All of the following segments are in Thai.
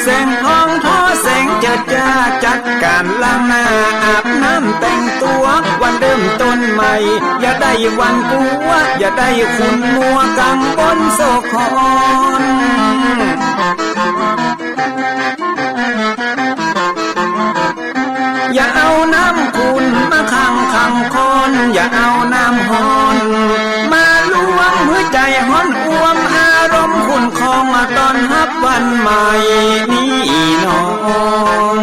สงทองทอแสงเจิดจ้าจัดการล้างหน้าอาบน้ำแต่งตัววันเริ่มต้นใหม่อย่าได้วันกัวอย่าได้คุณมัวกังวลโศกอนอย่าเอาน้ำคุณมาขังคอนอย่าเอาน้ำฮอนมาลวงหัวใจฮ้อนอ้วมอารมณ์คุณคองมาตอนฮับวันใหม่นี้น้องของ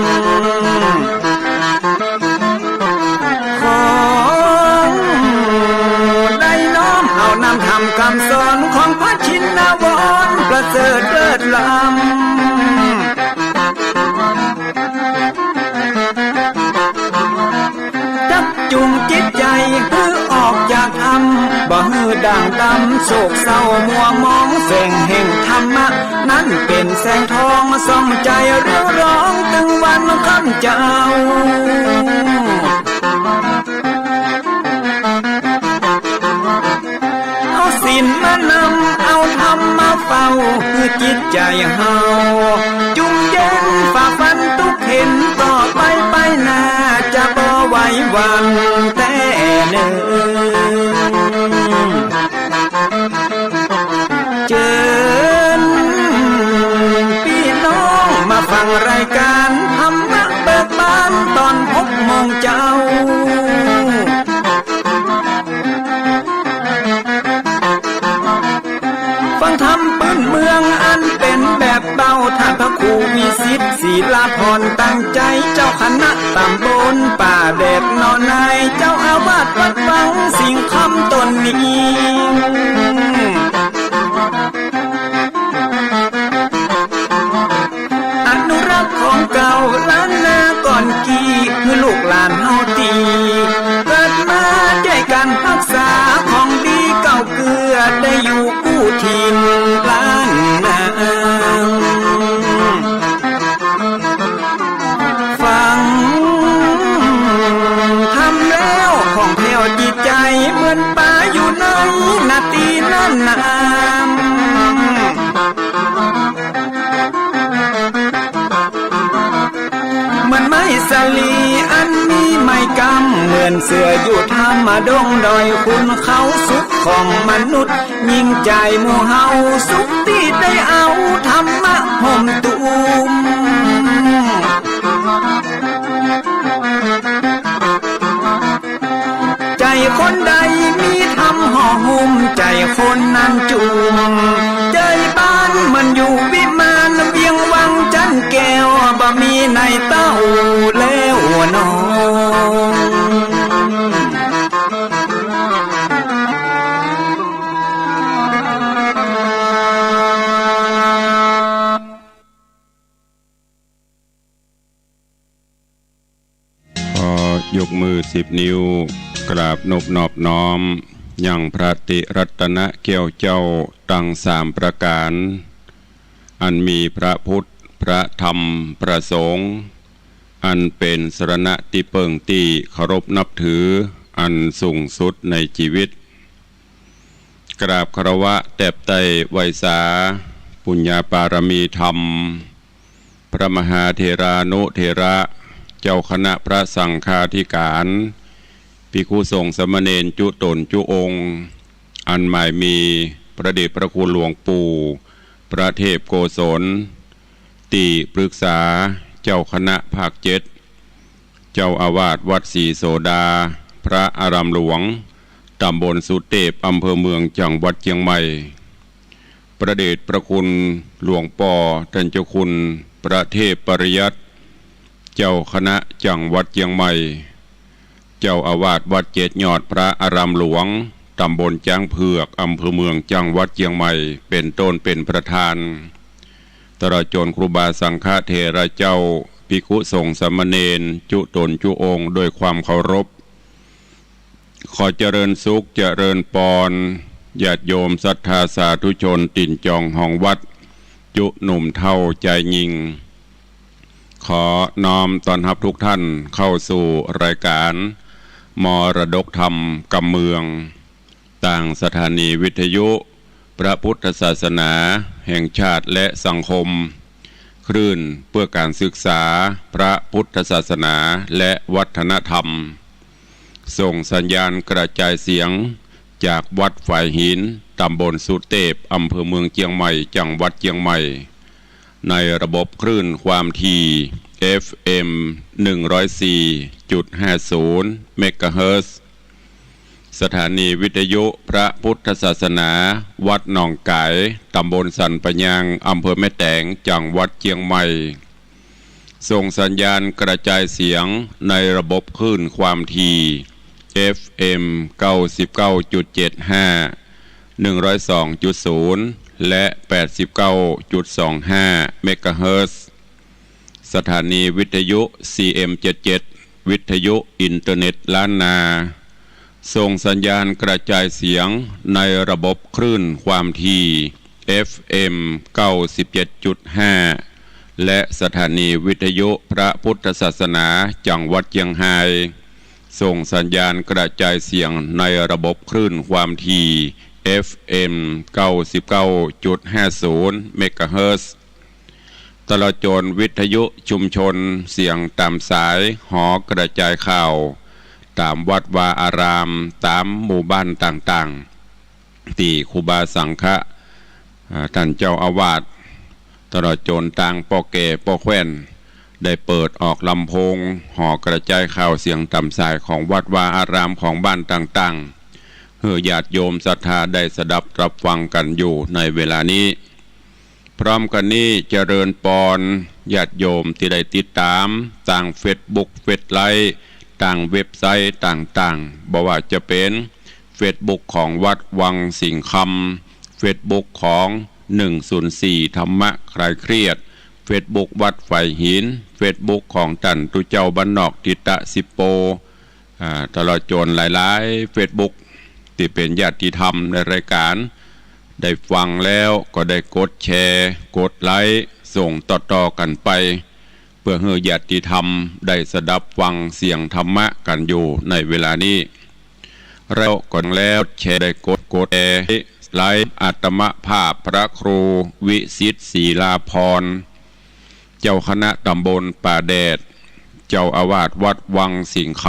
ได้น้อมเอานำทำคำสอนของพระชินวรประเสริฐเลิศล้ำจุงจิตใจฮือออกจากธรรมบ่ฮือด่างดำโศกเศร้ามัวมองแสงแห่งธรรมะนั้นเป็นแสงทองส่องใจเรื่อร้องตึงวันคำเจ้าเอาศีลมานำเอาธรรมมาเฝ้าคือจิตใจเฮาจุงเย็นฝ่าฟันทุกเห็นต่อไปหน้าจะบ่ไหววันแต่เนิ่นเจิญพี่น้องมาฟังรายการธรรมะเบิกบานตอน6 โมงเจ้าฟังธรรมปืนเมืองอันเป็นแบบเบาท่านพระครูวิสิทธิ์ศีลาพรตั้งใจเจ้าคณะตำบลป่าแดดนอนในเจ้าอาวาสวัดฟังสิ่งคำตนนี้อนุรักษ์ของเก่าล้านนาก่อนกี่คือลูกหลานเฮาตีเกิดมาใจกันรักษาของดีเก่าเกลือได้อยู่กู้ถิ่นล้านนาฟังทำแล้วของแถวจิตใจเหมือนป่าอยู่ในนาทีนั้นน้ำมันไม่สลีอันมีไม่กำเหมือนเสืออยู่ธรรมดงดอยคุณเขาสุขของมนุษย์ยิ่งใจหมู่เฮาสุขที่ได้เอาธรรมะห่มตุ้มใจคนใดมีธรรมห่อหุ้มใจคนนั้นจุ่มใจบ้านมันอยู่วิมานเวียงวังจันแก้วบ่มีในเต้าแล้วน้องยกมือ10 นิ้วกราบนอบน้อมยังพระติรัตนเกี่ยวเจ้าตั้ง3 ประการอันมีพระพุทธพระธรรมพระสงฆ์อันเป็นสรณะที่เปิ่งที่เคารพนับถืออันสูงสุดในชีวิตกราบคารวะแตบไตไวสาปุญญาปารมีธรรมพระมหาเถรานุเถระเจ้าคณะพระสังฆาธิการภิกขุสงฆ์สมณเณรจุตนจุองค์อันหมายมีพระเดชพระคุณหลวงปู่พระเทพโกศลติปรึกษาเจ้าคณะภาค7เจ้าอาวาสวัดศรีโสดาพระอารามหลวงตำบลสุเทพอำเภอเมืองจังหวัดเชียงใหม่พระเดชพระคุณหลวงป่อท่านเจ้าคุณพระเทพปริยัติเจ้าคณะจังหวัดเชียงใหม่เจ้าอาวาสวัด7 ยอดพระอารามหลวงตำบลจ้างเผือกอำเภอเมืองจังหวัดเชียงใหม่เป็นต้นเป็นประธานตลอดจนครูบาสังฆเถระเจ้าภิกขุสงฆ์สามเณรจุตนจุองค์ด้วยความเคารพขอเจริญสุขเจริญปอนญาติโยมศรัทธาสาธุชนติ่นจองห้องวัดจุหนุ่มเท่าใจยิงขอน้อมต้อนรับทุกท่านเข้าสู่รายการมรดกธรรมกำเมืองต่างสถานีวิทยุพระพุทธศาสนาแห่งชาติและสังคม คลื่นเพื่อการศึกษาพระพุทธศาสนาและวัฒนธรรมส่งสัญญาณกระจายเสียงจากวัดฝ่ายหินตำบลสุเทพอำเภอเมืองเชียงใหม่จังหวัดเชียงใหม่ในระบบคลื่นความถี่ FM 104.50 เมกะเฮิรตซ์สถานีวิทยุพระพุทธศาสนาวัดหนองไก่ตำบลสันปะยางอำเภอแม่แตงจังหวัดเชียงใหม่ส่งสัญญาณกระจายเสียงในระบบคลื่นความถี่ FM 99.75 102.0 และ 89.25 เมกะเฮิรตซ์สถานีวิทยุ CM77 วิทยุอินเทอร์เน็ตล้านนาส่งสัญญาณกระจายเสียงในระบบคลื่นความถี่ FM 97.5 และสถานีวิทยุพระพุทธศาสนาจังหวัดเชียงรายส่งสัญญาณกระจายเสียงในระบบคลื่นความถี่ FM 99.50 เมกะเฮิรตซ์ตลอดจนวิทยุชุมชนเสียงตามสายหอกระจายข่าวตามวัดวาอารามตามหมู่บ้านต่างๆที่ครูบาสังฆะท่านเจ้าอาวาสตลอดจนต่างป่อแก่ป่อแคว้นได้เปิดออกลำโพงหอกระจายข่าวเสียงตามสายของวัดวาอารามของบ้านต่างๆเพื่อญาติโยมศรัทธาได้สดับรับฟังกันอยู่ในเวลานี้พร้อมกันนี้เจริญปอนญาติโยมที่ได้ติดตามต่างเฟซบุ๊กเฟซไลน์ต่างเว็บไซต์ต่างๆบอกว่าจะเป็นเฟซบุ๊กของวัดวังสิงห์คำเฟซบุ๊กของ104ธรรมะคลายเครียดเฟซบุ๊กวัดฝ่ายหินเฟซบุ๊กของตันตุเจ้าบ้านนอกทิตะสิโปตลอดจนหลายๆเฟซบุ๊กที่เป็นญาติธรรมในรายการได้ฟังแล้วก็ได้กดแชร์กดไลค์ส่งต่อๆกันไปเพื่อให้ญาติธรรมได้สดับฟังเสียงธรรมะกันอยู่ในเวลานี้เราก่อนแล้วแชร์ได้กดแชร์ไลค์อาตมภาพพระครูวิสิทธิ์ศรีลาภรณ์เจ้าคณะตำบลป่าแดดเจ้าอาวาสวัดวังสิงห์ค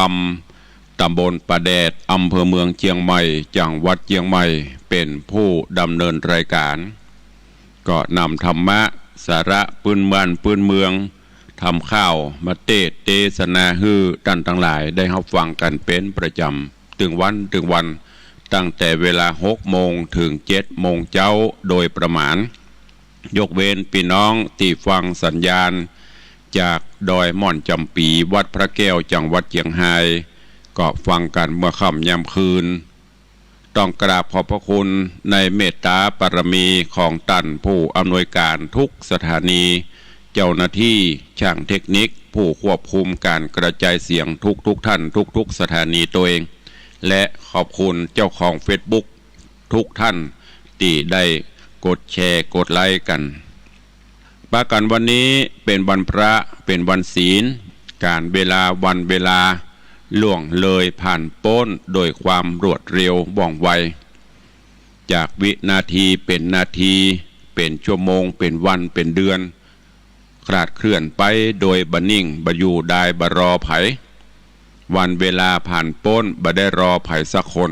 ำตำบลป่าแดดอำเภอเมืองเชียงใหม่จังหวัดเชียงใหม่เป็นผู้ดำเนินรายการก็นำธรรมะสาระปืนบ้านปืนเมืองทำข้าวมาเทศนาฮือท่านทั้งหลายได้รับฟังกันเป็นประจำถึงวันตั้งแต่เวลา6 โมงถึง7 โมงเช้าโดยประมาณยกเว้นพี่น้องที่ฟังสัญญาณจากดอยม่อนจำปีวัดพระแก้วจังหวัดเชียงรายก็ฟังกันเมื่อค่ำยามคืนต้องกราบขอบพระคุณในเมตตาบารมีของท่านผู้อำนวยการทุกสถานีเจ้าหน้าที่ช่างเทคนิคผู้ควบคุมการกระจายเสียงทุกท่านทุกสถานีตัวเองและขอบคุณเจ้าของ Facebook ทุกท่านที่ได้กดแชร์กดไลค์กันประกันวันนี้เป็นวันพระเป็นวันศีลการเวลาวันเวลาล่วงเลยผ่านพ้นโดยความรวดเร็วว่องไวจากวินาทีเป็นนาทีเป็นชั่วโมงเป็นวันเป็นเดือนคลาดเคลื่อนไปโดยบนิ่งบอยู่ได้บรอไผวันเวลาผ่านพ้นบ่ได้รอไผสักคน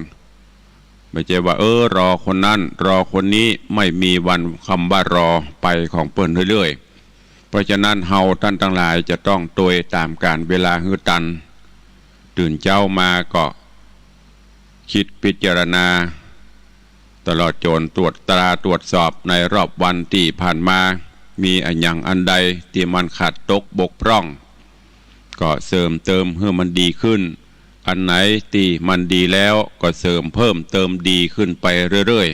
ไม่ใช่ว่ารอคนนั้นรอคนนี้ไม่มีวันคำว่ารอไปของเปิ้นเรื่อยๆเพราะฉะนั้นเฮาท่านทั้งหลายจะต้องโดยตามการเวลาฮือตันตื่นเช้ามาก็คิดพิจารณาตลอดจนตรวจสอบในรอบวันที่ผ่านมามีอันใดที่มันขาดตกบกพร่องก็เสริมเติมให้มันดีขึ้นอันไหนที่มันดีแล้วก็เสริมเพิ่มเติมดีขึ้นไปเรื่อย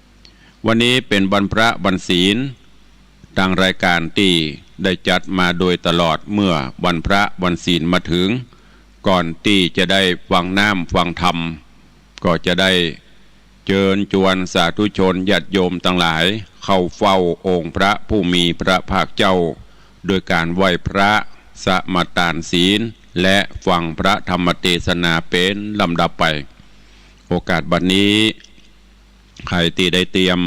ๆวันนี้เป็นวันพระวันศีลทางรายการที่ได้จัดมาโดยตลอดเมื่อวันพระวันศีลมาถึงก่อนที่จะได้ฟังน้ำฟังธรรมก็จะได้เชิญชวนสาธุชนญาติโยมทั้งหลายเข้าเฝ้าองค์พระผู้มีพระภาคเจ้าโดยการไหว้พระสมาทานศีลและฟังพระธรรมเทศนาเป็นลำดับไปโอกาสบัดนี้ใครที่ได้เตรียม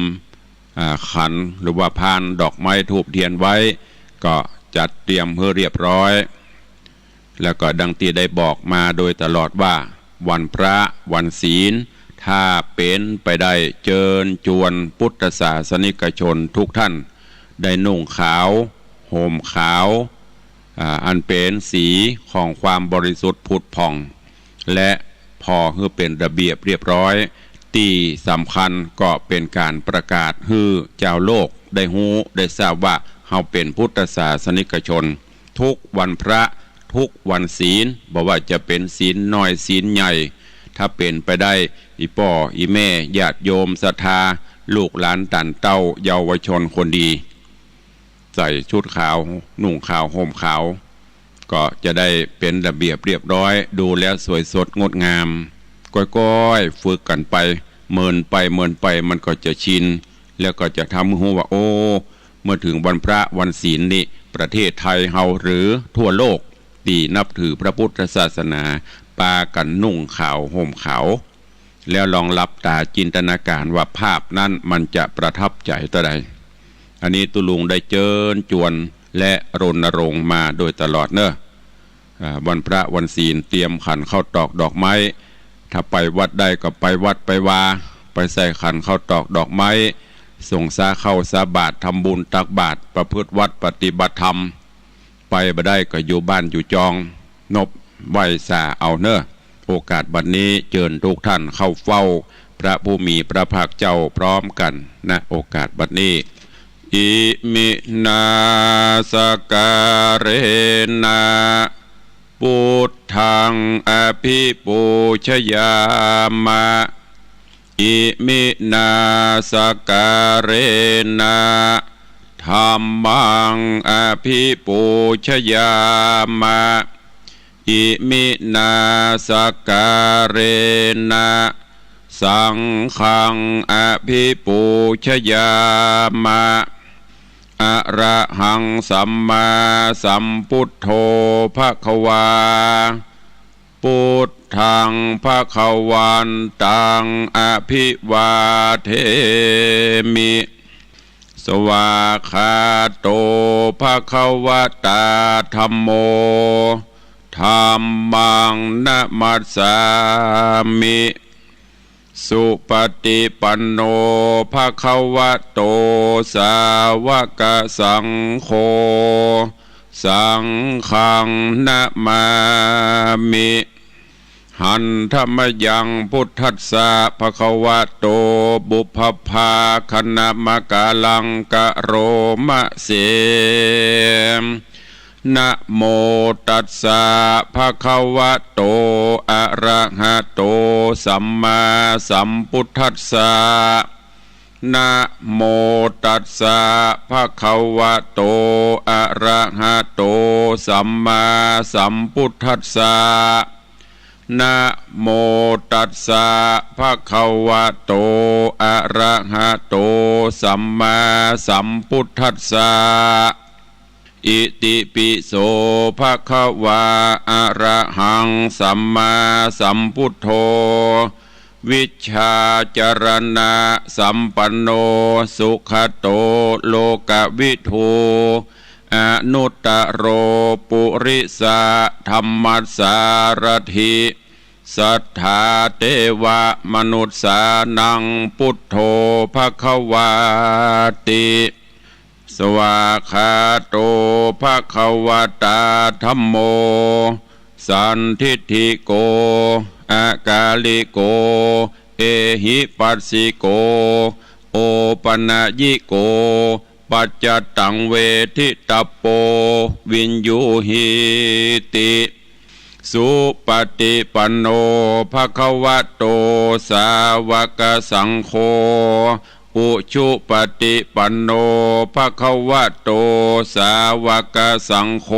ขันหรือว่าพานดอกไม้ธูปเทียนไว้ ก็จัดเตรียมเพื่อเรียบร้อยแล้วก็ดังที่ได้บอกมาโดยตลอดว่าวันพระวันศีลถ้าเป็นไปได้เชิญชวนพุทธศาสนิกชนทุกท่านได้นุ่งขาวห่มขาวอันเป็นสีของความบริสุทธิ์ผุดผ่องและพอให้เป็นระเบียบเรียบร้อยที่สำคัญก็เป็นการประกาศให้เจ้าโลกได้ฮู้ได้ทราบว่าเฮาเป็นพุทธศาสนิกชนทุกวันพระทุกวันศีลบอกว่าจะเป็นศีลน้อยศีลใหญ่ถ้าเป็นไปได้อีป่ออีแม่ญาติโยมศรัทธาลูกหลานตันเต้าเยาวชนคนดีใส่ชุดขาวนุ่งขาวห่มขาวก็จะได้เป็นระเบียบเรียบร้อยดูแล้วสวยสดงดงามก้อยๆฝึกกันไปเมินไปมันก็จะชินแล้วก็จะทำให้รู้ว่าโอ้เมื่อถึงวันพระวันศีลนี่ประเทศไทยเฮาหรือทั่วโลกที่นับถือพระพุทธศาสนาปากันนุ่งขาวห่มขาวแล้วลองหลับตาจินตนาการว่าภาพนั้นมันจะประทับใจต่อใดอันนี้ตุลุงได้เชิญชวนและรณรงค์มาโดยตลอดเนอะวันพระวันศีลเตรียมขันข้าวตอกดอกไม้ถ้าไปวัดได้ก็ไปวัดไปวาไปใส่ขันข้าวตอกดอกไม้ส่งสาเข้าสาบาตรทำบุญตักบาตรประพฤติวัดปฏิบัติธรรมไปบ่ได้ก็อยู่บ้านอยู่จองนบไหวสาเอาเนอะโอกาสบัดนี้เชิญทุกท่านเข้าเฝ้าพระผู้มีพระภาคเจ้าพร้อมกันนะโอกาสบัดนี้อิมินาสการเรนะพุทธังอภิปูชยามะอิมินาสการเรนะธัมมังอภิปูชยามะอิมินาสการเรนะสังฆังอภิปูชยามะอะระหังสัมมาสัมพุทโธภควาพุทธังภควันตังอภิวาเทมิสวาคาโตภควตาธัมโมธัมมังนะมัสสามิสุปฏิปันโนภควโตสาวกสังโฆสังฆังนะมามิหันธรรมยังพุทธัสสะภควโตบุพภาคณมกาลังกะโรมะเสนะโมตัสสะภะคะวะโตอะระหะโตสัมมาสัมพุทธัสสะนะโมตัสสะภะคะวะโตอะระหะโตสัมมาสัมพุทธัสสะนะโมตัสสะภะคะวะโตอะระหะโตสัมมาสัมพุทธัสสะอิติปิโสภะคะวะอะระหังสัมมาสัมพุทโธวิชชาจรณะสัมปันโนสุขโตโลกวิทูอนุตตโรปุริสะธัมมัสสารถิสัทธาเทวะมนุษสานังพุทโธภควาติสวาคาโตภควตาธัมโมสันทิฏฐิโกอากาลิโกเอหิปัสสิโกโอปนะยิโกปัจจตังเวทิตโปวินยูหิติสุปฏิปันโนภควโตสาวกสังโฆอุชุปฏิปันโนภควโตสาวกสังโฆ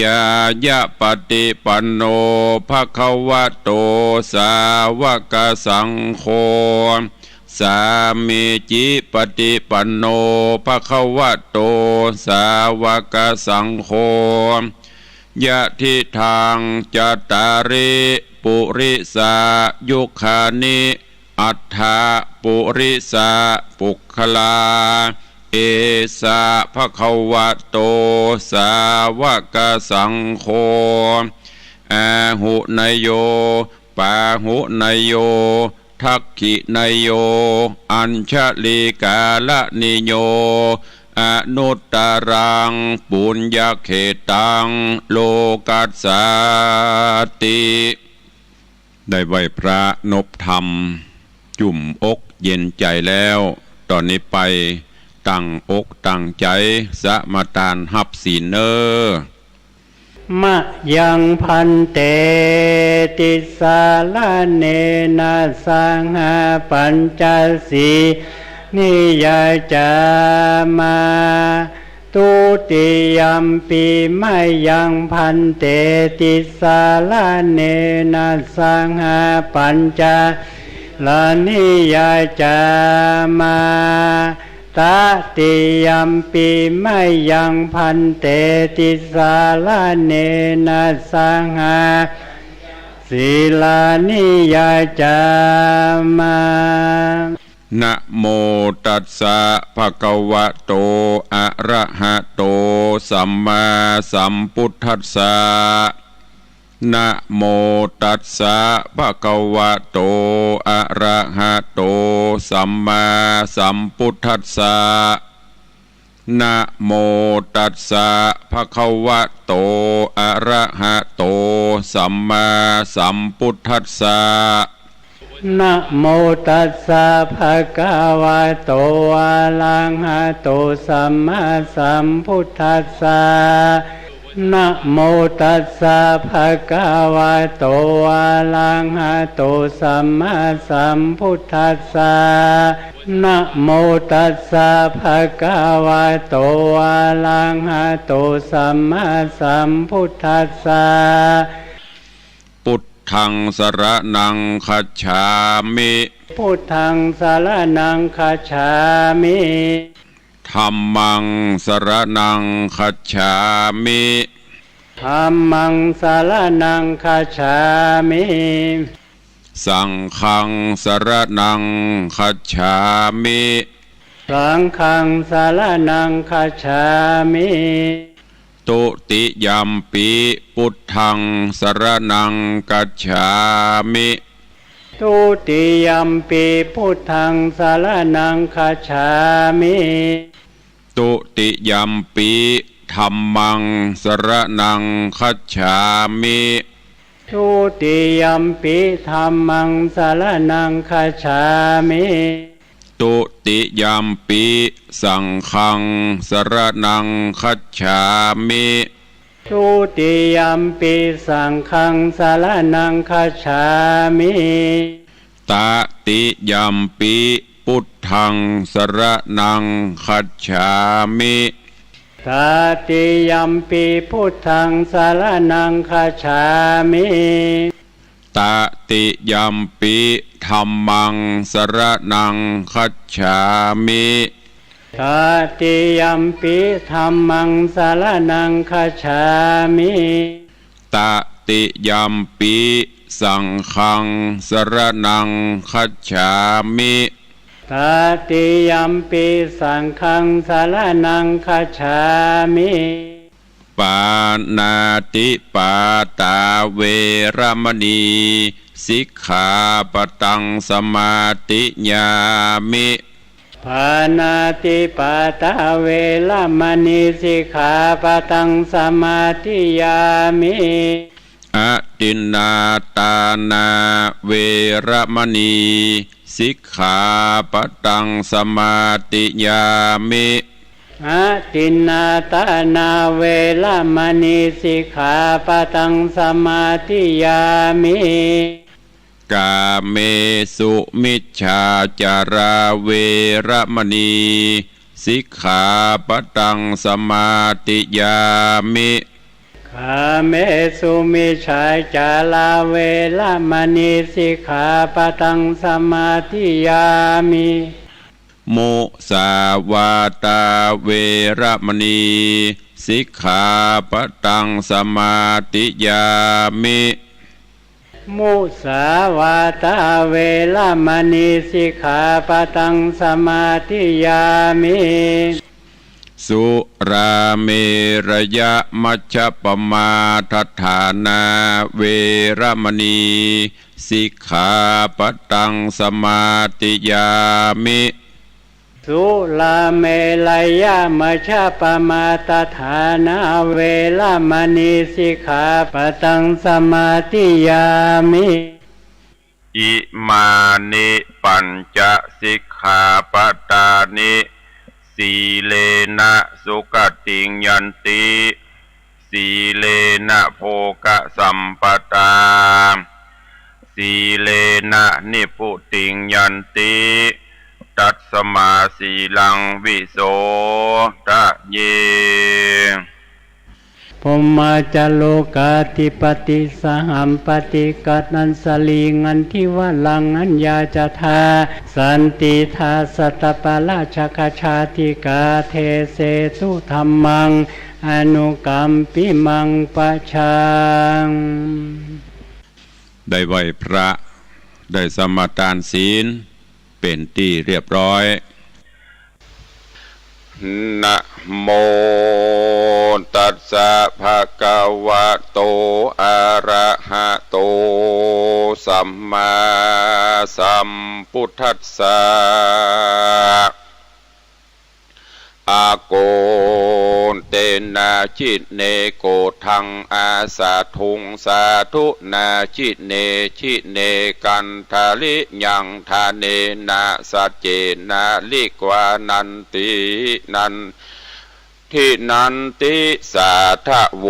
ยายะปฏิปันโนภควโตสาวกสังโฆสามีจิปฏิปันโนภควโตสาวกสังโฆยะทิทางจัตตาริปุริสายุคานิอัฏฐปุริสาปุคลาเอ เอสะภะคะวะโตสาวกสังโฆอาหุนยโยปาหุนยโยทักขินยโยอัญชลีกาลนิโยอนุตตรังปุญญเขตังโลกัสสาติได้ไหวพระนบธรรมจุ่มอกเย็นใจแล้วตอนนี้ไปตั้งอกตั้งใจสมาทานหับศีลเนอมะยังพันเตติสาลาเนนะสังหาปัญจสีนิยจามาตุติยัมปีมะยังพันเตติสาลาเนนะสังหาปัญจลานิยจามาตติยัมปีมะยังพันเตติสาลาเนนะสังหาศีลานิยจามานะโมตัสสะภะคะวะโตอะระหะโตสัมมาสัมพุทธัสสะนะโมตัสสะภะคะวะโตอะระหะโตสัมมาสัมพุทธัสสะนะโมตัสสะภะคะวะโตอะระหะโตสัมมาสัมพุทธัสสะนะโมตัสสะภะคะวะโตอะระหะโตสัมมาสัมพุทธัสสะนะโมตัสสะภะคะวะโตอะระหะโตสัมมาสัมพุทธัสสะนะโมตัสสะภะคะวะโตอะระหะโตสัมมาสัมพุทธัสสะพุทธังสรณังคัจฉามิพุทธังสรณังคัจฉามิธัมมังสรณังคัจฉามิธัมมังสรณังคัจฉามิสังฆังสรณังคัจฉามิสังฆังสรณังคัจฉามิตุติยัมปิพุทธังสรณังคัจฉามิตุติยัมปิพุทธังสรณังคัจฉามิตุติยัมปิธัมมังสรณังคัจฉามิตุติยัมปิธัมมังสรณังคัจฉามิตุติยัมปิสังฆังสรณังคัจฉามิตุติยัมปิสังฆังสรณังคัจฉามิตติยัมปิพุทธังสรณังคัจฉามิตติยัมปิพุทธังสรณังคัจฉามิตติยัมปิธัมมังสรณังคัจฉามิตติยัมปิธัมมังสรณังคัจฉามิตติยัมปิสังฆังสรณังคัจฉามิตติยัมปิสังฆังสรณังคัจฉามิปานาติปาตาเวรมณีสิกขาปตังสมาติญามิปานาติปาตาเวรมณีสิกขาปตังสมาติญามิอตินนาตานาเวรมณีสิกขาปตังสมาติญามิอาตินนาตานาเวรมณีสิกขาปตังสมาธิยามิกาเมสุมิจฉาจาราเวรมณีสิกขาปตังสมาธิยามิกาเมสุมิจฉาจาราเวรมณีสิกขาปตังสมาธิยามิมุสาวาตาเวรมณีสิกขาปตังสมาธิยามิ มุสาวาตาเวรมณีสิกขาปะทังสมาธิยามิสุราเมรยะมัชฌปมาทัฏฐานาเวรมณีสิกขาปะทังสมาธิยามิสุราเมลัยยะมัชฌปมาทัฏฐานาเวรมณีสิกขาปะทังสมาธิยามิอิมานิปัญจสิกขาปทานิสีเลนะสุขติงยันติสีเลนะโภคสัมปทาสีเลนะนิพุติงยันติตัสมาสีลังวิโสทะเยพมาจโลกาธิปติสหัมปติกัตนันสลีงันทิวลังอัญญาจทาสันติทาสตปาราชกชาติกาเทเสสุธรรมังอนุกัมปิมังปะชังได้ไหวพระได้สมาทานศีลเป็นที่เรียบร้อยนะโมตัสสะภะคะวะโตอะระหะโตสัมมาสัมพุทธัสสะอาโกนเตนะจิเนโกทังอาสาทุงสาธุนาจิเนชิเนกันทาลิยังทาเนนะสัจเจนะลิกวานันตินันทินันติสาทะโว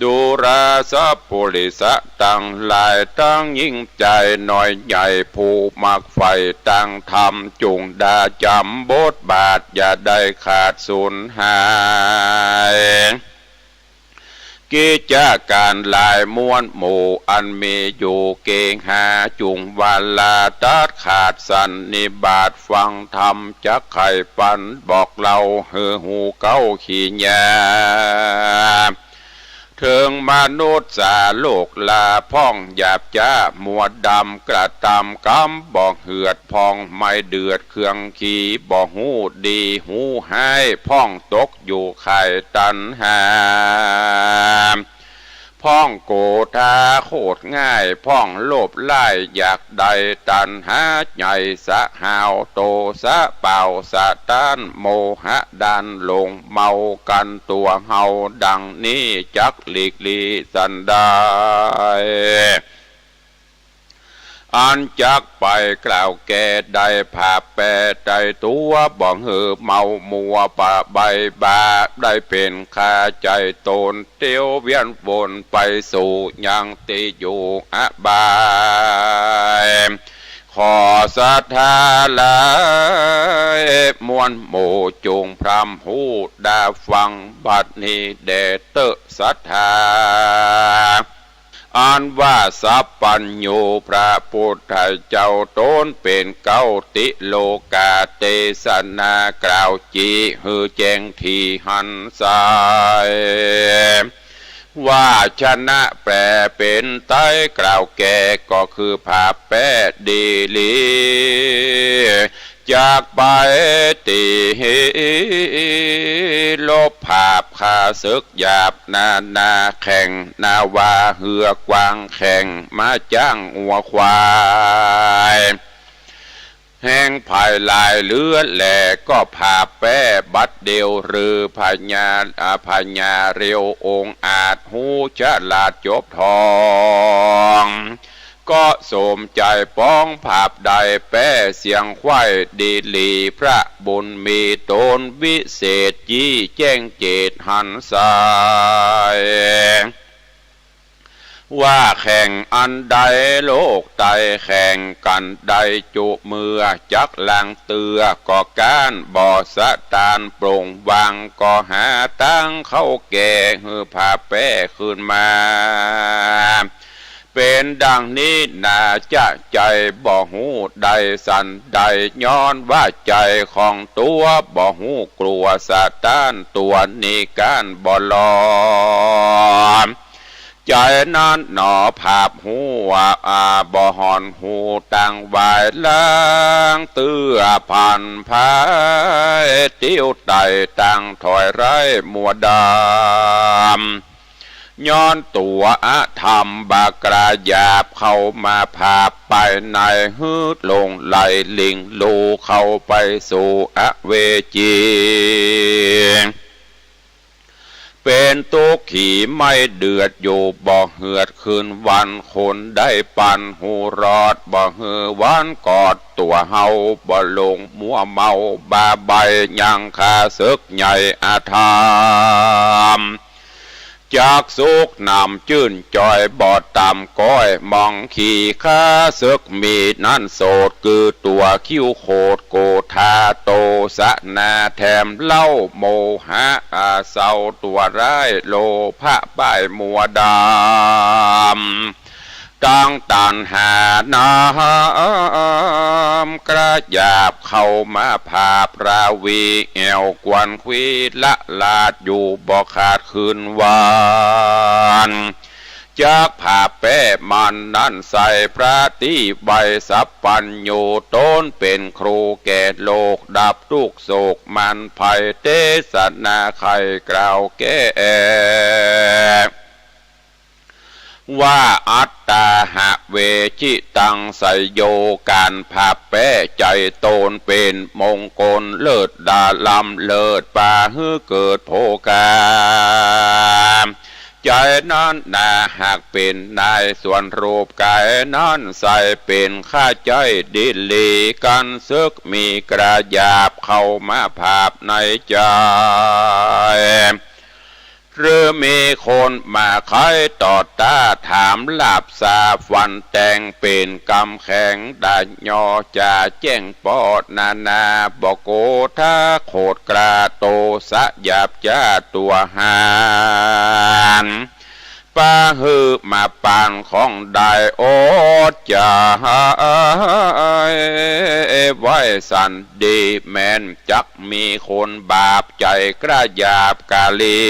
ดูราสัพปุริสะตั้งหลายตั้งยิ่งใจหน่อยใหญ่ผู้มักไฟตั้งธรรมจุงดาจำบทบาทอย่าได้ขาดสูญหายกิจการหลายม้วนหมู่อันมีอยู่เก่งหาจุงวาลาตัดขาดสันนิบาตฟังธรรมจักไข่ปันบอกเราเฮือหูเก้าขี้ยาเถิงมนุษย์สาโลกลาพ่องหยาบจ้ามัวดำกระตำกำบอกเหือดพองไม่เดือดเครื่องขี่บอกหูดีหูให้พ่องตกอยู่ไข่ตันหาพ่องโกธาโคตรง่ายพ่องโลภไล่อยากใดตันหาใหญ่สะหาวโตสะเป่าสะต้านโมหะดันลงเมากันตัวเฮาดังนี้จักหลีกลีสันได้อันจักไปกล่าวแก่ได้ผาแปรใจตัวบ่งหือเมามัวปะใบบาได้เป็นคาใจตนเตียวเวียนวนไปสู่ยังติอยู่อบายขอสัทธาลายมวลโมจงพรำหูดาฟังบัดนี้เดเตสัทธาอันว่าสัพพัญญูพระพุทธเจ้าตนเป็นเก้าติโลกาเทศนากล่าวจีฮือแจ้งทีหันสายว่าชนะแปลเป็นไต้กล่าวแก่ก็คือภาพแปดดีลีจากไปตีลบภาพคาศึกหยาบนาแข่งนาวาเหือกวางแข่งมาจ้างอัวควายแห้งภายลายเลือดแหล่ก็ภาพแป้บัดเดียวหรือพญาเร็วองอาจหูฉลาดจบทองก็สมใจป้องภาพใดแป้เสียงควายดีลีพระบุญมีตนวิเศษยี่แจ้งเจตหันสายว่าแข่งอันใดโลกไตแข่งกันใดจุเมื่อจักลังเตือก็การบ่อสะตานโปร่งวางก็หาตั้งเข้าแก่หือพาแป้ขึ้นมาเป็นดังนี้น่าจะใจบ่หูใดสันใดย้อนว่าใจของตัวบ่หูกลัวสะตานตัวนี้การบ่ลอม ใจนั้นหนอภาพหัวบ่หอนหูต่างวายล้างเตื้อผ่านพายติ้วไตต่างถอยไร้มัวดำย้อนตัวธรรมบากระยาบเข้ามาภาพไปในฮืดลงไหลลิงลูเข้าไปสู่อเวจีเป็นตุกขี่ไม่เดือดอยู่บ่เหือดคืนวันคนได้ปันหูรอดบ่เหือวันกอดตัวเฮาบ่ลงมัวเมาบาใบยังคาศึกใหญ่อาธามจากสุกนำจื่นจอยบอดตามก้อยมองขี่ข้าศึกมีนั่นโสดคือตัวคิ้วโคดโกธาโตสะนาแถมเล่าโมหะเศร้าตัวร้ายโลภะป้ายมัวดำตั้งตันหาน้ำกระยาบเข้ามาภาพราวีแอวกวนควีละลาดอยู่บ่ขาดคืนวานจากผ่าแป้มันนั่นใส่พระที่ใบสัพพัญโยต้นเป็นครูแก่โลกดับทุกโศกมันภัยเทศนาไขกล่าวแก่ว่าอัตตาหะเวชิตังไสโยการภาพแป้ใจโตนเป็นมงคลเลิศดาลำเลิศป่าฮือเกิดโภกาใจนั้นนาหากเป็นนายส่วนรูปกายนั้นใส่เป็นข้าใจดิลีกันซึกมีกระยาบเข้ามาภาพในใจหรือมีคนมาคอยต่อตาถามลาบสาฟันแต่งเป็นกำแข็งดันยอจะแจ้งปอดนานาบอกโกท่าโคดกราโตสะหยาบจ้าตัวหานป้าฮือมาปานของได้โอจะไว้สันดีแม้นจักมีคนบาปใจกระยาบกาลี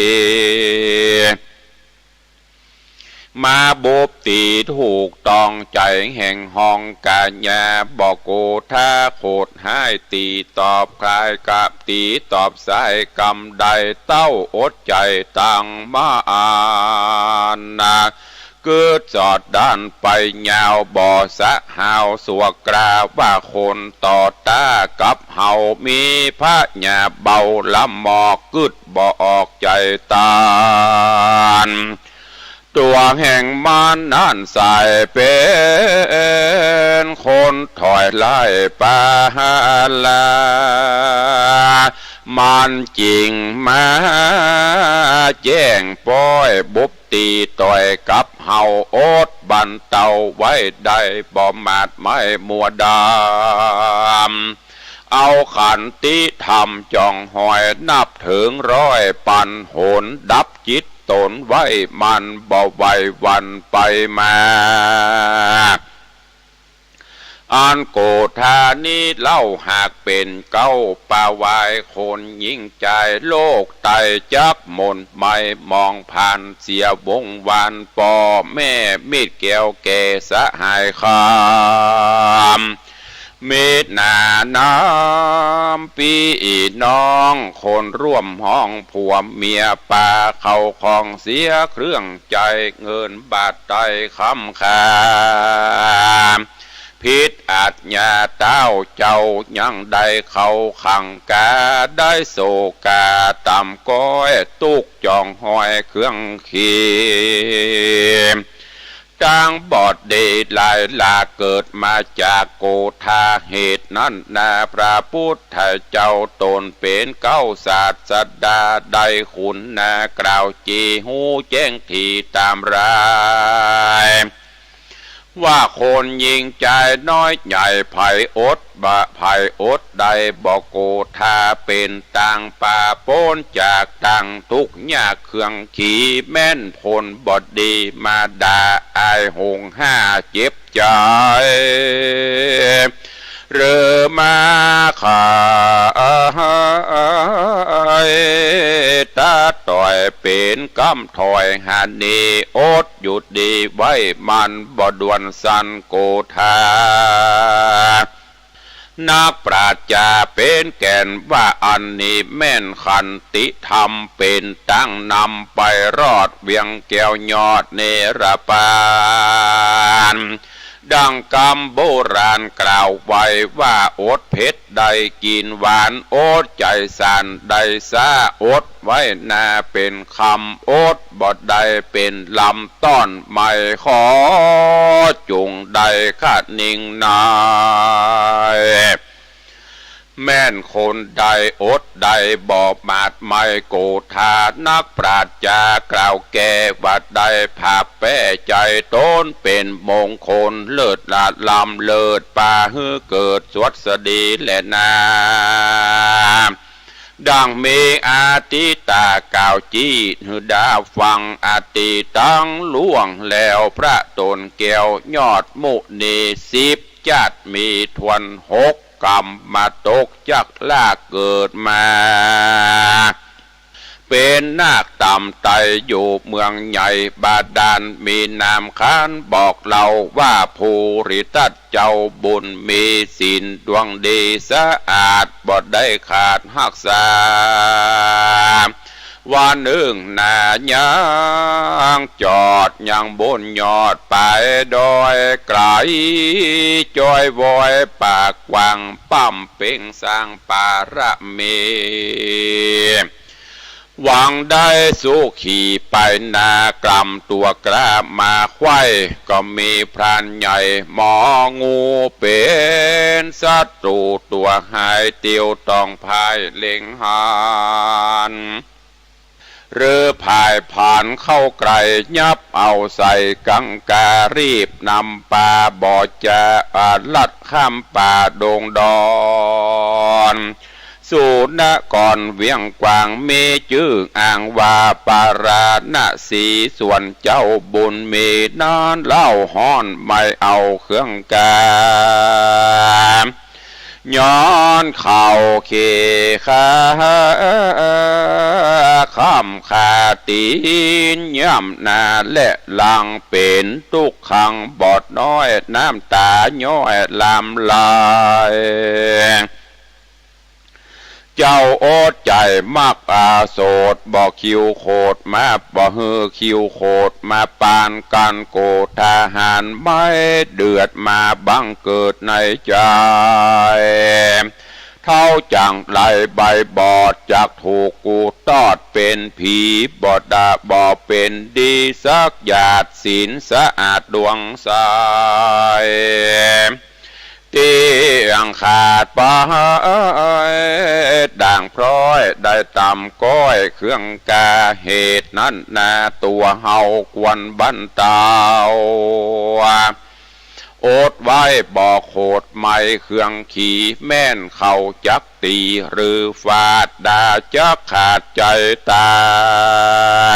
มาบุบตีถูกต้องใจแห่งห้องกาญาบอกโกท่าโคดให้ตีตอบคลายกับตีตอบสายกำใดเต้าอดใจตั้งมานาเกิดจอดด้านไปยาวบ่อสะหาวสวกราว่าคนต่อตากับเฮามีพระญาเบาลำหมอกกึดบ่ออกใจตานตัวแห่งมันนั่นใส่เป็นคนถอยไล่ปาลามันจริงมาแจ้งป้อยบุบตีต่อยกับเฮาโอดบันเตาไว้ได้บ่มาดไม่มัวดำเอาขันติธรรมจองหอยนับถึงร้อยปันโหนดับจิตตนไว้มันบ่ไหววันไปมาอันโกธานี้เล่าหากเป็นเก้าป่าวายคนยิ่งใจโลกไตจักมนไม่มองผ่านเสียวงวานปอแม่มีดแก้วแก่สหายคามเมตนาน้ำปีน้องคนร่วมห้องผัวเมียป่าเขาของเสียเครื่องใจเงินบาทไตคำคาพิษอาจญาเต้าเจ้ายังได้เขาขังกาได้โศกาต่ำก้อยตุกจองหอยเครื่องขีจางบอดเดชลายลาเกิดมาจากโกธาเหตุนั้นนาพระพุทธเจ้าตนเป็นเก้าศาสดาได้ขุนนากล่าวจีหูแจ้งทีตามรายว่าคนยิงใจน้อยใหญ่ไผ่อดบะไผ่อดใดบอกโกธาเป็นต่างป่าโปนจากต่างทุกยากเครื่องขี่แม่นผลบดดีมาด่าอายหงห้าเจ็บใจเรือมาขาตาต่อยเป็ เป็นกำถอยหานีอดหยุดดีไว้มันบ่ด่วนสันโกธานักปราชญาเป็นแก่นว่าอันนี้แม่นขันติธรรมเป็นตั้งนำไปรอดเวียงแก้วยอดเนรปานดังคำโบราณกล่าวไว้ว่าอดเผ็ดได้กินหวานอดใจสันได้ซาอดไว้นาเป็นคำอดบ่ได้เป็นลำต้อนไม่ขอจุงได้ขาดนิ่งนายแม่นคนใดอดใดบอกมาดไม่โกธานักปราชญากล่าวแก่ว่าได้ภาพแป้ใจต้นเป็นมงคลเลิศลาดลำเลิศป่าฮือเกิดสวัสดีและนาดังมีอาติตากล่าวจีหือดาฟังอาติตั้งล่วงแล้วพระตนแก้วยอดมุนี10จัดมีทวน6กรรมมาตกจักลากเกิดมาเป็นนาคต่ำไตอยู่เมืองใหญ่บาดาลมีนามค้านบอกเราว่าภูริทัตเจ้าบุญมีศีลดวงดีสะอาดบ่ได้ขาดหักษาวันหนึ่งนายังจอดยังบนยอดไปดอยไกลจอยวอยปากกว้างปั้มเป่งสร้างปาระเมหวังได้สู้ขี่ไปนากรรมตัวกล้ามาไขว้ก็มีพรานใหญ่หมองูเป็นศัตรูตัวหายเตียวต้องพายเล็งหันเรือพายผ่านเข้าไกลยับเอาใส่กังการีบนำปลาบ่อจะลัดข้ามป่าดงดอนสู่นครเวียงกวางมีชื่ออ่างว่าปาราณสีส่วนเจ้าบุญมีนอนเล่าห้อนไม่เอาเครื่องกาย้อนเข่าเคขาข้ามขาตีนย่ำนาและหลังเป็นทุกขังบอดน้อยน้ำตาย้อยลำลายเจ้าโอดใจมักอาโสดบอกคิวโคดมาบอกฮือคิวโคดมาปานกันโกทหารไม่เดือดมาบังเกิดในใจเท่าจังไหลใบบอดจากถูกกูตอดเป็นผีบอดาบอเป็นดีสักหยาดศีลสะอาดดวงใสเตียงขาดไปด่างพร้อยได้ตำก้อยเครื่องกาเหตุนั้นนาตัวเฮากวนบันเตาโอดไว้บอกโคดไม่เครื่องขี่แม่นเขาจักตีหรือฟาดดาจักขาดใจตา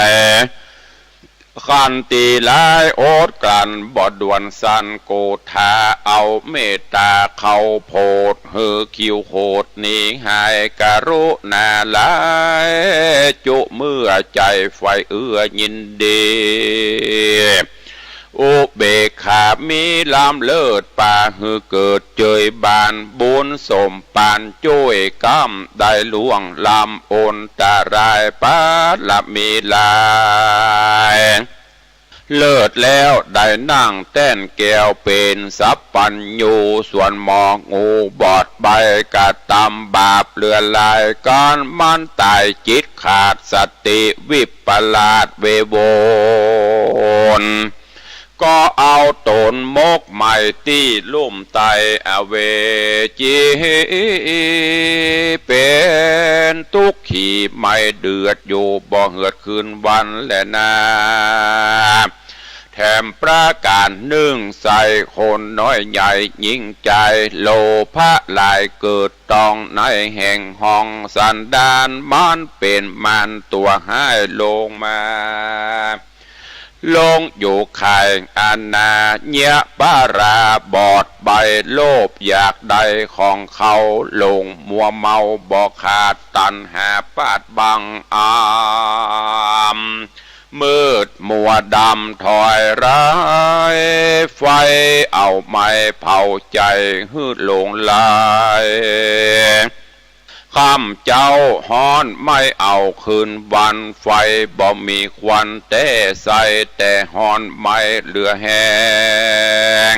ยขันตีลายโอดกันบ่ด่วนสันโกธาเอาเมตตาเขาโพดเฮือคิวโคดนี้หายกรุณาลายจุเมื่อใจไฟเอื้อยินดีอุเบกขามีลำเลิศป่าฮือเกิดเจยบานบุญสมปานจ้วยกำได้ล่วงลำโอนตารายปาละมีลายเลิศแล้วได้นั่งแต้นแก้วเป็นสัพปัญญูส่วนมองงูบอดใบกะตำบาปเลือนลายการมันตายจิตขาดสติวิปลาสเวโวนก็เอาตนมกใหม่ที่ลุ่มไตอเวจีเป็นทุกขีไม่เดือดอยู่บ่เหือดคืนวันและนาแถมประการหนึ่งใส่คนน้อยใหญ่ยิ่งใจโลภะลายเกิดตองในแห่งห้องสันดานมันเป็นมันตัวให้ลงมา ลงอยู่ไข่อาณาเนียปาราบอดใบโลภอยากใดของเขาลงมัวเมาบอกขาดตันหาปาดบังอามมืดมัวดำถอยร้ายไฟเอาไม้เผาใจหืดหลงลายข้ามเจ้าฮ้อนไม่เอาคืนวันไฟบ่มีควันแต่ใสแต่ฮ้อนไม่เหลือแห้ง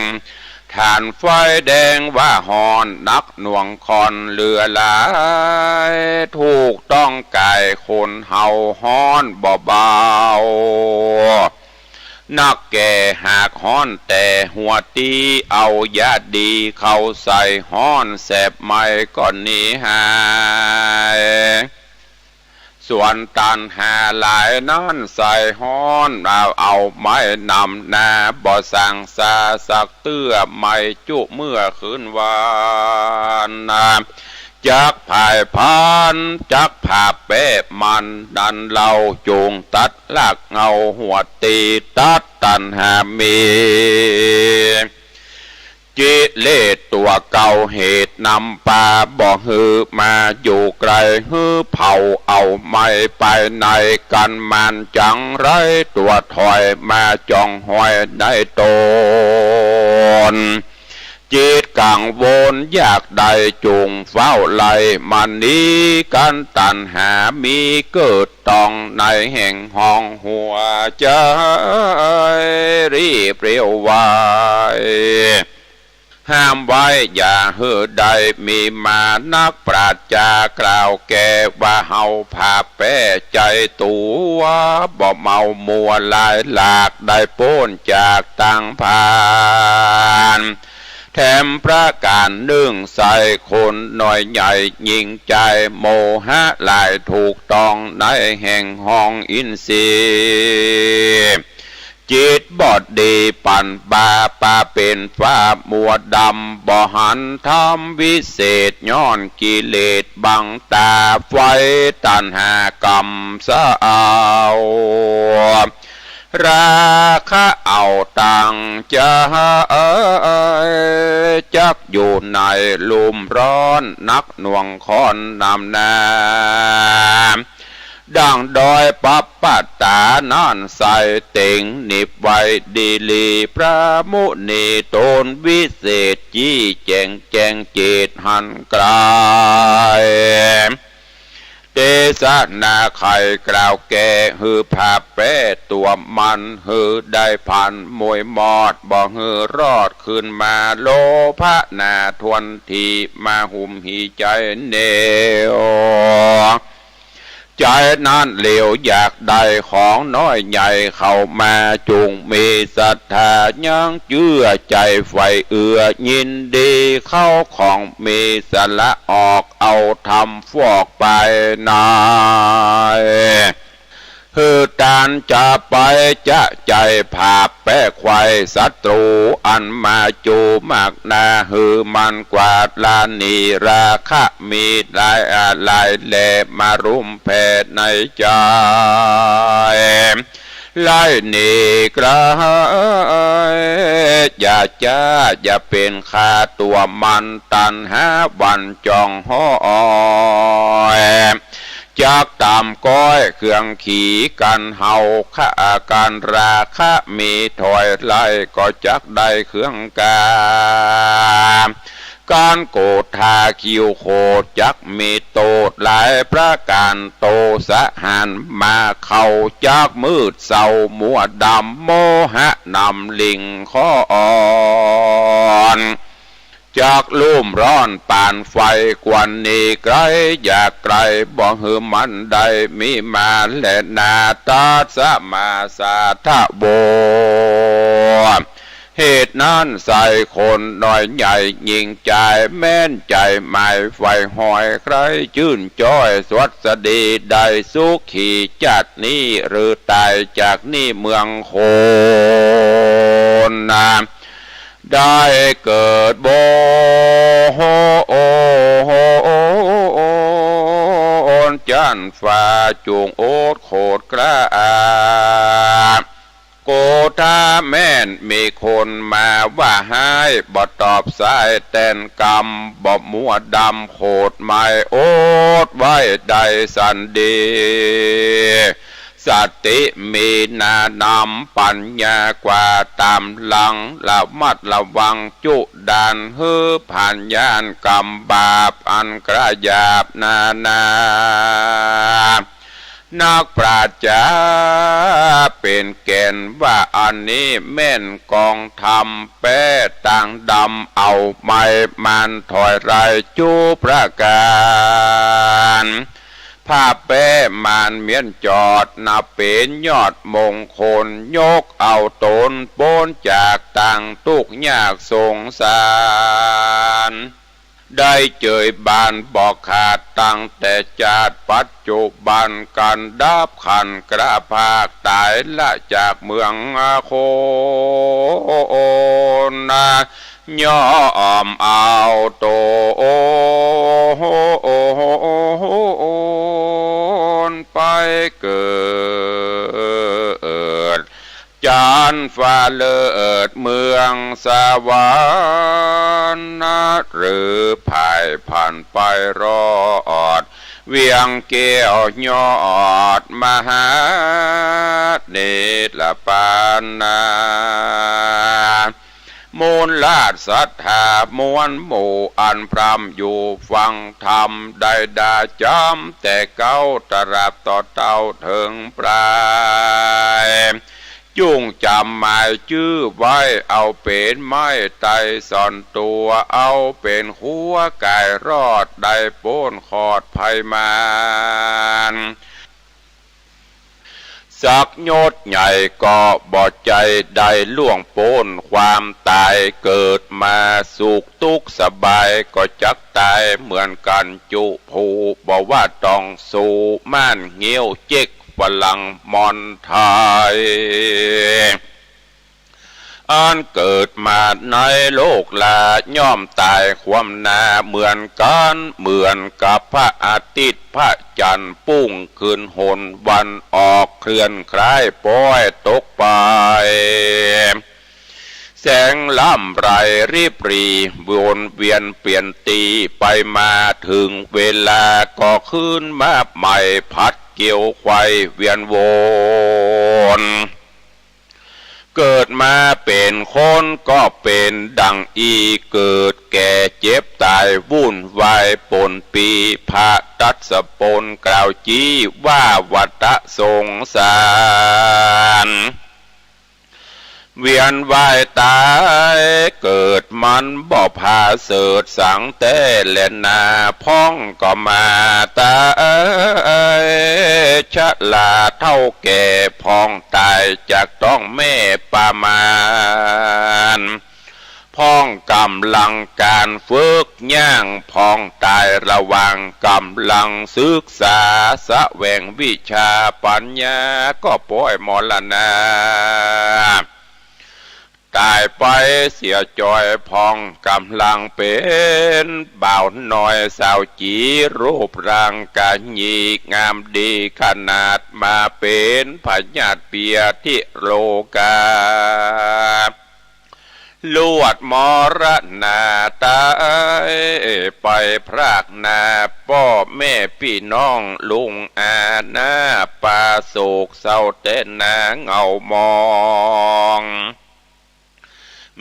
ฐานไฟแดงว่าฮ้อนนักหน่วงคอนเหลือหลายถูกต้องกายคนเฮาฮ้อนบ่เบานักแก่หากฮ้อนแต่หัวตีเอายาดีเข้าใส่ฮ้อนแสบไม่ก่อนนี้หายส่วนตันหาหลายนั้นใส่ฮ้อนเอาไม้นำนาบ่สั่งซาสักเตื้อไม่จุเมื่อคืนวานจักภายพันจักผ่าเป๊ะมันดันเราจูงตัดลากเงาหัวตีตัดตันหามีจิเลสตัวเก่าเหตุนำป่าบ่ฮือมาอยู่ไกลฮือเผาเอาไม่ไปในกันมันจังไรตัวถอยมาจองหอยได้ตนจิตกังวลอยากได้จุงเฝ้าไล่มันนี้กันตันหามีเกิดตองในแห่งห้องหัวใจรีบเรียวไวห้ามไว้อย่าเหือใดมีมานักปราชญากล่าวแก่ว่าเฮาพาแป้ใจตัวบ่เมามัวลายหลากได้พ้นจากต่างผ่านแถมประการหนึ่งใส่คนหน่อยใหญ่ยิ่งใจโมหะลายถูกต้องในแห่งห้องอินทรีย์จิตบอดดีปั่นบาปาเป็นฟ้ามัวดำบ่หันทำวิเศษย้อนกิเลสบังตาไฟตันหากรรมสะเอาราคะเอาตังจะจักอยู่ในลุมร้อนนักหน่วงคอนนำนาดังดอยปับปัตตานอนใส่เต่งนิบไว้ดีลีพระมุนีตนวิเศษจี้แจงแจงจิตหันกลายเตสะนาไข่กล่าวแก่ฮือผาแป้ตัวมันฮือได้พันมวยมอดบ่ฮือรอดขึ้นมาโลภะนาทวนทีมาหุ่มหีใจเนวใจนั้นเหลวอยากได้ของน้อยใหญ่เข้ามาจุงมีศรัทธายังเชื่อใจไฟเอื้อยินดีเข้าของมีสละออกเอาทำฟอกไปนายคือตานจะไปจะใจผาแป้ควายศัตรูอันมาจูมากนาหือมันกวาดลานีราคะมีหลายอะไรแลมารุมแผ่ในใจไล่หนีกระอย่าจ้าอย่าเป็นข้าตัวมันตันหาวันจองห้อยจากตามก้อยเครื่องขี่กันเฮาข้าการราคะมีถอยไล่ก็จักได้เครื่องกาการโกรธทาคิวโคจักมีโตดหลายประการโตสะหันมาเข้าจากมืดเศร้ามัวดำโมหะนำลิงข้ออ่อนจากลุ่มร้อนปานไฟกวนนี้ไกลอยากไกลบ่หือมันได้มีมาและนาตาสมาสาทะโบเหตุนั้นใส่คนน้อยใหญ่ยิ่งใจแม่นใจหมายไฟหอยใครชื่นจ้อยสวัสดีได้สุขีจัดนี้หรือตายจากนี่เมืองโคนนาได้เกิดโบโฮโอโฮจันฟ้าจูงโอดโคดกระอาโก ถ้าแม่นมีคนมาว่าให้บ่ตอบสายแต่นกรรมบ่มัวดำโคดไม่โอดไว้ใดสันดีสติมีนานำปัญญากว่าตามหลังระมัดระวังจุดานฮือผ่านยานกรรมบาปอันกระยาบนานักปราชญาเป็นแก่นว่าอันนี้แม่นกองธรรมแป้ต่างดำเอาไม่มันถอยไรจูประการภาพแป้มันเมียนจอดนับเป็นยอดมงคลยกเอาตนพ้นจากต่างทุกข์ยากสงสารได้เจยบานบอกขาดตั้งแต่จาดปัจจุบันกันดับขันกระภาคตายละจากเมืองโคนย่อมเอาโตไปเกิดจานฟ้าเลิศเมืองสวรรค์หรือภายผ่านไปรอดเวียงเกี้ยวยอดมหาเนตรปานนามูลลาดศรัทธามวลหมู่อันพรำอยู่ฟังธรรมได้ดาจำแต่เก้าตราบต่อเต้าถึงปลายจุงจำหมายชื่อไว้เอาเป็นไม้ไตซ่อนตัวเอาเป็นหัวไก่รอดได้โป้นขอดภัยมานสักยศใหญ่ก็บ่ใจได้ล่วงโป้นความตายเกิดมาสุขทุกข์สบายก็จักตายเหมือนกันจุผูบอกว่าต้องสู้ม่านเงี้ยวเจ๊กฝรั่งมอนไทยอันเกิดมาในโลกลาย่อมตายความนาเหมือนกันเหมือนกับพระอาทิตย์พระจันทร์ปุ้งคืนหนวันออกเคลื่อนคล้ายป้อยตกไปแสงล่ำไรรีบรีวนเวียนเปลี่ยนตีไปมาถึงเวลาก็ขึ้นมาใหม่พัดเกี่ยวไขว้เวียนวนเกิดมาเป็นคนก็เป็นดังอีเกิดแก่เจ็บตายวุ่นวายปนปีพระตัสปนกล่าวจี้ว่าวัฏสงสารเวียนว่ายตายเกิดมันบ่พาเสดสังแต่เล่นนาพ้องก็มาตายชะลาเท่าแก่พ้องตายจากต้องแม่ปามานพ้องกำลังการฝึกย่างพ้องตายระวังกำลังศึกษาสะแวงวิชาปัญญาก็ป่วยมรณะตายไปเสียจอยพองกำลังเป็นบ่าวน้อยสาวจีรูปร่างกายยีงามดีขนาดมาเป็นพญาติเปียที่โลกาลวดมรณาตายไปพรากนาพ่อแม่พี่น้องลุงอาหน้าปาโศกเศร้าแต่นาเงามอง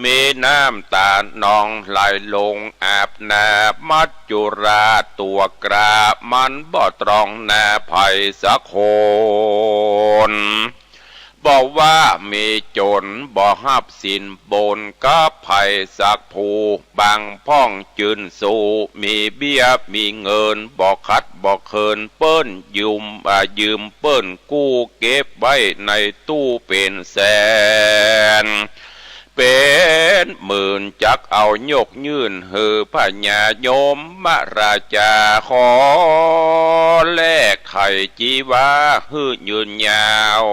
มีน้ำตานองไหลลงอาบนามัจจุราตัวกรามันบ่ตรองนาภัยสักคนบอกว่ามีจนบ่หับสินบนกับภัยสักผู้บางพ้องจืนสู่มีเบี้ยมีเงินบ่คัดบ่เคินเปิ้นยืมเปิ้นกู้เก็บไว้ในตู้เป็นแสนเป็นหมื่นจักเอายกยื่นเฮือพญาโยมมราชาขอแลกไข่จีวาฮือยืนยาว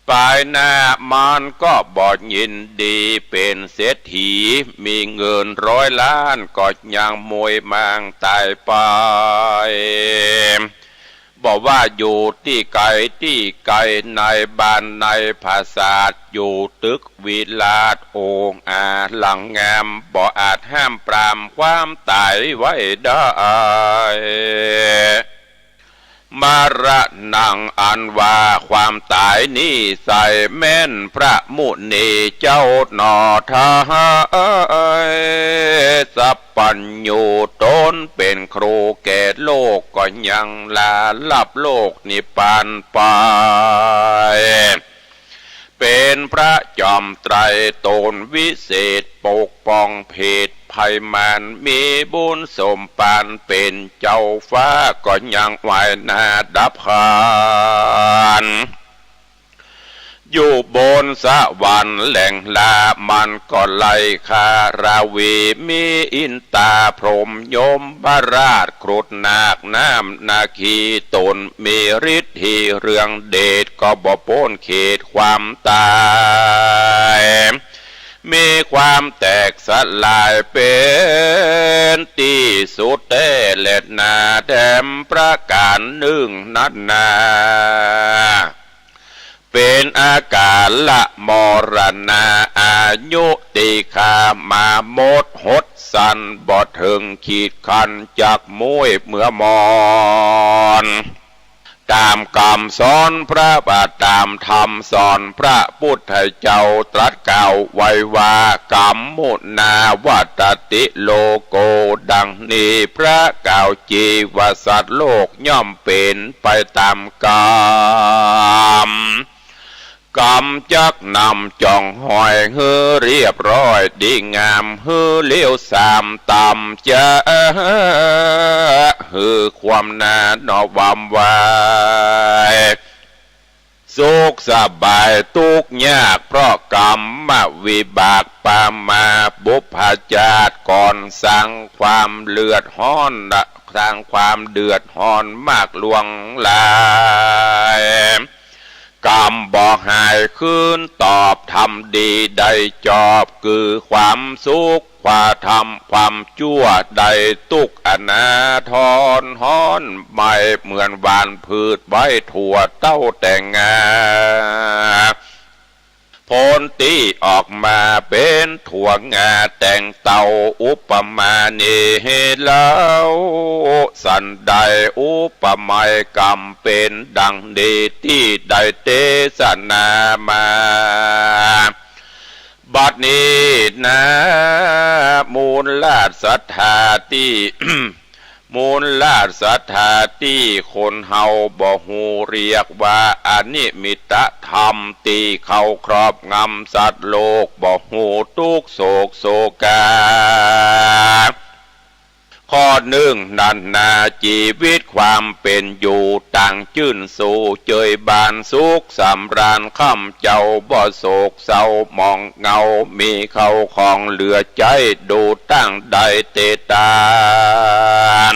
ปลายหน้ามันก็บอดยินดีเป็นเศรษฐีมีเงิน100 ล้านก็ยังมวยมางตายไปบ บอกว่าอยู่ที่ไกลในบ้านในภาษาทอยู่ตึกวิลาศโองอาหลังงามบ่อาจห้ามปรามความตายไว้ได้มาระนังอันว่าความตายนี่ใส่แม่นพระมุนีเจ้าหนอทาสัพปัญญูตนเป็นครูแก่โลกก็ยังลาลับโลกนิพพานไปเป็นพระจอมไตรตนวิเศษปกป้องเพศภัยมารมีบุญสมปานเป็นเจ้าฟ้าก็ยังไหวนาดับขานอยู่บนสวรรค์แหล่งลามันก็ไล่คาราวีมีอินตาพรหมยมพระราชครุฑนาคน้ำนาคีตนมีฤทธิ์ที่เรื่องเดชก็บ่พ้นเขตความตายมีความแตกสลายเป็นที่สุดแต่เล็ดนาแถมประการหนึ่งนัดนาเป็นอาการละมรณาอายุติคามาหมดหดสันบ่ถึงขีดคันจากมุ้ยเมื่อมอนตามคำสอนพระบาทตามธรรมสอนพระพุทธเจ้าตรัสกล่าวไว้ว่ากรรมมุนาวัตติโลโกดังนี้พระกล่าวจีวสัตว์โลกย่อมเป็นไปตามกรรมกรรมจักนำจ่องหอยเฮือเรียบร้อยดีงามเฮือเลี้ยวสามตำจะฮือความนาหนอวามวายสุขสบายทุกยากเพราะกรรมมาวิบากปามาบุพจาตก่อนสร้างความเลือดร้อนสร้างความเดือดร้อนมากลวงลายกรรมบอกหายคืนตอบทำดีได้จอบคือความสุขความทำความชั่วได้ตุกอนาทรฮ้อนไม่เหมือนวานพืชไว้ถั่วเต้าแต่งงาผลตีออกมาเป็นถั่วงาแต่งเต่าอุปมาเนเหลาสันใดอุปไมยกรรมเป็นดังเดที่ได้เทศนามาบัดนี้นะมูลลาดศรัทธาที่ มูลลาดศรัทธาที่คนเฮาบ่ฮู้เรียกว่าอนิมิตธรรมที่เขาครอบงำสัตว์โลกบ่ฮู้ทุกโศกโศกาข้อหนึ่งนันนาชีวิตความเป็นอยู่ต่างจื่นสู่เจยบานสุขสำราญค่ำเจ้าบ่โศกเศร้ามองเงามีเขาของเหลือใจดูตั้งใดเตตาน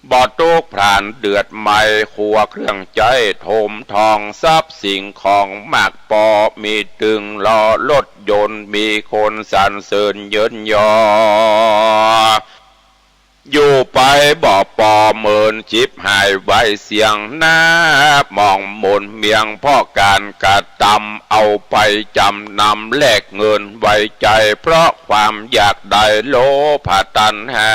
บ่ทุกพรานเดือดไม่ขัวเครื่องใจโถมทองทรัพย์สิ่งของมากปอมีตึงล้อรถยนต์มีคนสรรเสริญเยินยออยู่ไปบ่ปอเมินชิบหายไว้เสียงหน้ามองมนเมียงพ่อการกระทำเอาไปจำนำแลกเงินไว้ใจเพราะความอยากได้โลภะตัณหา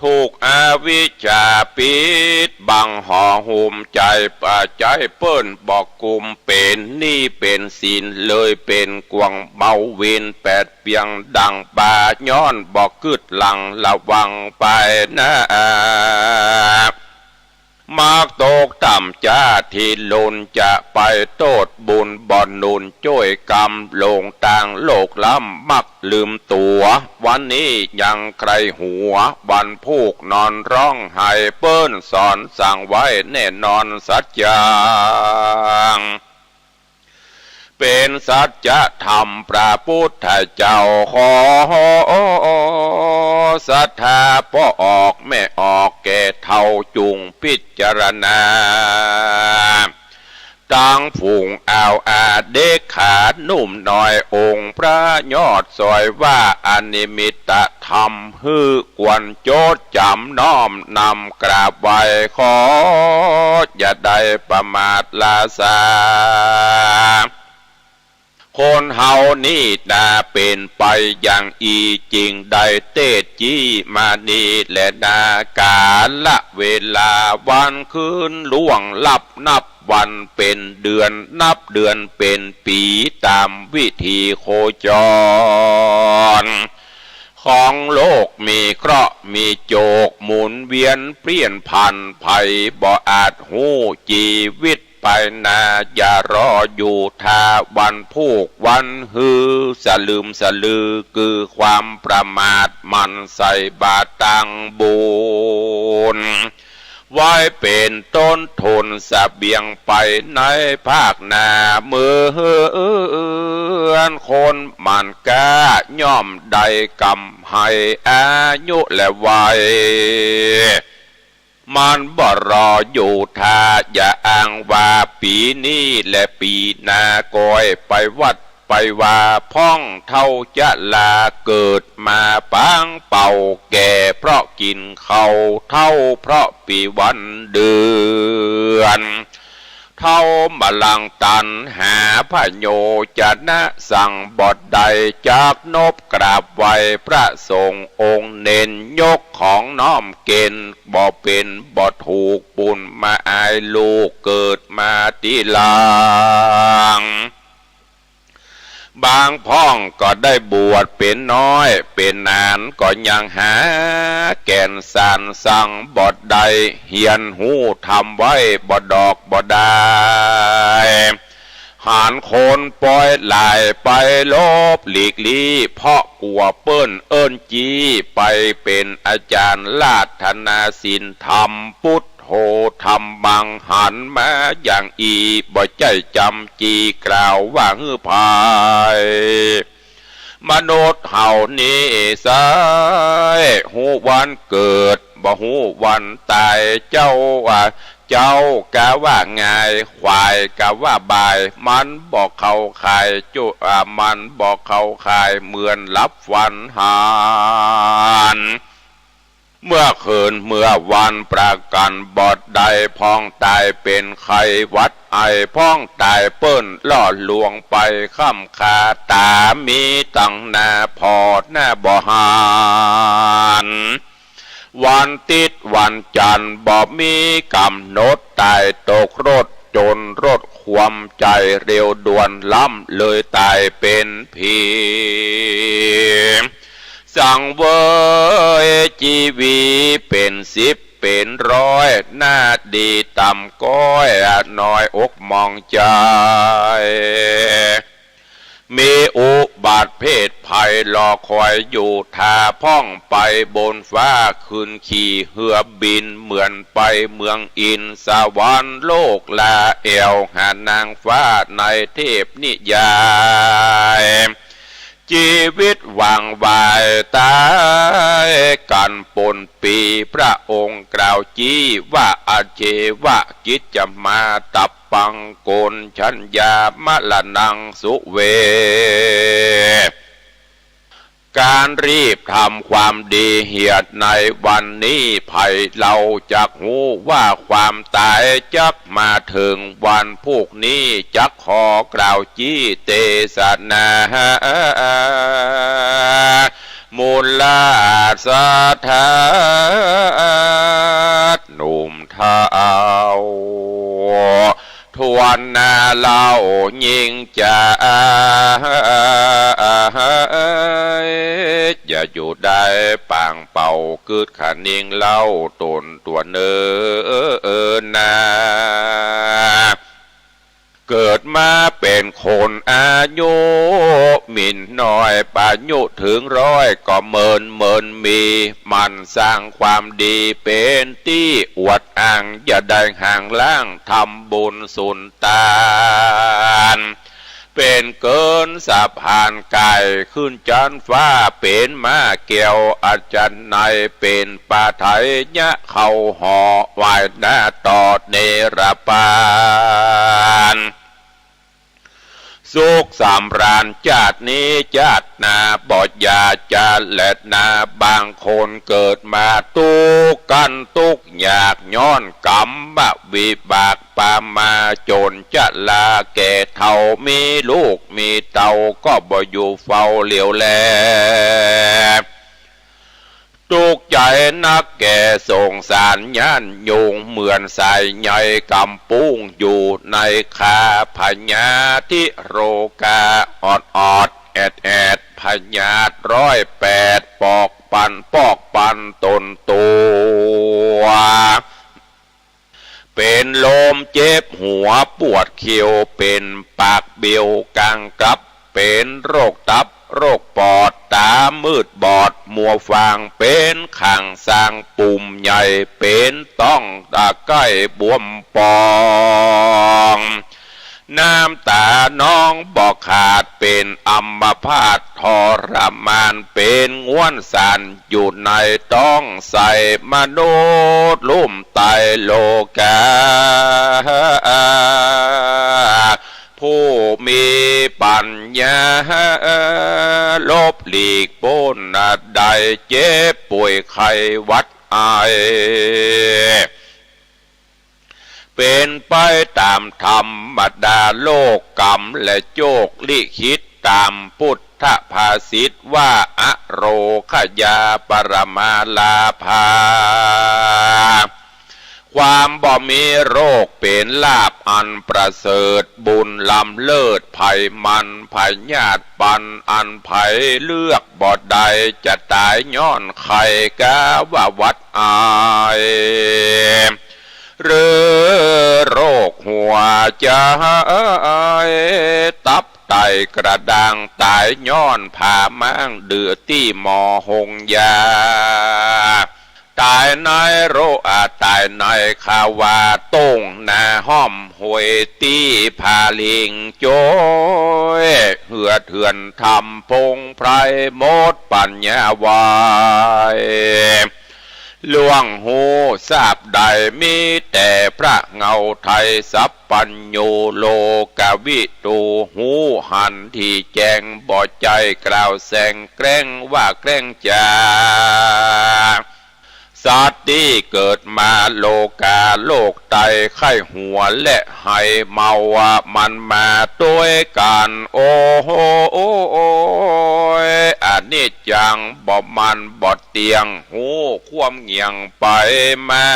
ถูกอวิชชาปิดบังห่อหุ้มใจป่าใจเปิ้นบอกกุมเป็นนี่เป็นศีลเลยเป็นกวงเบาเวนแปดเปียงดังบาย้อนบอกกึดหลังระวังไปนะมากตกต่ำจ้าที่ลนจะไปโทษบุญบ่อนนุนจ้วยกรรมลงต่างโลกล้ำมักลืมตัววันนี้ยังใครหัววันพูกนอนร้องไห้เปิ้นสอนสั่งไว้แน่นอนสัจจาง เป็นสัจธรรมพระพุทธเจ้าขอศรัทธาพ่อออกแม่ออกแก่เท่าจุงพิจารณา ตั้งฝูงเอาอาเด็กขานุ่มหน่อยองค์พระยอดซอยว่าอนิมิตธรรมฮือกวนโจดจำน้อมนำกราบไหว้ขออย่าได้ประมาทลาสาคนเฮานี่นาเป็นไปอย่างอีจริงได้เตจี้มานี่และนากาละเวลาวันคืนล่วงลับนับวันเป็นเดือนนับเดือนเป็นปีตามวิธีโคจรของโลกมีเคราะห์มีโจกหมุนเวียนเปลี่ยนพันภัยบ่อาจหู้ชีวิตไปนาอย่ารออยู่ท่าวันพูกวันฮือสลืมสลือคือความประมาทมันใส่บาตรตังบุญไว้เป็นต้นทุนเสบียงไปในภาคหน้ามือคนมันกล้าย่อมได้กำให้อายุและวัยมันบ่รออยู่ท่าอย่าอ้างว่าปีนี้และปีหน้าก้อยไปวัดไปว่าพ้องเท่าจะลาเกิดมาปางเป่าแก่เพราะกินเขาเท่าเพราะปีวันเดือนเท่ามาลังตันหาพระโยจะนะสั่งบทใดจากนบกราบไหวพระสงฆ์องค์เน้นยกของน้อมเกณฑ์บ่เป็นบ่ถูกปุญมาอายลูกเกิดมาทีหลังบางพ้องก็ได้บวชเป็นน้อยเป็นนานก็ยังหาแก่นสารสั่งบทใดเฮียนหูทำไว้บ่ดอกบ่ได้หานโคนปล่อยหลายไปลบหลีกลี่เพราะกลัวเปิ้นเอิ้นจีไปเป็นอาจารย์ลาธนาศิลธรรมพุทโธธรรมบังหันมาอย่างอีบ่ใจจำจีกล่าวว่าฮือภายมนุษย์เฮานี้สายหูวันเกิดบ่หูวันตายเจ้ากะว่าง่ายควายกะว่าบายมันบอกเขาขายจุมันบอกเขาขายเหมือนรับฝันหานเมื่อคืนเมื่อวันประกันบอดใดพ้องตายเป็นไข้วัดไอพ้องตายเปิ้นล่อลวงไปค่ำคาตามีตั้งหน้าพอดหน้าบ่หานวันติดวันจันทร์บ่มีกำหนดตายตกรถจนรถความใจเร็วด่วนล้ำเลยตายเป็นผีสั่งเวยชีวีเป็น10เป็น100หน้าดีต่ำก้อยน้อยอกมองใจมีอุบัติเพศภัยรอคอยอยู่ท่าพ้องไปบนฟ้าขึ้นขี่เหือบินเหมือนไปเมืองอินสวรรค์โลกลาเอวหานางฟ้าในเทพนิยายชีวิตวางวายตายกันปนปีพระองค์กล่าวจี้ว่าอาเจวะกิจจะมาตับปังโกนชัญญามะละนังสุเวการรีบทำความดีเหียดในวันนี้ภัยเราจักหูว่าความตายจักมาถึงวันพวกนี้จักขอกล่าวจี้เตสนามูลลาสาธาหนุ่มเท้าทวนนาเล่ายิ่งจะอย่าอยู่ได้ปางเป่าเกิดขันนิ่งเล่าตนตัวเนื้อนาเกิดมาเป็นคนอายุมินน้อยป่ายุถึง100ก็เมินมีมันสร้างความดีเป็นที่อวดอ้างอย่าได้ห่างล่างทำบุญสุนตาน เป็นเกินสะพานไก่ขึ้นจันฟ้าเป็นมาเกี่ยวอาจารย์ในเป็นป่าไทยยะเขาห่อไหวหน้าตอดเนรปานสุขสำราญจาดนี้จาดนาบอดยาจาและนาบางคนเกิดมาตุกกันตุกอยากย้อนกรรมบะวิบากปามาจนจะลาแก่เท่ามีลูกมีเต่าก็บ่อยู่เฝ้าเหลียวแลตุกใจนักแก่สงสารย่านยุงเหมือนสายใหญ่กำปุ้งอยู่ในคาพญาทิโรกาอดอดแอดแอดพญา108ปอกปันตนตัวเป็นลมเจ็บหัวปวดเขียวเป็นปากเบี้ยวกลางกับเป็นโรคตับโรคปอดตามืดบอดมัวฟางเป็นข่างสร้างปุ่มใหญ่เป็นต้องตาใกล้บวมปองน้ำตาน้องบอกขาดเป็นอัมพาตทรมานเป็นง่วนสันอยู่ในต้องใส่มนุษย์ลุ่มไตโลกาผู้มีปัญญาลบหลีกพ้นใดเจ็บป่วยไข้หวัดไอเป็นไปตามธรรมดาโลกกรรมและโจกลิขิตตามพุทธภาษิตว่าอโรคยาปรมาลาภาความบ่มีโรคเป็นลาภอันประเสริฐบุญลำเลิศภัยมันภัยญาติปันอันภัยเลือกบ่ใดจะตายย้อนไข่กาว่าวัดอายหรือโรคหัวใจตับไตกระดังตายย้อนผ่ามั่งเดือที่หมอหงยาตายในโรตายในขาวาต้งนาห้อมหวยตีพาลิงโจยเหือเถื่อนทำพงไพรหมดปัญญาวายล่วงหูทราบใดมีแต่พระเงาไทยสัพปัญโยโลกวิตูหูหันที่แจงบ่ใจกล่าวแสงแกล้งว่าแกล้งจาสัตว์ที่เกิดมาโลกาโลกไตไข้หัวและให้เมาว่ามันมาด้วยกันโอ้โหอันนี้จังบ่มันบ่เตียงหูความเงียงไปมา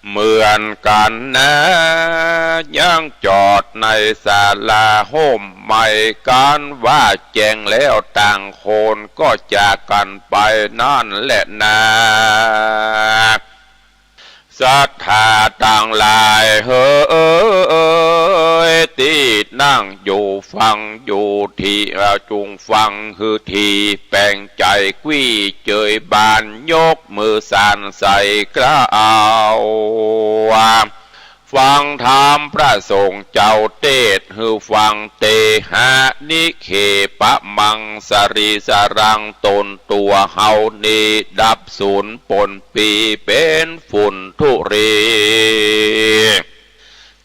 เหมือนกันนะยังจอดในศาลาโฮมใหม่การว่าแจ้งแล้วต่างคนก็จากกันไปนั่นแหละนะศรัทธาต่างหลายเฮ้ยตีนั่งอยู่ฟังอยู่ที่จุงฟังคือที่แปลงใจกุ้ยเจยบานยกมือสานใส่กระเอาฟังธรรมพระสงฆ์เจ้าเทศฮือฟังเตหะนิเคปะมังสรีสรังตนตัวเฮานีดับสูญปนปีเป็นฝุ่นทุรี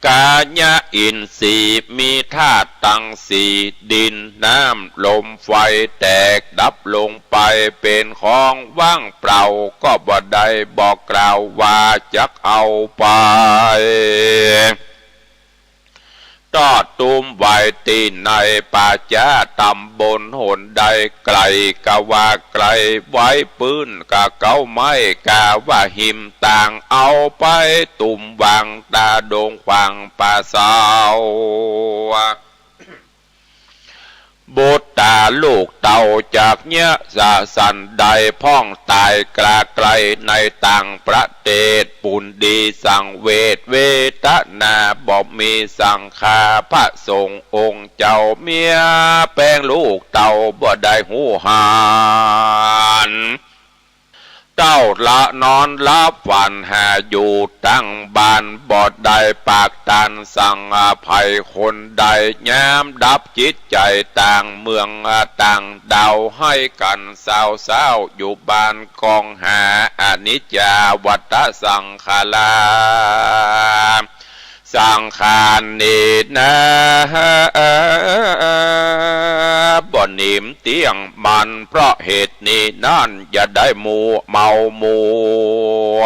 กายะอินทรีย์มีธาตุตั้งสี่ดินน้ำลมไฟแตกดับลงไปเป็นของว่างเปล่าก็บ่ได้บอกกล่าวว่าจักเอาไปตอดตุมไว้ตีในป่าจ้าตำบลหนใดไกลกะว่าไกลไว้ปืนกะเก้าไม้กะว่าหิมต่างเอาไปตุ่มวางตาดงขวางป่าสาวบุตรตาลูกเต่าจากเนี้ยสะสันใดพ่องตายกลาไกลในต่างประเทศปุ่นดีสั่งเวทเวทนาบอกมีสั่งคาพระสงฆ์องค์เจ้าเมียแป้งลูกเต่าบ่ได้หูหาน เต้าละนอนละฝันหาอยู่ตั้งบ้านบอดใดปากตันสั่งอภัยคนใดแย้มดับจิตใจต่างเมืองต่างดาวให้กันสาวอยู่บ้านกองหาอนิจจาวัฏสังขาราสังขารนี้นะบ่หนิมเตียงมันเพราะเหตุนี้นั่นอย่าได้มัวเมามัว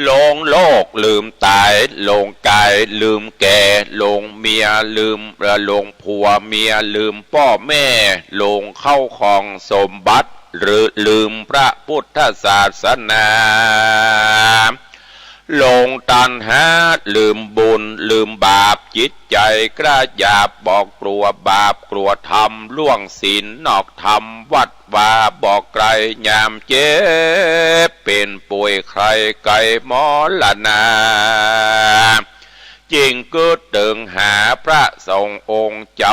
ลงโลกลืมตายลงกายลืมแก่ลงเมียลืมลงผัวเมียลืมพ่อแม่ลงเข้าของสมบัติหรือลืมพระพุทธศาสนาลงตัณหาลืมบุญลืมบาปจิตใจกระหยาบบอกกลัวบาปกลัวธรรมล่วงศีลนอกธรรมวัดว่าบอกไกลยามเจ็บเป็นป่วยใครไกลหมอละนาจริงก็ตึงหาพระสงฆ์องค์เจ้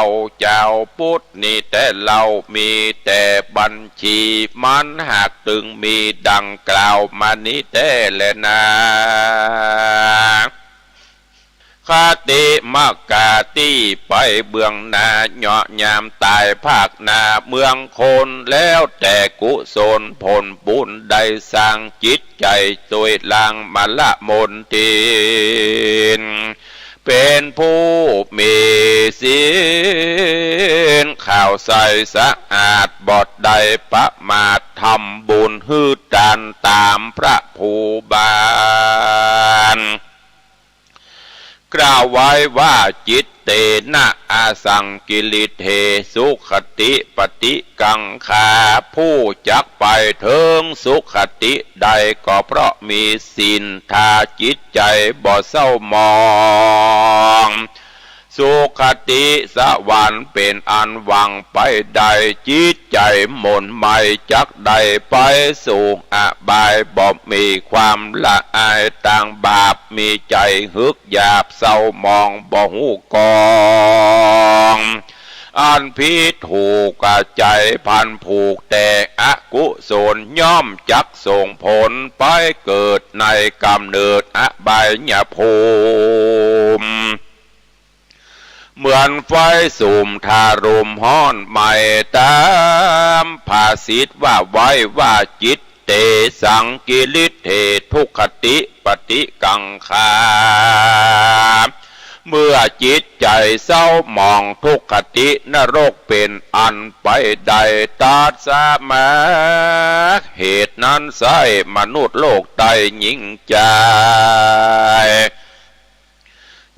าพุทธนี่แต่เรามีแต่บัญชีมันหากตึงมีดังกล่าวมานี้แต่แลนาคติมากาตีไปเบื้องหน้าเหาะยามตายภาคหน้าเมืองคนแล้วแต่กุศลผลบุญได้สร้างจิตใจสวยลางมาละมนทินเป็นผู้มีศีลข่าวใสสะอาดบอดใดประมาททำบุญฮืดดันตามพระภูบาลกล่าวไว้ว่าจิตเตนะอาสังกิริเทสุขติปฏิกังขาผู้จักไปถึงสุขติใดก็เพราะมีศีลทาจิตใจบ่เศร้ามองสุขติสวรรค์เป็นอันหวังไปใดจิตใจหม่นไม่จักใดไปสู่อบายบ่มีความละอายต่างบาปมีใจฮึกหยาบเศร้ามองบ่หูกองอันพิษถูกใจพันผูกแต่อกุศลย่อมจักส่งผลไปเกิดในกำเนิดอบายภูมิเหมือนไฟสุ่มทารุมห้อนไม่ตามภาษิตว่าไว้ว่าจิตเตสังกิริเททุกขติปฏิกังขาเมื่อจิตใจเศร้ามองทุกขตินรกเป็นอันไปใดตัดสามาเหตุนั้นใส่มนุษย์โลกใดยิ่งใจ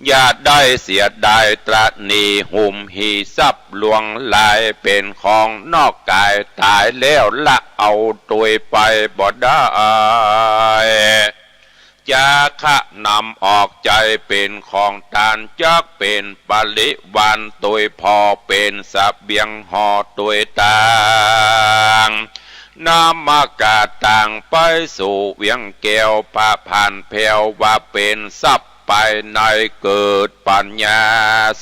อย่าได้เสียดายตรณีหุ่มหีทรัพย์ลวงลายเป็นของนอกกายตายแล้วละเอาตัวไปบ่ได้จะขะนำออกใจเป็นของทานจักเป็นปริวันตัวพอเป็นสเบียงห่อตัวต่างนามากาต่างไปสู่เวียงแก้วพาผ่านแผ่วว่าเป็นทรัพย์ไปในเกิดปัญญา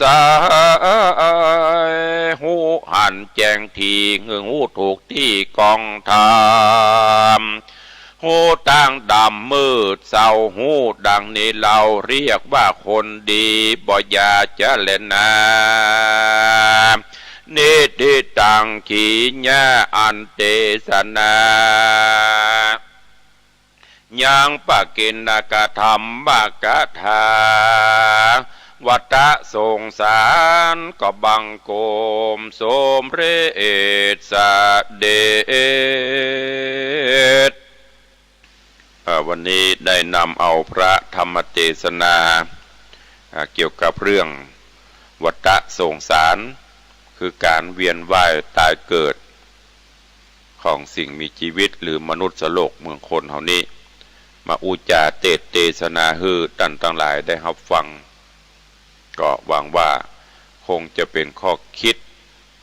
สายหูหันแจงทีหูถูกที่กองทำหูตั้งดำมืดเศร้าหูดังนี้เราเรียกว่าคนดีบ่อยาจะเล่นนานิติตังขีญาอันเตสนายังปะกินกะธรรมบากะทาวัตะสงสารก็บังโกมโสมเรศสะเดชวันนี้ได้นำเอาพระธรรมเทศนาเกี่ยวกับเรื่องวัฏสงสารคือการเวียนว่ายตายเกิดของสิ่งมีชีวิตหรือมนุษย์โลกเมืองคนเฮานี้มาอุจาเทศนาฮือท่านทั้งหลายได้รับฟังก็หวังว่าคงจะเป็นข้อคิด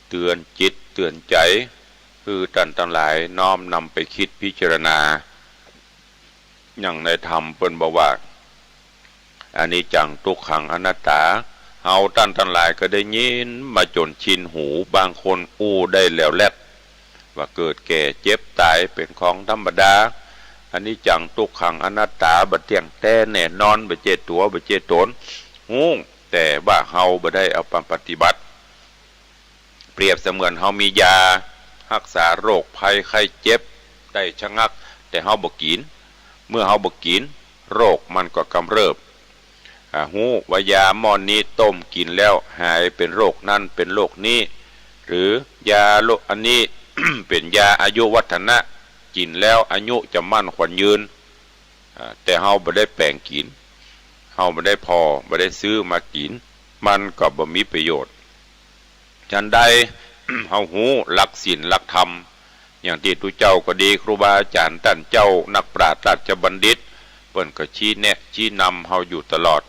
เตือนจิตเตือนใจคือท่านทั้งหลายน้อมนำไปคิดพิจารณาอย่างในธรรมเพิ่นบอกว่าอานิจจังทุกขังอนัตตาเฮาท่านทั้งหลายก็ได้ยินมาจนชินหูบางคนอู้ได้แล้วแลด ว่าเกิดแก่เจ็บตายเป็นของธรรมดาอันนี้จังทุกขังอนัตตาบ่เที่ยงแท้แน่นอนบ่เจตัวบ่เจตนฮู้แต่ว่าเฮาบ่ได้เอาปฏิบัติเปรียบเสมือนเฮามียารักษาโรคภัยไข้เจ็บได้ชะงักแต่เฮาบ่กินเมื่อเฮาบ่กินโรคมันก็กำเริบฮู้ว่ายาหม้อนี้ต้มกินแล้วหายเป็นโรคนั่นเป็นโรคนี้หรือยาโรคอันนี้ เป็นยาอายุวัฒนะกินแล้วอายุจะมั่นขวัญยืนแต่เฮาบ่ได้แปลงกินเฮาบ่ได้พอบ่ได้ซื้อมากินมันก็บ่มีประโยชน์ฉันใด เฮาฮู้หลักศีลหลักธรรมอย่างที่ทุเจ้าก็ดีครูบาอาจารย์ท่านเจ้านักปราชญ์ราชบัณฑิตเปิ้นก็ชี้แนะชี้นำเฮาอยู่ตลอด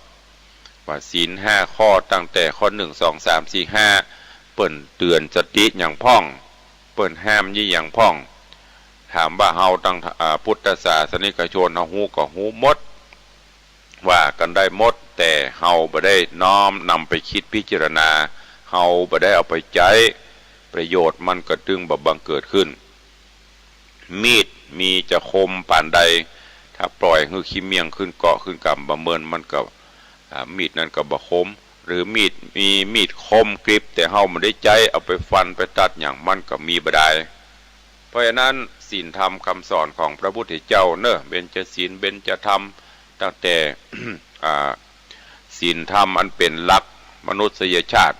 ว่าศีล5ข้อตั้งแต่ข้อ1 2 3 4 5เปิ้นเตือนสติอย่างพ่องเปิ้นห้ามยี่อย่างพ่องถามว่าเฮาตั้งพุทธศาสนิกชนเฮาฮู้ก็ฮู้หมดว่ากันได้หมดแต่เฮาบ่ได้น้อมนำไปคิดพิจารณาเฮาบ่ได้เอาไปใช้ประโยชน์มันก็จึงบ่บังเกิดขึ้นมีดมีจะคมปานใดถ้าปล่อยให้ขี้เมียงขึ้นเกาะขึ้นกำบ่เมินมันก็มีดนั้นก็บ่คมหรือมีดมีมีดคมกริบแต่เฮาบ่ได้ใจเอาไปฟันไปตัดอย่างมันก็มีบ่ได้เพราะฉะนั้นศีลธรรมคำสอนของพระพุทธเจ้าเนอะเบญจศีลเบญจธรรมตั้งแต่ ศีลธรรมอันเป็นหลักมนุษยชาติ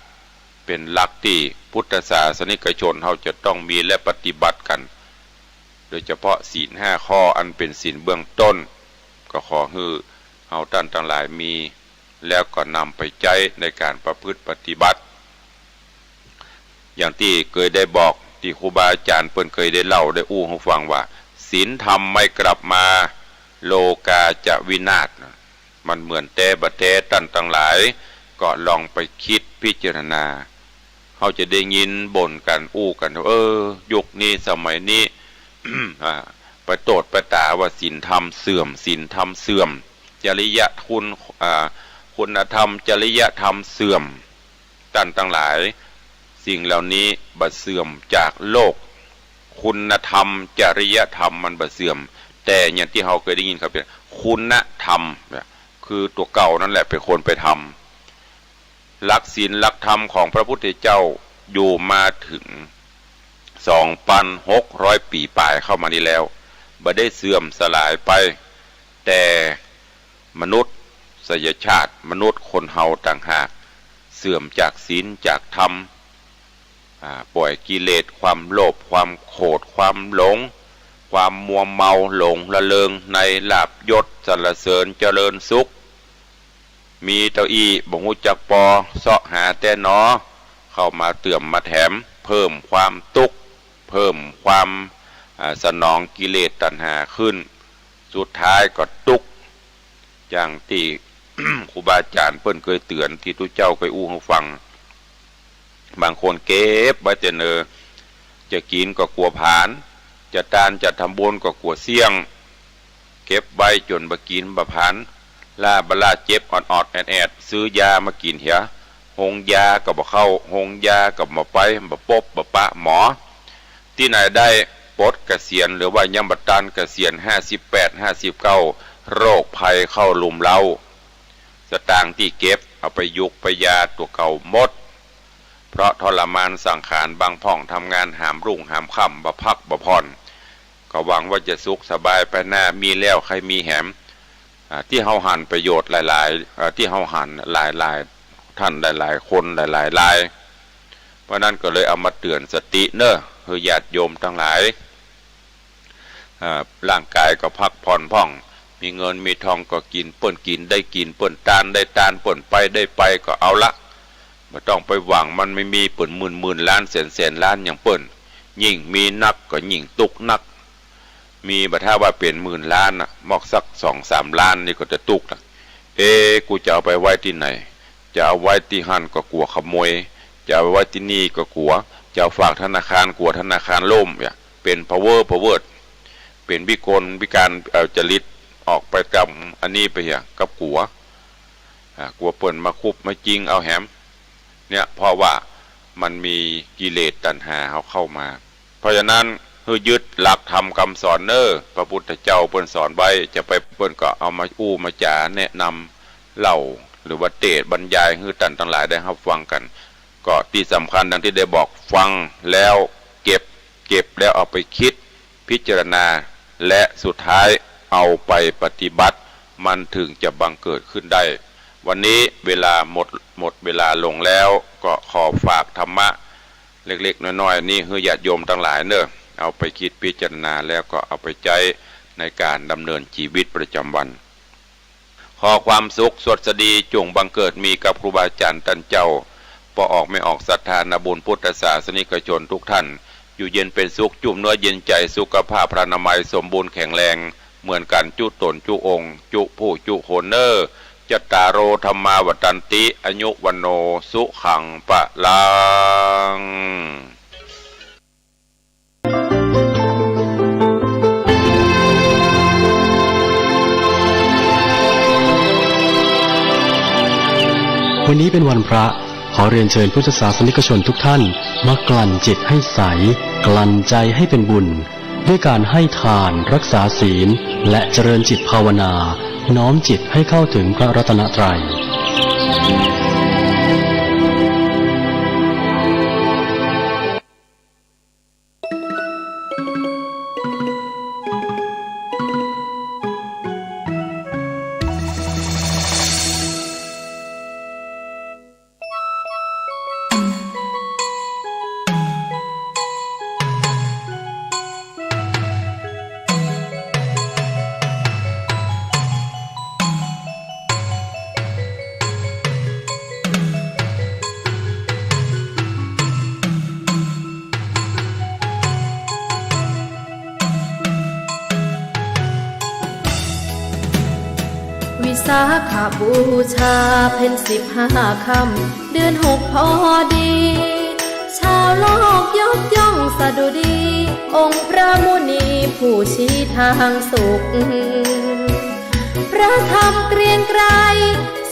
เป็นหลักที่พุทธศาสนิกชนเฮาจะต้องมีและปฏิบัติกันโดยเฉพาะศีล5ข้ออันเป็นศีลเบื้องต้นก็ขอให้เฮาท่านทั้งหลายมีแล้วก็นำไปใช้ในการประพฤติปฏิบัติอย่างที่เคยได้บอกที่ครูบาอาจารย์เพิ่นเคยได้เล่าได้อู้ให้ฟังว่าศีลธรรมไม่กลับมาโลกาจะวินาศมันเหมือนแต่บะแท้ท่านทั้งหลายก็ลองไปคิดพิจารณาเขาจะได้ยินบ่นกันอู้กันยุคนี้สมัยนี้ ประโตดประตาว่าศีลธรรมเสื่อมศีลธรรมเสื่อมจริยคุณธรรมจริยธรรมเสื่อมท่านทั้งหลายสิ่งเหล่านี้บัดเสื่อมจากโลกคุณธรรมจริยธรรมมันบัดเสื่อมแต่อย่างที่เราเคยได้ยินครับเป็นคุณธรรมคือตัวเก่านั่นแหละเป็นคนไปทำหลักศีลหลักธรรมของพระพุทธเจ้าอยู่มาถึง 2,600 ปีป่ายเข้ามานี้แล้วบ่ได้เสื่อมสลายไปแต่มนุษย์สยชาติมนุษย์คนเฮาต่างหากเสื่อมจากศีลจากธรรมปล่อยกิเลสความโลภความโกรธความหลงความมัวเมาหลงละเลงในลาภยศสรรเสริญเจริญสุขมีเต้าอี้บ่ฮู้จักปอเสาะหาแต่นอเข้ามาเตื่อมมาแถมเพิ่มความทุกข์เพิ่มความสนองกิเลสตัณหาขึ้นสุดท้ายก็ทุกข์อย่างที่ ครูบาอาจารย์เพิ่นเคยเตือนที่ทุกเจ้าเคยอู้ให้ฟังบางคนเก็บไว้แต่เนอจะกินก็กลัวผานจะทานจะทำบุญก็กลัวเสี่ยงเก็บไว้จนบ่กินบ่ผานลาบลาเจ็บออดๆแอดๆซื้อยามากินเหียหงยาก็บ่เข้าหงยาก็บ่ไปบ่ปบบ่ปะหมอที่ไหนได้ปลดเกษียณหรือว่ายังบ่ทันเกษียณ58 59โรคภัยเข้าลุมเล้าสตางค์ที่เก็บเอาไปยุกไปยาตัวเก่าหมดเพราะทรมานสังขารบางพ่องทำงานหามรุ่งหามค่ำบ่พักบ่ผ่อนก็หวังว่าจะสุขสบายไปหน้ามีแล้วใครมีแหมที่เฮาหันประโยชน์หลายๆที่เฮาหันหลายๆท่านหลายๆคนหลายๆเพราะนั้นก็เลยเอามาเตือนสติเนอะคือญาติโยมทั้งหลายร่างกายก็พักผ่อนพ่องมีเงินมีทองก็กินเปิ้นกินได้กินเปิ้นตานได้ตานเปิ้นไปได้ไปก็เอาละไม่ต้องไปหวังมันไม่มีเปิ้นหมื่นล้านแสนล้านอย่างเปิ้นยิ่งมีนักก็ยิ่งตุกนักมีบัดถ้าว่าเป็นหมื่นล้านน่ะมอกสัก 2-3 ล้านนี่ก็จะตุกนะกูจะเอาไปไว้ที่ไหนจะเอาไว้ที่หั่นก็กลัวขโมยจะเอาไว้ที่นี่ก็กลัวจะเอาฝากธนาคารกลัวธนาคารล่มเนี่ยเป็น power เป็นวิกลวิการจริตออกไปกับอันนี้ไปอย่างกับกลัวเปิ่นมาคุบมาจริงเอาแหมเนี่ยเพราะว่ามันมีกิเลสตัณหาเข้ามา เพราะฉะนั้นคือยึดหลักธรรมคำสอนเนอพระพุทธเจ้าเปิ้นสอนไว้จะไปเปิ้นก็เอามาอู้มาจาแนะนำเล่าหรือว่าเทศบรรยายให้ท่านทั้งหลายได้รับฟังกันก็ที่สำคัญดังที่ได้บอกฟังแล้วเก็บแล้วเอาไปคิดพิจารณาและสุดท้ายเอาไปปฏิบัติมันถึงจะบังเกิดขึ้นได้วันนี้เวลาหมดเวลาลงแล้วก็ขอฝากธรรมะเล็กๆน้อยๆนี่คือญาติโยมทั้งหลายเนอะเอาไปคิดพิจารณาแล้วก็เอาไปใช้ในการดำเนินชีวิตประจำวันขอความสุขสดสดีจงบังเกิดมีกับครูบาอาจารย์ท่านเจ้าพอออกไม่ออกศรัทธานาบุญพุทธศาสนิกชนทุกท่านอยู่เย็นเป็นสุขจุ่มเนื้อเย็นใจสุขภาพพระนามัยสมบูรณ์แข็งแรงเหมือนกันจุตนจุองค์จุผู้จุโคนเนอร์จัตตารโอธรรมาวัตันติอยุวันโนสุขังปะลังวันนี้เป็นวันพระขอเรียนเชิญพุทธศาสนิกชนทุกท่านมากลั่นจิตให้ใสกลั่นใจให้เป็นบุญด้วยการให้ทานรักษาศีลและเจริญจิตภาวนาน้อมจิตให้เข้าถึงพระรัตนตรัยวิสาขบูชาเพ็ญ15 ค่ำเดือน 6พอดีชาวโลกยกย่องสดุดี องค์พระมุนีผู้ชี้ทางสุขพระธรรมเกรียงไกร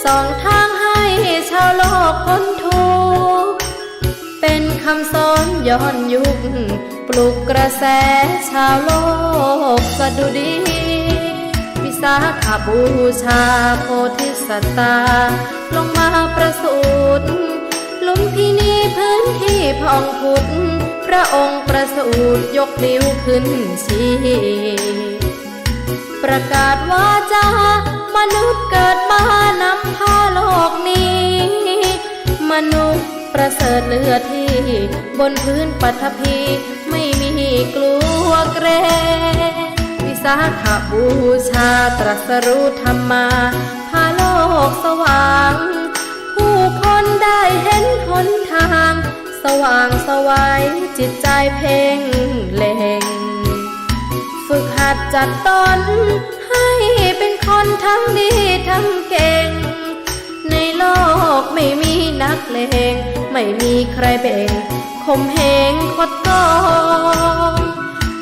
ส่องทางให้ชาวโลกพ้นทุกข์เป็นคำสอนย้อนยุคปลุกกระแสชาวโลกสดุดีวิสาขบูชาโพธิสัตตาลงมาประสูติลุมพินีพื้นที่พองผุดพระองค์ประสูติยกนิ้วขึ้นชี้ประกาศว่าจะมนุษย์เกิดมานำพาโลกนี้มนุษย์ประเสริฐเลือที่บนพื้นปฐพีไม่มีกลัวเกรงวิสาขบูชาตรัสรู้ธรรมาพาโลกสว่างผู้คนได้เห็นหนทางสว่างสวัยจิตใจเพ่งเล็งฝึกหัดจัดตนให้เป็นคนทั้งดีทั้งเก่งในโลกไม่มีนักเลงไม่มีใครเบ่งข่มเหงคดโกง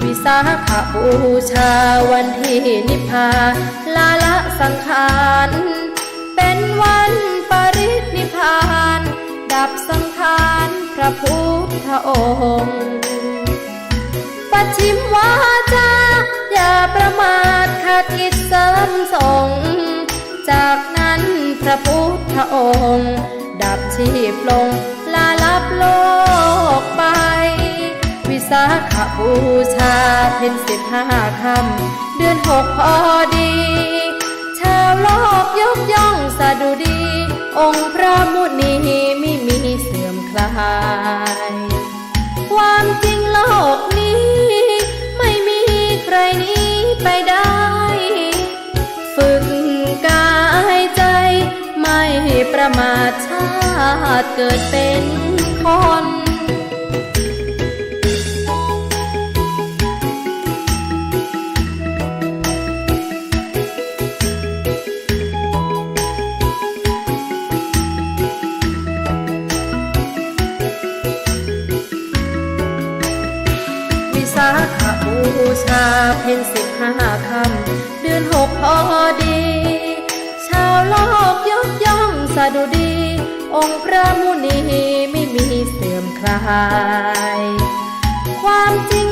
วิสาขบูชาวันที่นิพพานลาละสังขารเป็นวันปรินิพพานดับสังขารพระพุทธองค์ปัจฉิมวาจาอย่าประมาทขาดกิจเสริมส่งจากนั้นพระพุทธองค์ดับชีพลงลาลับโลกไปวิสาขบูชาเพ็ญ15 ค่ำเดือน 6พอดีชาวโลกยกย่องสดุดีองค์พระมุนีไม่มีเสื่อมคลายความจริงโลกนี้ไม่มีใครหนีไปได้ฝึกกายใจไม่ประมาทชาติเกิดเป็นคนวิสาขบูชาเพ็ญ15 ค่ำเดือน 6พอดีชาวโลกยกย่องสดุดีองค์พระมุนีไม่มีเสื่อมคลายความจริง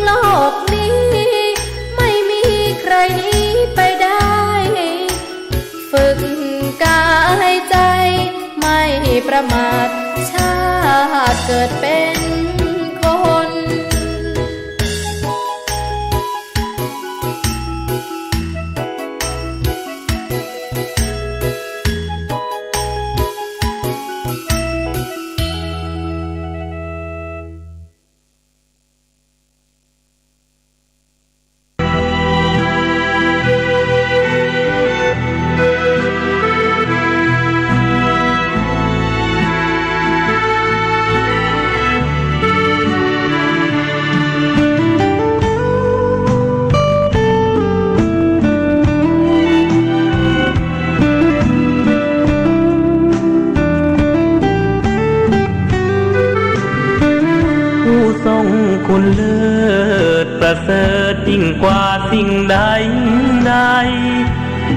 ดเป็นคน คุณเลิศประเสริฐยิ่งกว่าสิ่งใดใด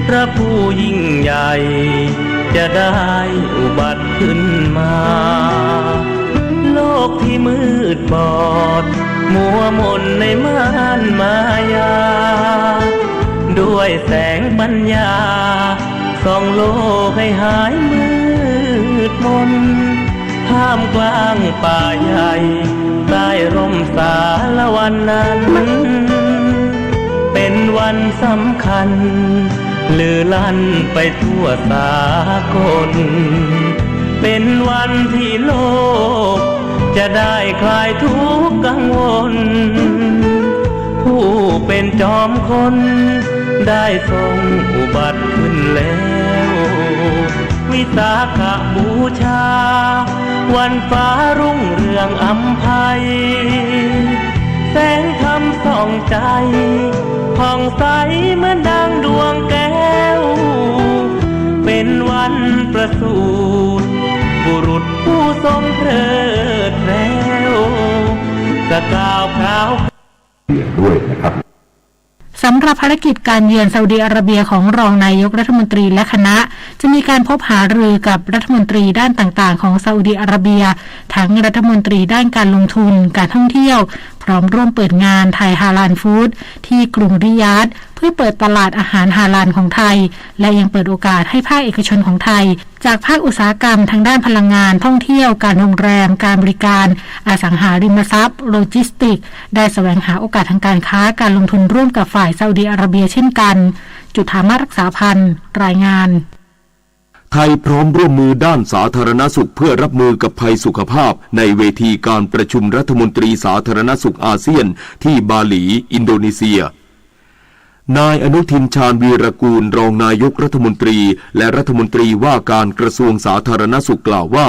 พระผู้ยิ่งใหญ่จะได้อุบัติขึ้นมา โลกที่มืดบอดมัวมนในม่านมายา ด้วยแสงปัญญาส่องโลกให้หายมืดมนท่ามกลางป่าใหญ่ใต้ร่มสาละวันนั้น เป็นวันสำคัญลือลั่นไปทั่วสากล เป็นวันที่โลกจะได้คลายทุกข์กังวล ผู้เป็นจอมคนได้ทรงอุบัติขึ้นแล้ว วิสาขบูชาวันฟ้ารุ่งเรืองอำไพแสงธรรมส่องใจผ่องใสเหมือนดังดวงแก้ว เป็นวันประสูติบุรุษผู้ทรงเพลิดเพลินสกาวพราวด้วยนะครับ สำหรับภารกิจการเยือนซาอุดิอาระเบียของรองนายกรัฐมนตรีและคณะจะมีการพบหารือกับรัฐมนตรีด้านต่างๆของซาอุดิอาระเบียทั้งรัฐมนตรีด้านการลงทุนการท่องเที่ยวพร้อมร่วมเปิดงานไทยฮาลาลฟู้ดที่กรุงริยาดเพื่อเปิดตลาดอาหารฮาลาลของไทยและยังเปิดโอกาสให้ภาคเอกชนของไทยจากภาคอุตสาหกรรมทางด้านพลังงานท่องเที่ยวการโรงแรมการบริการอสังหาริมทรัพย์โลจิสติกได้แสวงหาโอกาสทางการค้าการลงทุนร่วมกับฝ่ายซาอุดิอาระเบียเช่นกันจุฑามาสรักษาพันธ์รายงานไทยพร้อมร่วมมือด้านสาธารณสุขเพื่อรับมือกับภัยสุขภาพในเวทีการประชุมรัฐมนตรีสาธารณสุขอาเซียนที่บาหลีอินโดนีเซียนายอนุทินชาญวีรกูลรองนายกรัฐมนตรีและรัฐมนตรีว่าการกระทรวงสาธารณสุขกล่าวว่า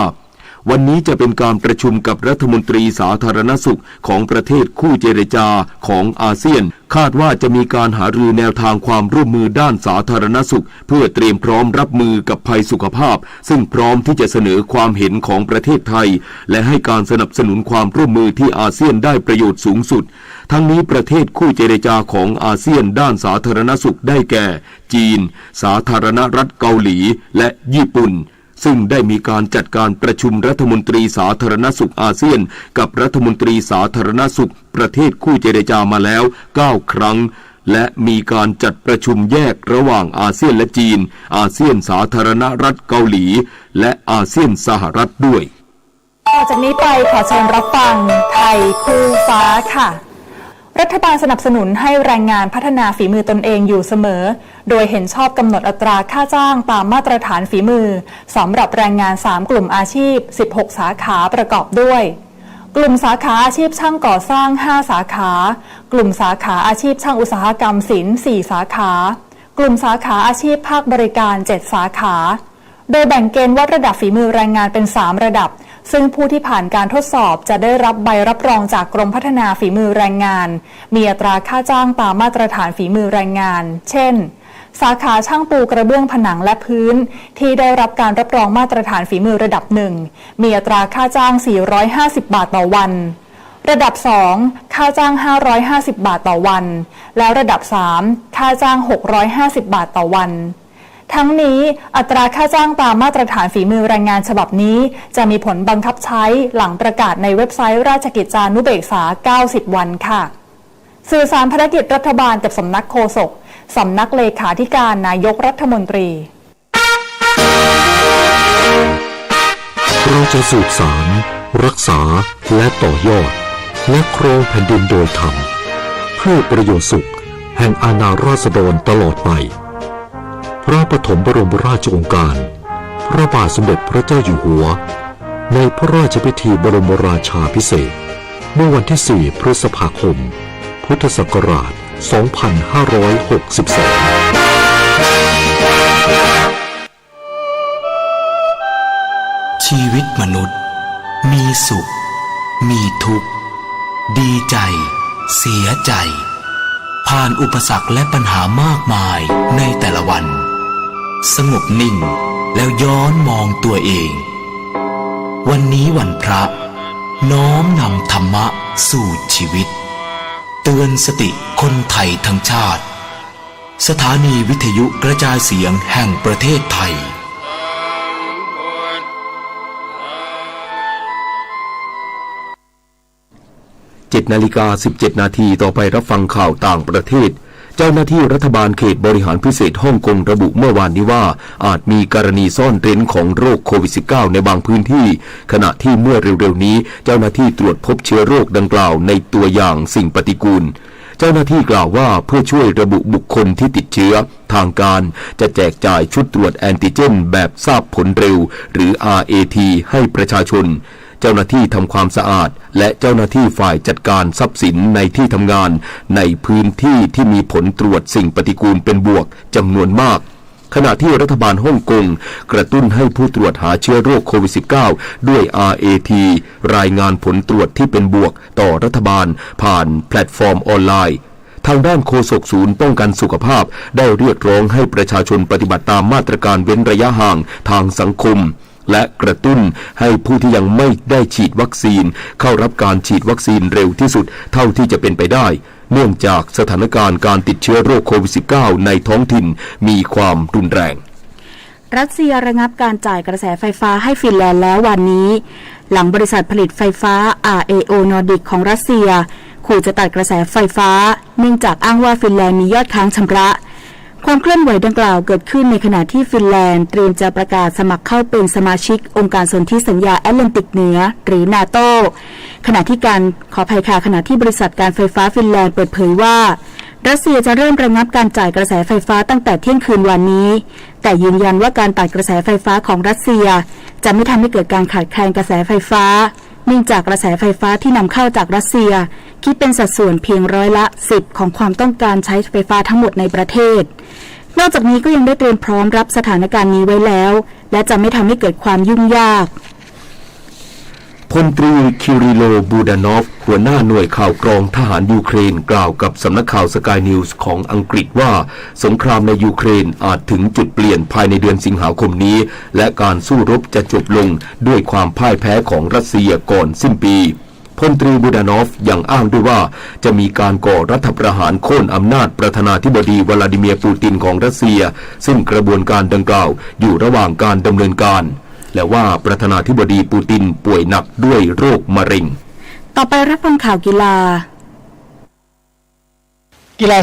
วันนี้จะเป็นการประชุมกับรัฐมนตรีสาธารณสุขของประเทศคู่เจรจาของอาเซียนคาดว่าจะมีการหารือแนวทางความร่วมมือด้านสาธารณสุขเพื่อเตรียมพร้อมรับมือกับภัยสุขภาพซึ่งพร้อมที่จะเสนอความเห็นของประเทศไทยและให้การสนับสนุนความร่วมมือที่อาเซียนได้ประโยชน์สูงสุดทั้งนี้ประเทศคู่เจรจาของอาเซียนด้านสาธารณสุขได้แก่จีนสาธารณรัฐเกาหลีและญี่ปุ่นซึ่งได้มีการจัดการประชุมรัฐมนตรีสาธารณสุขอาเซียนกับรัฐมนตรีสาธารณสุขประเทศคู่เจรจามาแล้ว9ครั้งและมีการจัดประชุมแยกระหว่างอาเซียนและจีนอาเซียนสาธารณรัฐเกาหลีและอาเซียนสหรัฐด้วยต่อจากนี้ไปขอเชิญรับฟังไทยคู่ฟ้าค่ะรัฐบาลสนับสนุนให้แรงงานพัฒนาฝีมือตนเองอยู่เสมอโดยเห็นชอบกำหนดอัตราค่าจ้างตามมาตรฐานฝีมือสำหรับแรงงาน3กลุ่มอาชีพ16สาขาประกอบด้วยกลุ่มสาขาอาชีพช่างก่อสร้าง5สาขากลุ่มสาขาอาชีพช่างอุตสาหกรรมศิลป์4สาขากลุ่มสาขาอาชีพภาคบริการ7สาขาโดยแบ่งเกณฑ์วัดระดับฝีมือแรงงานเป็น3ระดับซึ่งผู้ที่ผ่านการทดสอบจะได้รับใบรับรองจากกรมพัฒนาฝีมือแรงงานมีอัตราค่าจ้างตามมาตรฐานฝีมือแรงงานเช่นสาขาช่างปูกระเบื้องผนังและพื้นที่ได้รับการรับรองมาตรฐานฝีมือระดับ1มีอัตราค่าจ้าง450บาทต่อวันระดับ2ค่าจ้าง550บาทต่อวันแล้วระดับ3ค่าจ้าง650บาทต่อวันทั้งนี้อัตราค่าจ้างตามมาตรฐานฝีมือแรงงานฉบับนี้จะมีผลบังคับใช้หลังประกาศในเว็บไซต์ราชกิจจานุเบกษา90วันค่ะสื่อสารภารกิจรัฐบาลกับสำนักโฆษกสำนักเลขาธิการนายกรัฐมนตรีเราจะสืบสาน รักษาและต่อยอดและครองแผ่นดินโดยธรรมเพื่อประโยชน์สุขแห่งอาณาราษฎรตลอดไปพระปฐมบรมราชโองการพระบาทสมเด็จพระเจ้าอยู่หัวในพระราชพิธีบรมราชาภิเษกเมื่อวันที่ 4 พฤษภาคม พุทธศักราช 2562ชีวิตมนุษย์มีสุขมีทุกข์ดีใจเสียใจผ่านอุปสรรคและปัญหามากมายในแต่ละวันสงบนิ่งแล้วย้อนมองตัวเองวันนี้วันพระน้อมนำธรรมะสู่ชีวิตเตือนสติคนไทยทั้งชาติสถานีวิทยุกระจายเสียงแห่งประเทศไทย7:17 นาทีต่อไปรับฟังข่าวต่างประเทศเจ้าหน้าที่รัฐบาลเขตบริหารพิเศษฮ่องกงระบุเมื่อวานนี้ว่าอาจมีกรณีซ่อนเร้นของโรคโควิด -19 ในบางพื้นที่ขณะที่เมื่อเร็วๆนี้เจ้าหน้าที่ตรวจพบเชื้อโรคดังกล่าวในตัวอย่างสิ่งปฏิกูลเจ้าหน้าที่กล่าวว่าเพื่อช่วยระบุบุคคลที่ติดเชื้อทางการจะแจกจ่ายชุดตรวจแอนติเจนแบบทราบผลเร็วหรือ RAT ให้ประชาชนเจ้าหน้าที่ทำความสะอาดและเจ้าหน้าที่ฝ่ายจัดการทรัพย์สินในที่ทำงานในพื้นที่ที่มีผลตรวจสิ่งปฏิกูลเป็นบวกจำนวนมากขณะที่รัฐบาลฮ่องกงกระตุ้นให้ผู้ตรวจหาเชื้อโรคโควิด -19 ด้วย RAT รายงานผลตรวจที่เป็นบวกต่อรัฐบาลผ่านแพลตฟอร์มออนไลน์ทางด้านโฆษกศูนย์ป้องกันสุขภาพได้เรียกร้องให้ประชาชนปฏิบัติตามมาตรการเว้นระยะห่างทางสังคมและกระตุ้นให้ผู้ที่ยังไม่ได้ฉีดวัคซีนเข้ารับการฉีดวัคซีนเร็วที่สุดเท่าที่จะเป็นไปได้เนื่องจากสถานการณ์การติดเชื้อโรคโควิด -19 ในท้องถิ่นมีความรุนแรงรัสเซียระงับการจ่ายกระแสไฟฟ้าให้ฟินแลนด์แล้ววันนี้หลังบริษัทผลิตไฟฟ้า RAO Nordic ของรัสเซียขู่จะตัดกระแสไฟฟ้าเนื่องจากอ้างว่าฟินแลนด์มียอดค้างชำระความเคลื่อนไหวดังกล่าวเกิดขึ้นในขณะที่ฟินแลนด์เตรียมจะประกาศสมัครเข้าเป็นสมาชิกองค์การสนธิสัญญาแอตแลนติกเหนือหรือนาโตขณะที่บริษัทการไฟฟ้าฟินแลนด์เปิดเผยว่ารัสเซียจะเริ่มระงับการจ่ายกระแสไฟฟ้าตั้งแต่เที่ยงคืนวันนี้แต่ยืนยันว่าการตัดกระแสไฟฟ้าของรัสเซียจะไม่ทำให้เกิดการขาดแคลนกระแสไฟฟ้าเนื่องจากกระแสไฟฟ้าที่นำเข้าจากรัสเซียคิดเป็นสัดส่วนเพียง10%ของความต้องการใช้ไฟฟ้าทั้งหมดในประเทศนอกจากนี้ก็ยังได้เตรียมพร้อมรับสถานการณ์นี้ไว้แล้วและจะไม่ทำให้เกิดความยุ่งยากพลตรีคิริโลบูดานอฟหัวหน้าหน่วยข่าวกรองทหารยูเครนกล่าวกับสำนักข่าวสกายนิวส์ของอังกฤษว่าสงครามในยูเครนอาจถึงจุดเปลี่ยนภายในเดือนสิงหาคมนี้และการสู้รบจะจบลงด้วยความพ่ายแพ้ของรัสเซียก่อนสิ้นปีพลตรีบูดานอฟยังอ้างด้วยว่าจะมีการก่อรัฐประหารโค่นอำนาจประธานาธิบดีวลาดิเมียร์ปูตินของรัสเซียซึ่งกระบวนการดังกล่าวอยู่ระหว่างการดำเนินการและว่าประธานาธิบดีปูตินป่วยหนักด้วยโรคมะเร็งต่อไปรับฟังข่าวกีฬา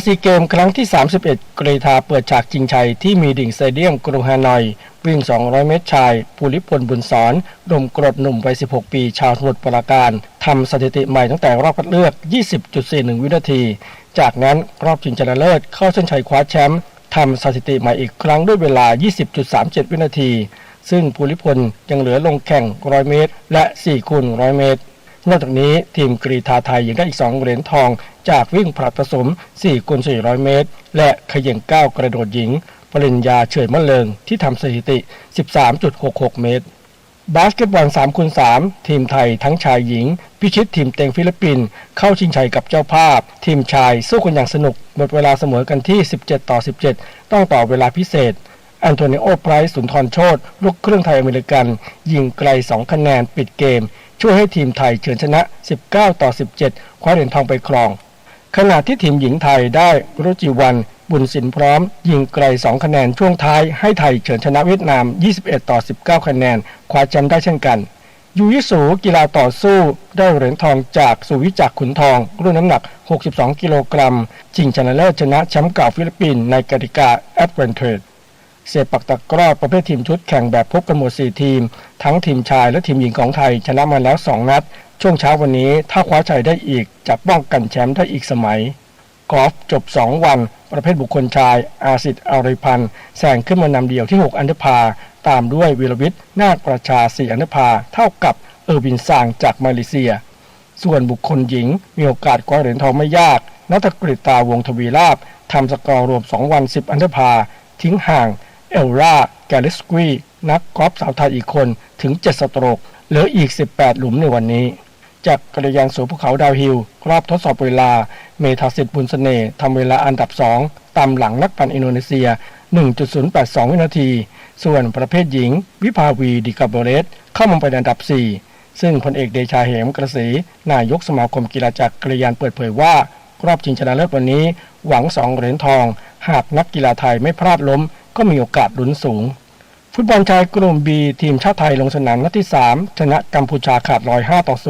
ซีเกมครั้งที่31กรีฑาเปิดฉากชิงชัยที่มีดิ่งสเตเดียมกรุงฮานอยวิ่ง200เมตรชายภูริพลบุญสอนดมกรดหนุ่มวัย16ปีชาวสมุทรปราการทำสถิติใหม่ตั้งแต่รอบคัดเลือก 20.41 วินาทีจากนั้นรอบชิงชนะเลิศเข้าเส้นชัยคว้าแชมป์ทำสถิติใหม่อีกครั้งด้วยเวลา 20.37 วินาทีซึ่งภูริพลยังเหลือลงแข่ง100เมตรและ4คูณ100เมตรนอกจากนี้ทีมกรีฑาไทยยังได้อีก2เหรียญทองจากวิ่งผลัดผสม4คูณ400เมตรและเขย่งก้าวกระโดดหญิงปริญญาเฉยมะเริงที่ทำสถิติ 13.66 เมตรบาสเกตบอล3คูณ3ทีมไทยทั้งชายหญิงพิชิตทีมเต็งฟิลิปปินส์เข้าชิงชัยกับเจ้าภาพทีมชายสู้กันอย่างสนุกหมดเวลาเสมอกันที่17-17ต้องต่อเวลาพิเศษแอนโทนิโอไพรส์สุนทรโชติลูกครึ่งไทยอเมริกันยิงไกล2คะแนนปิดเกมช่วยให้ทีมไทยเฉือนชนะ19-17คว้าเหรียญทองไปครองขณะที่ทีมหญิงไทยได้รุจิวรรณบุญสินพร้อมยิงไกล2คะแนนช่วงท้ายให้ไทยเฉือนชนะเวียดนาม21-19คะแนนคว้าแชมป์ได้เช่นกันยูยิสูกีฬาต่อสู้ได้เหรียญทองจากสุวิจักรขุนทองรุ่นน้ำหนัก62กิโลกรัมชิงชนะเลิศชนะแชมป์เก่าฟิลิปปินส์ในกติกาแอดเวนเทอร์ เซปักตะกร้อประเภททีมชุดแข่งแบบพบกันหมด4ทีมทั้งทีมชายและทีมหญิงของไทยชนะมาแล้ว2นัดช่วงเช้าวันนี้ถ้าคว้าชัยได้อีกจะป้องกันแชมป์ได้อีกสมัยกอล์ฟจบ2วันประเภทบุคคลชายอาสิทธิ์อาริพันธ์แซงขึ้นมานำเดี่ยวที่6อันดับพาตามด้วยวีรวิทย์นาคประชา4อันดับพาเท่ากับเออร์วินซางจากมาเลเซียส่วนบุคคลหญิงมีโอกาสคว้าเหรียญทองไม่ยากณัฐกฤตาวงศ์ทวีราภทำสกอร์รวม2วัน10อันดับพาทิ้งห่างเอลล่าแกลิสกีนักกอล์ฟสาวไทยอีกคนถึง7สโตรกเหลืออีก18หลุมในวันนี้จากจักรยานสวนภูเขาดาวฮิลรอบทดสอบเวลาเมธาสิทธิ์บุญเสน่ห์ทำเวลาอันดับ2ตามหลังนักปั่นอินโดนีเซีย 1.082 วินาทีส่วนประเภทหญิงวิภาวีดิกาโบเรสเข้ามาเป็นอันดับ4ซึ่งพลเอกเดชาเหมกระศรีนายกสมาคมกีฬาจักรยานเปิดเผยว่ารอบชิงชนะเลิศวันนี้หวัง2เหรียญทองหากนักกีฬาไทยไม่พลาดล้มก็มีโอกาสลุ้นสูงฟุตบอลชายกลุ่ม B ทีมชาติไทยลงสนามนัดที่3ชนะกัมพูชาขาดลอย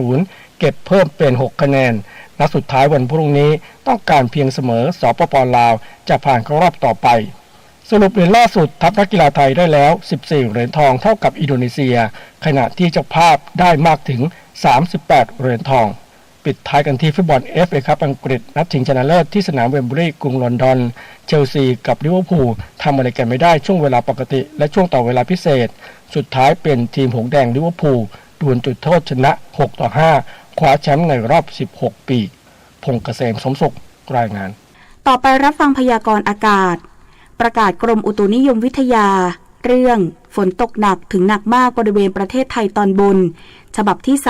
5-0เก็บเพิ่มเป็น6คะแนนนัดสุดท้ายวันพรุ่งนี้ต้องการเพียงเสมอสปป.ลาวจะผ่านเข้ารอบต่อไปสรุปเหรียญล่าสุดทัพนักกีฬาไทยได้แล้ว14เหรียญทองเท่ากับอินโดนีเซียขณะที่เจ้าภาพได้มากถึง38เหรียญทองปิดท้ายกันที่ฟุตบอล FA คัพอังกฤษนัดชิงชนะเลิศที่สนามเวมบลีย์กรุงลอนดอนเชลซีกับลิเวอร์พูลทำอะไรกันไม่ได้ช่วงเวลาปกติและช่วงต่อเวลาพิเศษสุดท้ายเป็นทีมหงส์แดงลิเวอร์พูลดวลจุดโทษชนะ6-5คว้าแชมป์ในรอบ16ปีพงษ์เกษมสมศุขรายงานต่อไปรับฟังพยากรณ์อากาศประกาศกรมอุตุนิยมวิทยาเรื่องฝนตกหนักถึงหนักมากบริเวณประเทศไทยตอนบนฉบับที่3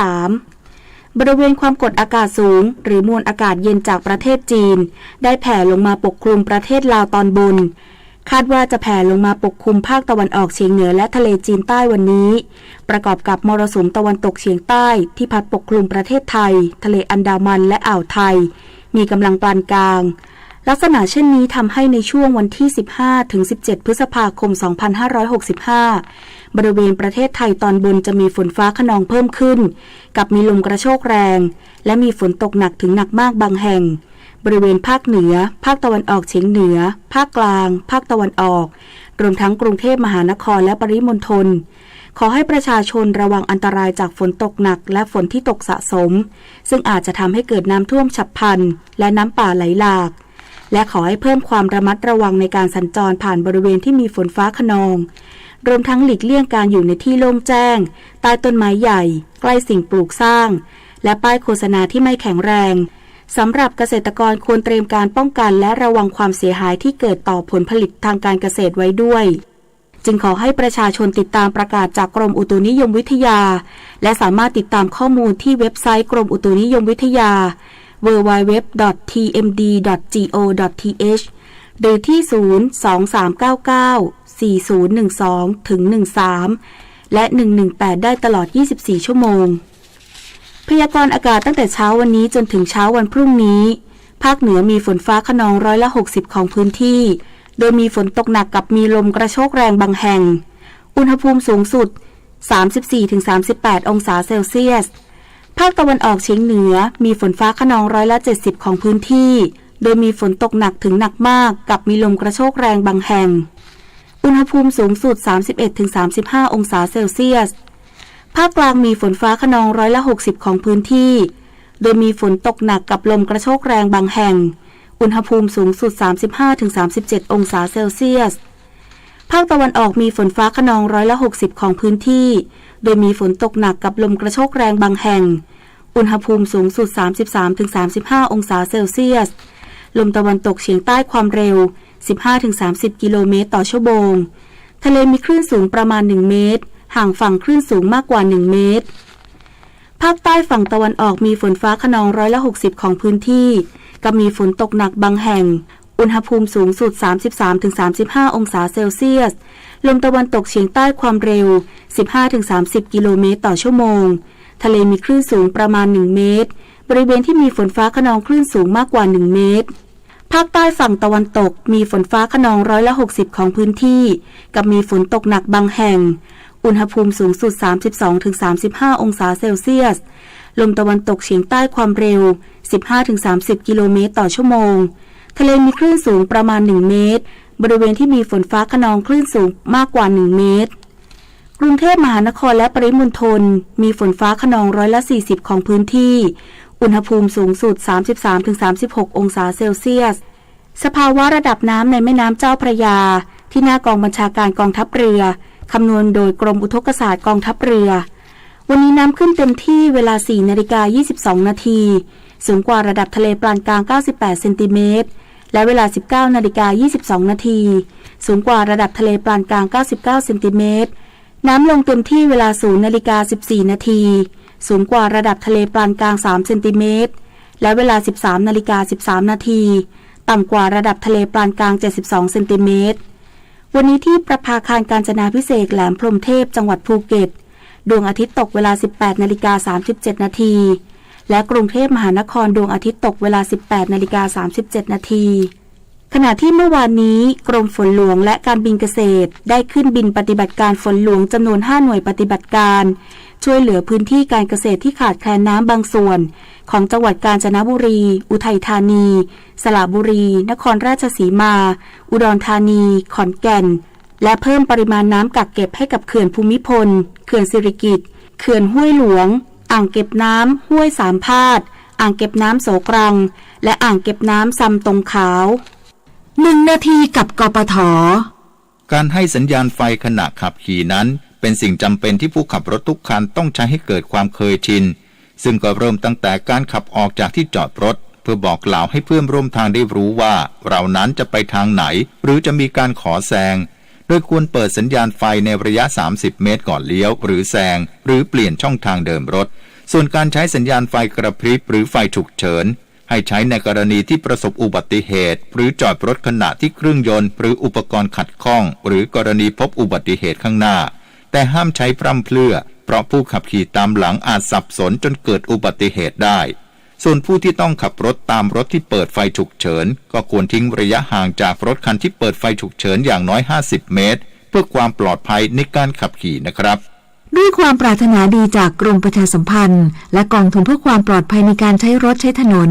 บริเวณความกดอากาศสูงหรือมวลอากาศเย็นจากประเทศจีนได้แผ่ลงมาปกคลุมประเทศลาวตอนบนคาดว่าจะแผ่ลงมาปกคลุมภาคตะวันออกเฉียงเหนือและทะเลจีนใต้วันนี้ประกอบกับมรสุมตะวันตกเฉียงใต้ที่พัดปกคลุมประเทศไทยทะเลอันดามันและอ่าวไทยมีกำลังปานกลางลักษณะเช่นนี้ทำให้ในช่วงวันที่15 ถึง 17 พฤษภาคม 2565 บริเวณประเทศไทยตอนบนจะมีฝนฟ้าคะนองเพิ่มขึ้นกับมีลมกระโชกแรงและมีฝนตกหนักถึงหนักมากบางแห่งบริเวณภาคเหนือภาคตะวันออกเฉียงเหนือภาคกลางภาคตะวันออกรวมทั้งกรุงเทพมหานครและปริมณฑลขอให้ประชาชนระวังอันตรายจากฝนตกหนักและฝนที่ตกสะสมซึ่งอาจจะทำให้เกิดน้ำท่วมฉับพลันและน้ำป่าไหลหลากและขอให้เพิ่มความระมัดระวังในการสัญจรผ่านบริเวณที่มีฝนฟ้าคะนองรวมทั้งหลีกเลี่ยงการอยู่ในที่โล่งแจ้งใต้ต้นไม้ใหญ่ใกล้สิ่งปลูกสร้างและป้ายโฆษณาที่ไม่แข็งแรงสำหรับเกษตรกรควรเตรียมการป้องกันและระวังความเสียหายที่เกิดต่อผลผลิตทางการเกษตรไว้ด้วยจึงขอให้ประชาชนติดตามประกาศจากกรมอุตุนิยมวิทยาและสามารถติดตามข้อมูลที่เว็บไซต์กรมอุตุนิยมวิทยาwww.tmd.go.th หรือที่023994012-13และ118ได้ตลอด24ชั่วโมงพยากรณ์อากาศตั้งแต่เช้าวันนี้จนถึงเช้าวันพรุ่งนี้ภาคเหนือมีฝนฟ้าคะนอง60%ของพื้นที่โดยมีฝนตกหนักกับมีลมกระโชกแรงบางแห่งอุณหภูมิสูงสุด 34-38 องศาเซลเซียสภาคตะวันออกเฉียงเหนือมีฝนฟ้าคะนอง70%ของพื้นที่โดยมีฝนตกหนักถึงหนักมากกับมีลมกระโชกแรงบางแห่งอุณหภูมิสูงสุด 31-35 องศาเซลเซียสภาคกลางมีฝนฟ้าคะนอง60%ของพื้นที่โดยมีฝนตกหนักกับลมกระโชกแรงบางแห่งอุณหภูมิสูงสุด 35-37 องศาเซลเซียสภาคตะวันออกมีฝนฟ้าคะนอง60%ของพื้นที่โดยมีฝนตกหนักกับลมกระโชกแรงบางแห่งอุณหภูมิสูงสุด 33-35 องศาเซลเซียสลมตะวันตกเฉียงใต้ความเร็ว 15-30 กิโลเมตรต่อชั่วโมงทะเลมีคลื่นสูงประมาณ1เมตรห่างฝั่งคลื่นสูงมากกว่า1เมตรภาคใต้ฝั่งตะวันออกมีฝนฟ้าคะนอง60%ของพื้นที่กับมีฝนตกหนักบางแห่งอุณหภูมิสูงสุด 33-35 องศาเซลเซียสลมตะวันตกเฉียงใต้ความเร็ว 15-30 กิโลเมตรต่อชั่วโมงทะเลมีคลื่นสูงประมาณ1เมตรบริเวณที่มีฝนฟ้าคะนองคลื่นสูงมากกว่า1เมตรภาคใต้ฝั่งตะวันตกมีฝนฟ้าคะนอง60%ของพื้นที่กับมีฝนตกหนักบางแห่งอุณหภูมิสูงสุด 32-35 องศาเซลเซียสลมตะวันตกเฉียงใต้ความเร็ว 15-30 กิโลเมตรต่อชั่วโมงทะเลมีคลื่นสูงประมาณ1เมตร บริเวณที่มีฝนฟ้าคะนองคลื่นสูงมากกว่า1เมตรกรุงเทพมหานครและปริมณฑลมีฝนฟ้าคะนอง40%ของพื้นที่อุณหภูมิสูงสุด 33-36 องศาเซลเซียสสภาวะระดับน้ำในแม่น้ำเจ้าพระยาที่หน้ากองบัญชาการกองทัพเรือคำนวณโดยกรมอุทกศาสตร์กองทัพเรือวันนี้น้ำขึ้นเต็มที่เวลา 4:22 นาทีสูงกว่าระดับทะเลปานกลาง98เซนติเมตรและเวลา 19:22 นาทีสูงกว่าระดับทะเลปานกลาง99เซนติเมตรน้ำลงเต็มที่เวลา 0:14 นาทีสูงกว่าระดับทะเลปานกลาง3เซนติเมตรและเวลา 13:13 นาทีต่ำกว่าระดับทะเลปานกลาง72เซนติเมตรวันนี้ที่ประภาคารกาญจนาภิเษกแหลมพรหมเทพจังหวัดภูเก็ตดวงอาทิตย์ตกเวลา 18:37 นาทีและกรุงเทพมหานครดวงอาทิตย์ตกเวลา 18:37 นาทีขณะที่เมื่อวานนี้กรมฝนหลวงและการบินเกษตรได้ขึ้นบินปฏิบัติการฝนหลวงจำนวน5หน่วยปฏิบัติการช่วยเหลือพื้นที่การเกษตรที่ขาดแคลนน้ำบางส่วนของจังหวัดกาญจนบุรีอุทัยธานีสระบุรีนครราชสีมาอุดรธานีขอนแก่นและเพิ่มปริมาณน้ำกักเก็บให้กับเขื่อนภูมิพลเขื่อนสิริกิติ์เขื่อนห้วยหลวงอ่างเก็บน้ำห้วยสามพาดอ่างเก็บน้ำโสกรังและอ่างเก็บน้ำซำตงขาว1 นาทีกับกปท.การให้สัญญาณไฟขณะขับขี่นั้นเป็นสิ่งจำเป็นที่ผู้ขับรถทุกคันต้องใช้ให้เกิดความเคยชินซึ่งก็เริ่มตั้งแต่การขับออกจากที่จอดรถเพื่อบอกกล่าวให้เพื่อนร่วมทางได้รู้ว่าเรานั้นจะไปทางไหนหรือจะมีการขอแซงโดยควรเปิดสัญญาณไฟในระยะ30เมตรก่อนเลี้ยวหรือแซงหรือเปลี่ยนช่องทางเดินรถส่วนการใช้สัญญาณไฟกระพริบหรือไฟฉุกเฉินให้ใช้ในกรณีที่ประสบอุบัติเหตุหรือจอดรถขณะที่เครื่องยนต์หรืออุปกรณ์ขัดข้องหรือกรณีพบอุบัติเหตุข้างหน้าแต่ห้ามใช้พร่ำเพรื่อเพราะผู้ขับขี่ตามหลังอาจสับสนจนเกิดอุบัติเหตุได้ส่วนผู้ที่ต้องขับรถตามรถที่เปิดไฟฉุกเฉินก็ควรทิ้งระยะห่างจากรถคันที่เปิดไฟฉุกเฉินอย่างน้อย50เมตรเพื่อความปลอดภัยในการขับขี่นะครับด้วยความปรารถนาดีจากกรมประชาสัมพันธ์และกองทุนเพื่อความปลอดภัยในการใช้รถใช้ถนน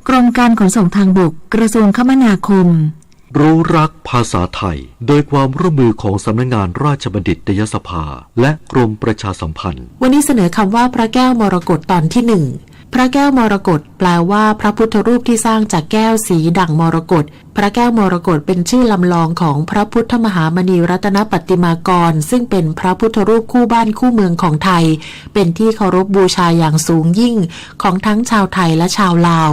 กรมการขนส่งทางบกกระทรวงคมนาคมรู้รักภาษาไทยโดยความร่วมมือของสำนักงานราชบัณฑิตยสภาและกรมประชาสัมพันธ์วันนี้เสนอคำว่าพระแก้วมรกตตอนที่1พระแก้วมรกตแปลว่าพระพุทธรูปที่สร้างจากแก้วสีดั่งมรกตพระแก้วมรกตเป็นชื่อลำลองของพระพุทธมหามณีรัตนปฏิมากรซึ่งเป็นพระพุทธรูปคู่บ้านคู่เมืองของไทยเป็นที่เคารพบูชาอย่างสูงยิ่งของทั้งชาวไทยและชาวลาว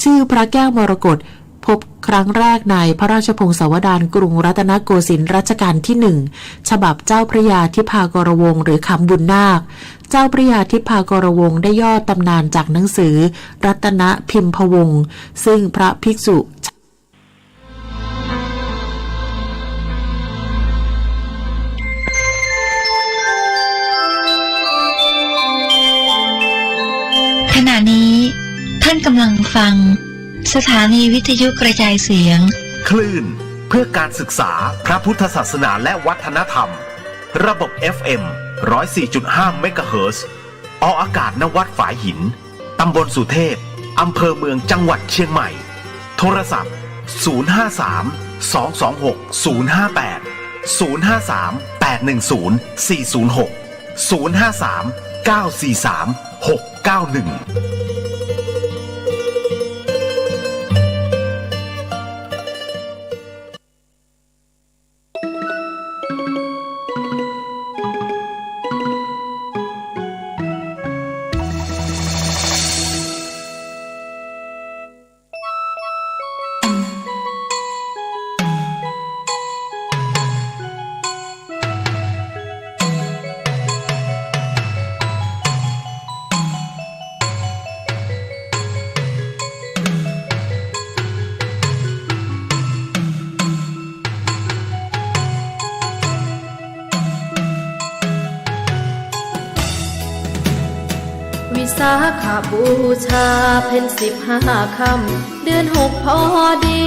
ชื่อพระแก้วมรกตพบครั้งแรกในพระราชพงศาวดารกรุงรัตนโกสินทร์รัชกาลที่1ฉบับเจ้าพระยาทิพากรวงศ์หรือคำบุญนาคเจ้าพระยาทิพากรวงศ์ได้ย่อตำนานจากหนังสือรัตนพิมพวงศ์ซึ่งพระภิกษุขณะนี้ท่านกำลังฟังสถานีวิทยุกระจายเสียงคลื่นเพื่อการศึกษาพระพุทธศาสนาและวัฒนธรรมระบบ FM 104.5 เมกะเฮิรตซ์ออกอากาศณวัดฝายหินตำบลสุเทพอำเภอเมืองจังหวัดเชียงใหม่โทรศัพท์053-226-058-053-810-406 053-943-691วิสาขบูชาเพ็ญ15 ค่ำเดือน6พอดี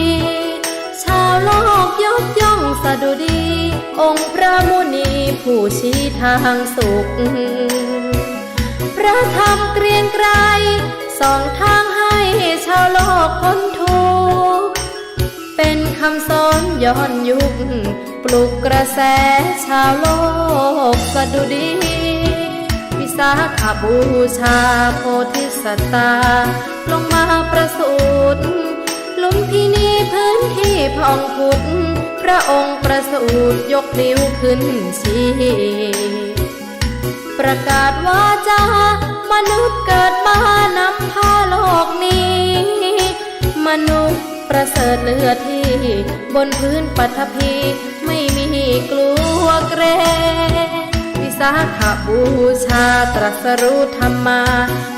ชาวโลกยกย่องสดุดีองค์พระมุนีผู้ชี้ทางสุขพระธรรมเกรียงไกรส่องทางให้ชาวโลกพ้นทุกข์เป็นค ำสอนย้อนยุคปลุกกระแสชาวโลกสดุดีวิสาขบูชาโพธิสัตตาลงมาประสูติลุมพินีพื้นที่พองผุดพระองค์ประสูติยกนิ้วขึ้นชี้ประกาศว่าจ้ามนุษย์เกิดมานำพาโลกนี้มนุษย์ประเสริฐเลือที่บนพื้นปฐพีไม่มีกลัวเกรงวิสาขบูชาตรัสรู้ธรรมา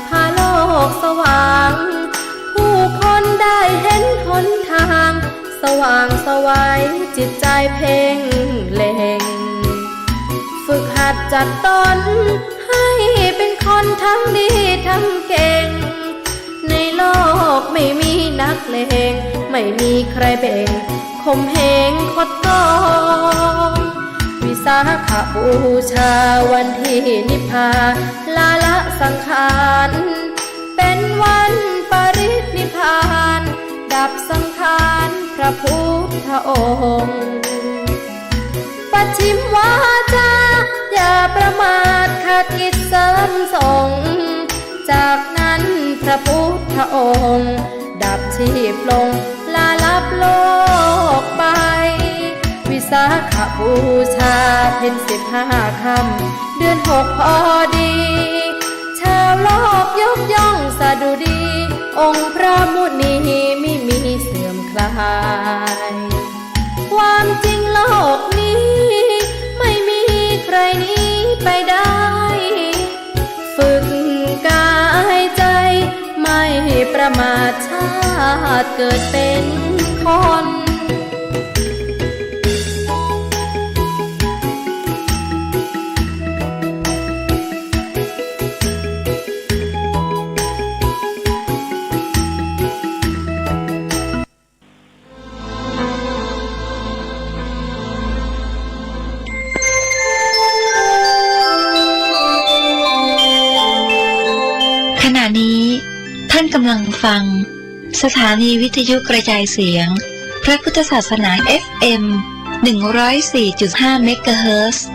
พาโลกสว่างผู้คนได้เห็นหนทางสว่างสวัยจิตใจเพ่งเล็งฝึกหัดจัดตนให้เป็นคนทั้งดีทั้งเก่งในโลกไม่มีนักเลงไม่มีใครเบ่งข่มเหงคดโกงวิสาขบูชาวันที่นิพพานลาละสังขารเป็นวันปรินิพพานดับสังขารพระพุทธองค์ปัจฉิมวาจาอย่าประมาทขาดกิจเสริมส่งจากนั้นพระพุทธองค์ดับชีพลงลาลับโลกไปวิสาขบูชาเพ็ญ15 ค่ำเดือน 6พอดีชาวโลกยกย่องสดุดีองค์พระมุนีไม่มีเสื่อมคลายความจริงโลกนี้ไม่มีใครหนีไปได้ฝึกกายใจไม่ประมาทชาติเกิดเป็นคนขณะนี้ท่านกำลังฟังสถานีวิทยุกระจายเสียงพระพุทธศาสนา FM 104.5 เมกะเฮิรตซ์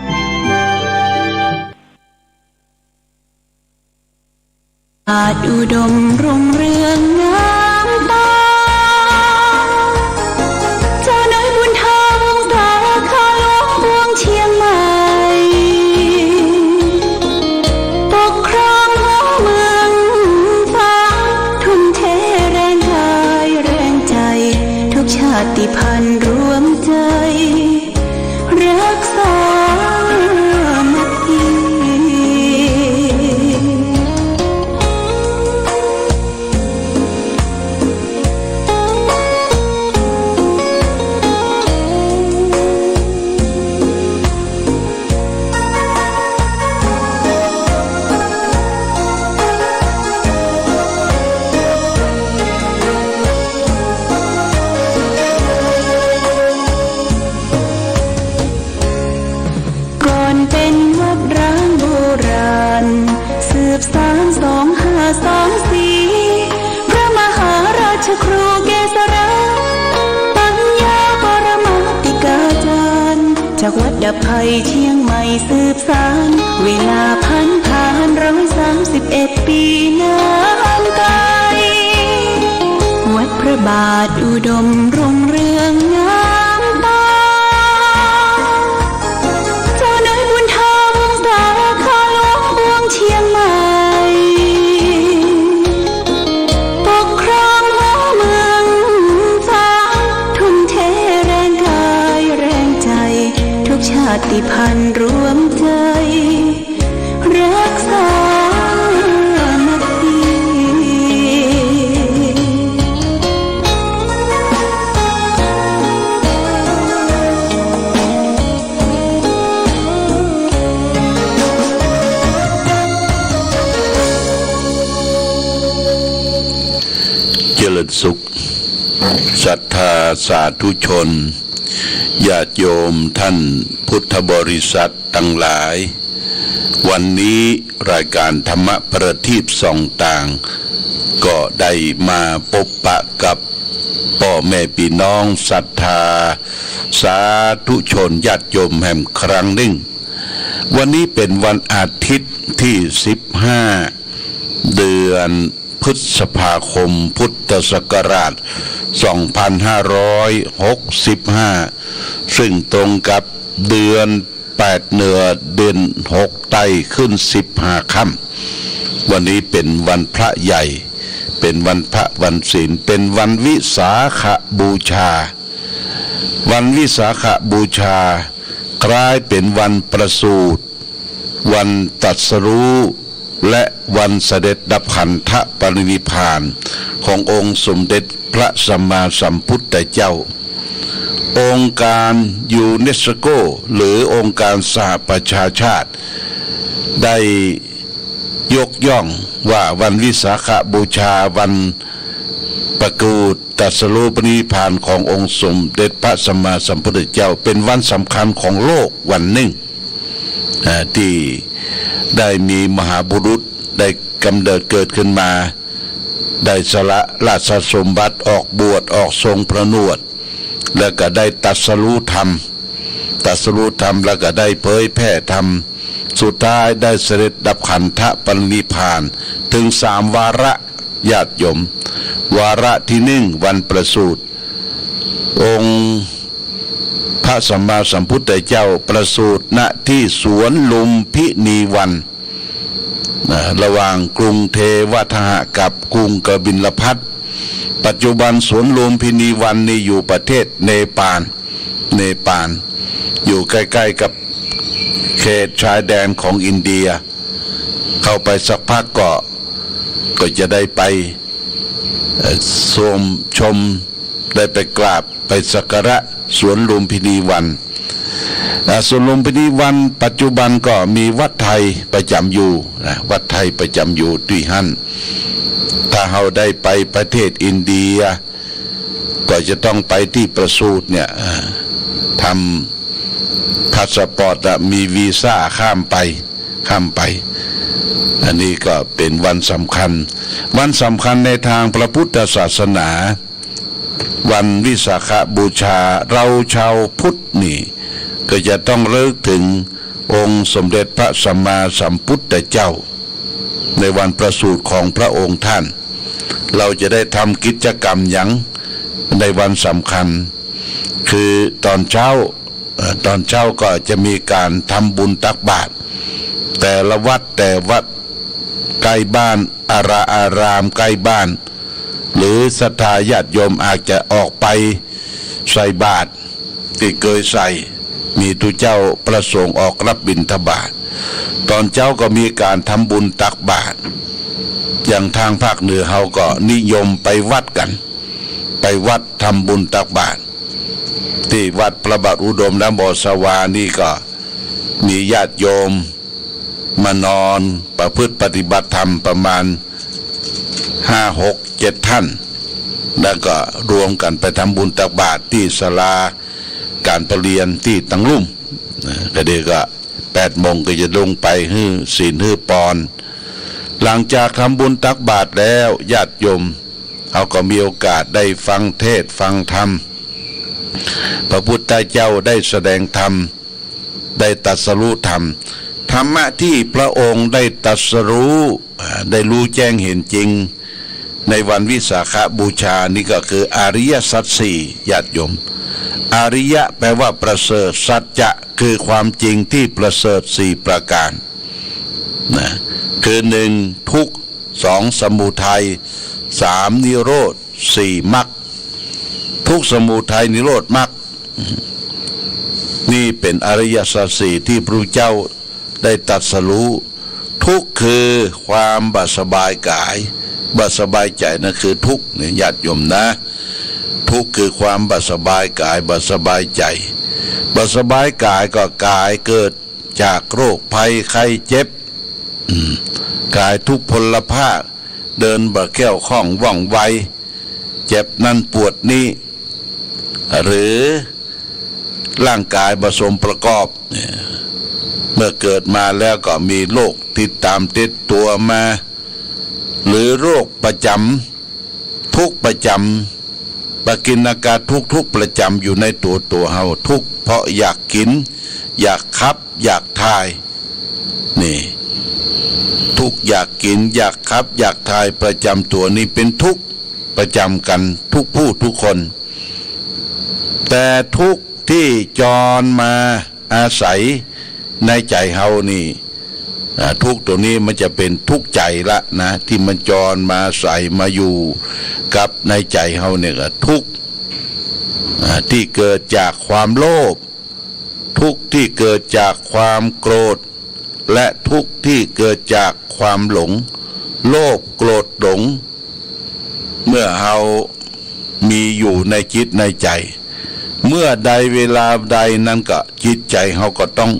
อาจอุดมรุ่งเรืองงามตาเจ้าน้อยบุญธรรมตาข้าหลวงเมืองเชียงใหม่ปกครองหัวเมืองฟ้าทุ่มเทแรงกายแรงใจทุกชาติพันธุ์รวมใจรักษามัคคี จากวัดดับภัยเชียงใหม่สืบสานเวลาผ่าน131 ปีนานไกลวัดพระบาทอุดมรุ่งเรืองงามตาเจ้าน้อยบุญธรรมสาขาหลวงเมืองเชียงใหม่ปกครองหัวเมืองฟ้าทุ่มเทแรงกายแรงใจทุกชาติพันธุ์รวมใจรักษามัคคีเจริญสุขศรัทธาสาธุชนญาติโยมท่านพุทธบริษัททั้งหลายวันนี้รายการธรรมประทีปส่องต่างก็ได้มาพบปะกับ พ่อแม่พี่น้องศรัทธาสาธุชนญาติโยมแห่งครั้งหนึ่งวันนี้เป็นวันอาทิตย์ที่15เดือนพฤษภาคมพุทธศักราช2565ซึ่งตรงกับเดือน8เหนือเดือน6ใต้ขึ้น15ค่ำวันนี้เป็นวันพระใหญ่เป็นวันพระวันศีลเป็นวันวิสาขบูชาวันวิสาขบูชากลายเป็นวันประสูติวันตรัสรู้และวันเสด็จดับขันธปรินิพพานขององค์สมเด็จพระสัมมาสัมพุทธเจ้าองค์การยูเนสโกหรือองค์การสหประชาชาติได้ยกย่องว่าวันวิสาขบูชาวันประสูติตรัสรู้ปรินิพพานขององค์สมเด็จพระสัมมาสัมพุทธเจ้าเป็นวันสำคัญของโลกวันหนึ่งที่ได้มีมหาบุรุษได้กำเนิดเกิดขึ้นมาได้สละราชสมบัติออกบวชออกทรงพระนวดแล้วก็ได้ตรัสรู้ธรรมแล้วก็ได้เผยแผ่ธรรมสุดท้ายได้เสด็จดับขันธปรินิพพานถึง3วาระญาติโยมวาระที่1วันประสูติองค์พระสัมมาสัมพุทธเจ้าประสูติณที่สวนลุมพินีวันระหว่างกรุงเทวทหกับกรุงกบิลพัสปัจจุบันสวนลุมพินีวันนี่อยู่ประเทศเนปาลอยู่ใกล้ๆกับเขตชายแดนของอินเดียเข้าไปสักพักก็จะได้ไปชมได้ไปกราบไปสักการะสวนลุมพินีวันสวนลุมพินีวันปัจจุบันก็มีวัดไทยประจำอยู่วัดไทยประจำอยู่ที่ฮั่นถ้าเราได้ไปประเทศอินเดียก็จะต้องไปที่ประสูติเนี่ยทำพาสปอร์ตมีวีซ่าข้ามไปอันนี้ก็เป็นวันสำคัญในทางพระพุทธศาสนาวันวิสาขบูชาเราชาวพุทธนี่ก็จะต้องระลึกถึงองค์สมเด็จพระสัมมาสัมพุทธเจ้าในวันประสูติของพระองค์ท่านเราจะได้ทำกิจกรรมอย่างในวันสำคัญคือตอนเช้าก็จะมีการทำบุญตักบาตรแต่ละวัดใกล้บ้านอารามใกล้บ้านหรือศรัทธาญาติโยมอาจจะออกไปใส่บาตรที่เคยใส่มีทุเจ้าประสงค์ออกรับบิณฑบาตตอนเช้าก็มีการทำบุญตักบาตรอย่างทางภาคเหนือเขาก็นิยมไปวัดกันไปวัดทำบุญตักบาตรที่วัดพระบาทอุดมและบ่อสวานี่ก็มีญาติโยมมานอนประพฤติปฏิบัติธรรมประมาณ5 6 7ท่านแล้วก็รวมกันไปทำบุญตักบาตรที่ศาลาการประเรียนที่ตังลุ่มก็เดี๋ยวก็8 โมงก็จะลงไปศีลปอนหลังจากทำบุญตักบาตรแล้วญาติโยมเขาก็มีโอกาสได้ฟังเทศฟังธรรมพระพุทธเจ้าได้แสดงธรรมได้ตรัสรู้ธรรมธรรมะที่พระองค์ได้ตรัสรู้ได้รู้แจ้งเห็นจริงในวันวิสาขบูชานี่ก็คืออริยสัจสี่ญาติโยมอริยะแปลว่าประเสริฐสัจจะคือความจริงที่ประเสริฐ4ประการนะคือ1ทุกข์2สมุทัย3นิโรธ4มรรคทุกข์สมุทัยนิโรธมรรคนี่เป็นอริยสัจสี่ที่พระเจ้าได้ตรัสรู้ทุกข์คือความบ่สบายกายบ่สบายใจนั่นคือทุกข์เนี่ยญาติโยมนะทุกข์คือความบ่สบายกายบ่สบายใจบ่สบายกายก็กายเกิดจากโรคภัยไข้เจ็บกายทุกพลภาพเดินบ่แก้วคล่องว่องไวเจ็บนั่นปวดนี่หรือร่างกายผสมประกอบเมื่อเกิดมาแล้วก็มีโรคติดตามติดตัวมาหรือโรคประจำทุกประจ ปกิณกะทุกประจำอยู่ในตัวเฮาทุกเพราะอยากกินอยากขับอยากทายนี่ทุกอยากกินอยากขับอยากทายประจำตัวนี้เป็นทุกประจำกันทุกผู้ทุกคนแต่ทุกที่จรมาอาศัยในใจเฮานี่ทุกตัวนี้มันจะเป็นทุกใจละนะที่มันจรมาใส่มาอยู่กับในใจเฮาเนี่ยก็ทุกที่เกิดจากความโลภทุกที่เกิดจากความโกรธและทุกที่เกิดจากความหลงโลภโกรธหลงเมื่อเฮามีอยู่ในจิตในใจเมื่อใดเวลาใดนั้นก็จิตใจเฮาก็ต้อง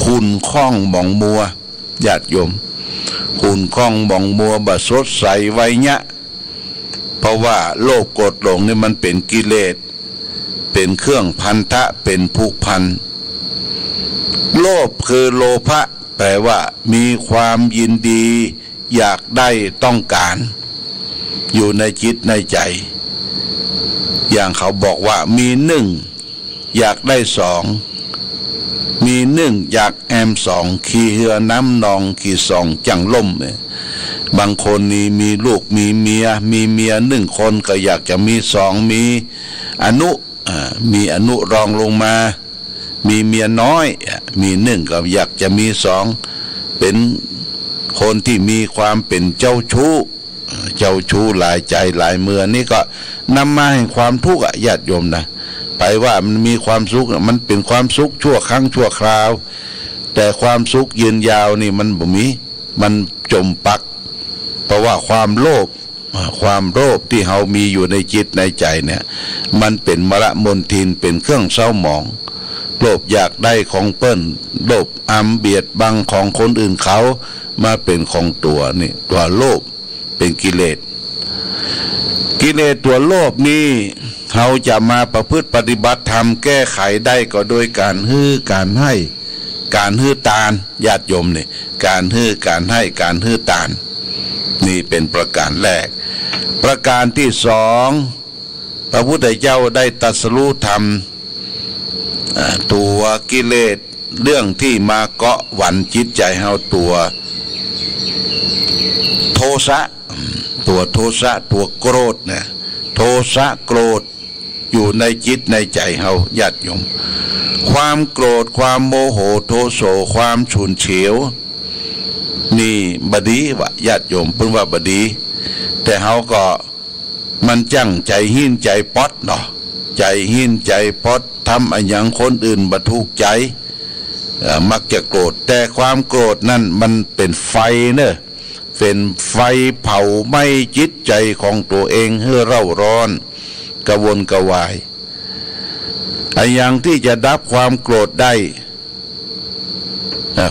ขุ่นข้องหมองมัวญาติโยมขุ่นข้องหมองมัวบ่สดใสไว้เนี้ยเพราะว่าโลภโกรธหลงนี่มันเป็นกิเลสเป็นเครื่องพันธะเป็นผูกพันโลภคือโลภะแปลว่ามีความยินดีอยากได้ต้องการอยู่ในจิตในใจอย่างเขาบอกว่ามีหนึ่งอยากได้สองมีหนึ่งอยากแอมสองขี่เหือน้ำนองขี่สองจังล่มบางคนนี่มีลูกมีเมียหนึ่งคนก็อยากจะมีสองมีอนุรองลงมามีเมียน้อยมีหนึ่งก็อยากจะมีสองเป็นคนที่มีความเป็นเจ้าชู้หลายใจหลายเมื่อนี่ก็นำมาให้ความทุกข์ญาติโยมนะไปว่ามันมีความสุขมันเป็นความสุขชั่วครั้งชั่วคราวแต่ความสุขยืนยาวนี่มันบ่มีมันจมปักเพราะว่าความโลภที่เฮามีอยู่ในจิตในใจเนี่ยมันเป็นมลมนทินเป็นเครื่องเศร้าหมองโลภอยากได้ของเปิ้นโลภเบียดบังของคนอื่นเขามาเป็นของตัวนี่ตัวโลภเป็นกิเลสตัวโลภนี้เราจะมาประพฤติปฏิบัติธรรมแก้ไขได้ก็โดยการการให้การตานญาติโยมนี่การการให้การตานนี่เป็นประการแรกประการที่สองพระพุทธเจ้าได้ตรัสรู้ธรรมตัวกิเลสเรื่องที่มาเกาะหวันจิตใจเฮาตัวโทสะตัวโกรธเนี่ยโทสะโกรธอยู่ในจิตในใจเฮาญาติโยมความโกรธความโมโหโทโสความฉุนเฉียวนี่บดีวะญาติโยมเพิ่งว่าบดีแต่เฮาก็มันจังใจหิ้นใจป๊อดเนาะใจหิ้นใจป๊อดทำอะไรอย่างคนอื่นบ่ถูกใจมักจะโกรธแต่ความโกรธนั่นมันเป็นไฟเนอะเป็นไฟเผาไหม้จิตใจของตัวเองให้เร่าร้อนกระวนกระวายไอ้อย่างที่จะดับความโกรธได้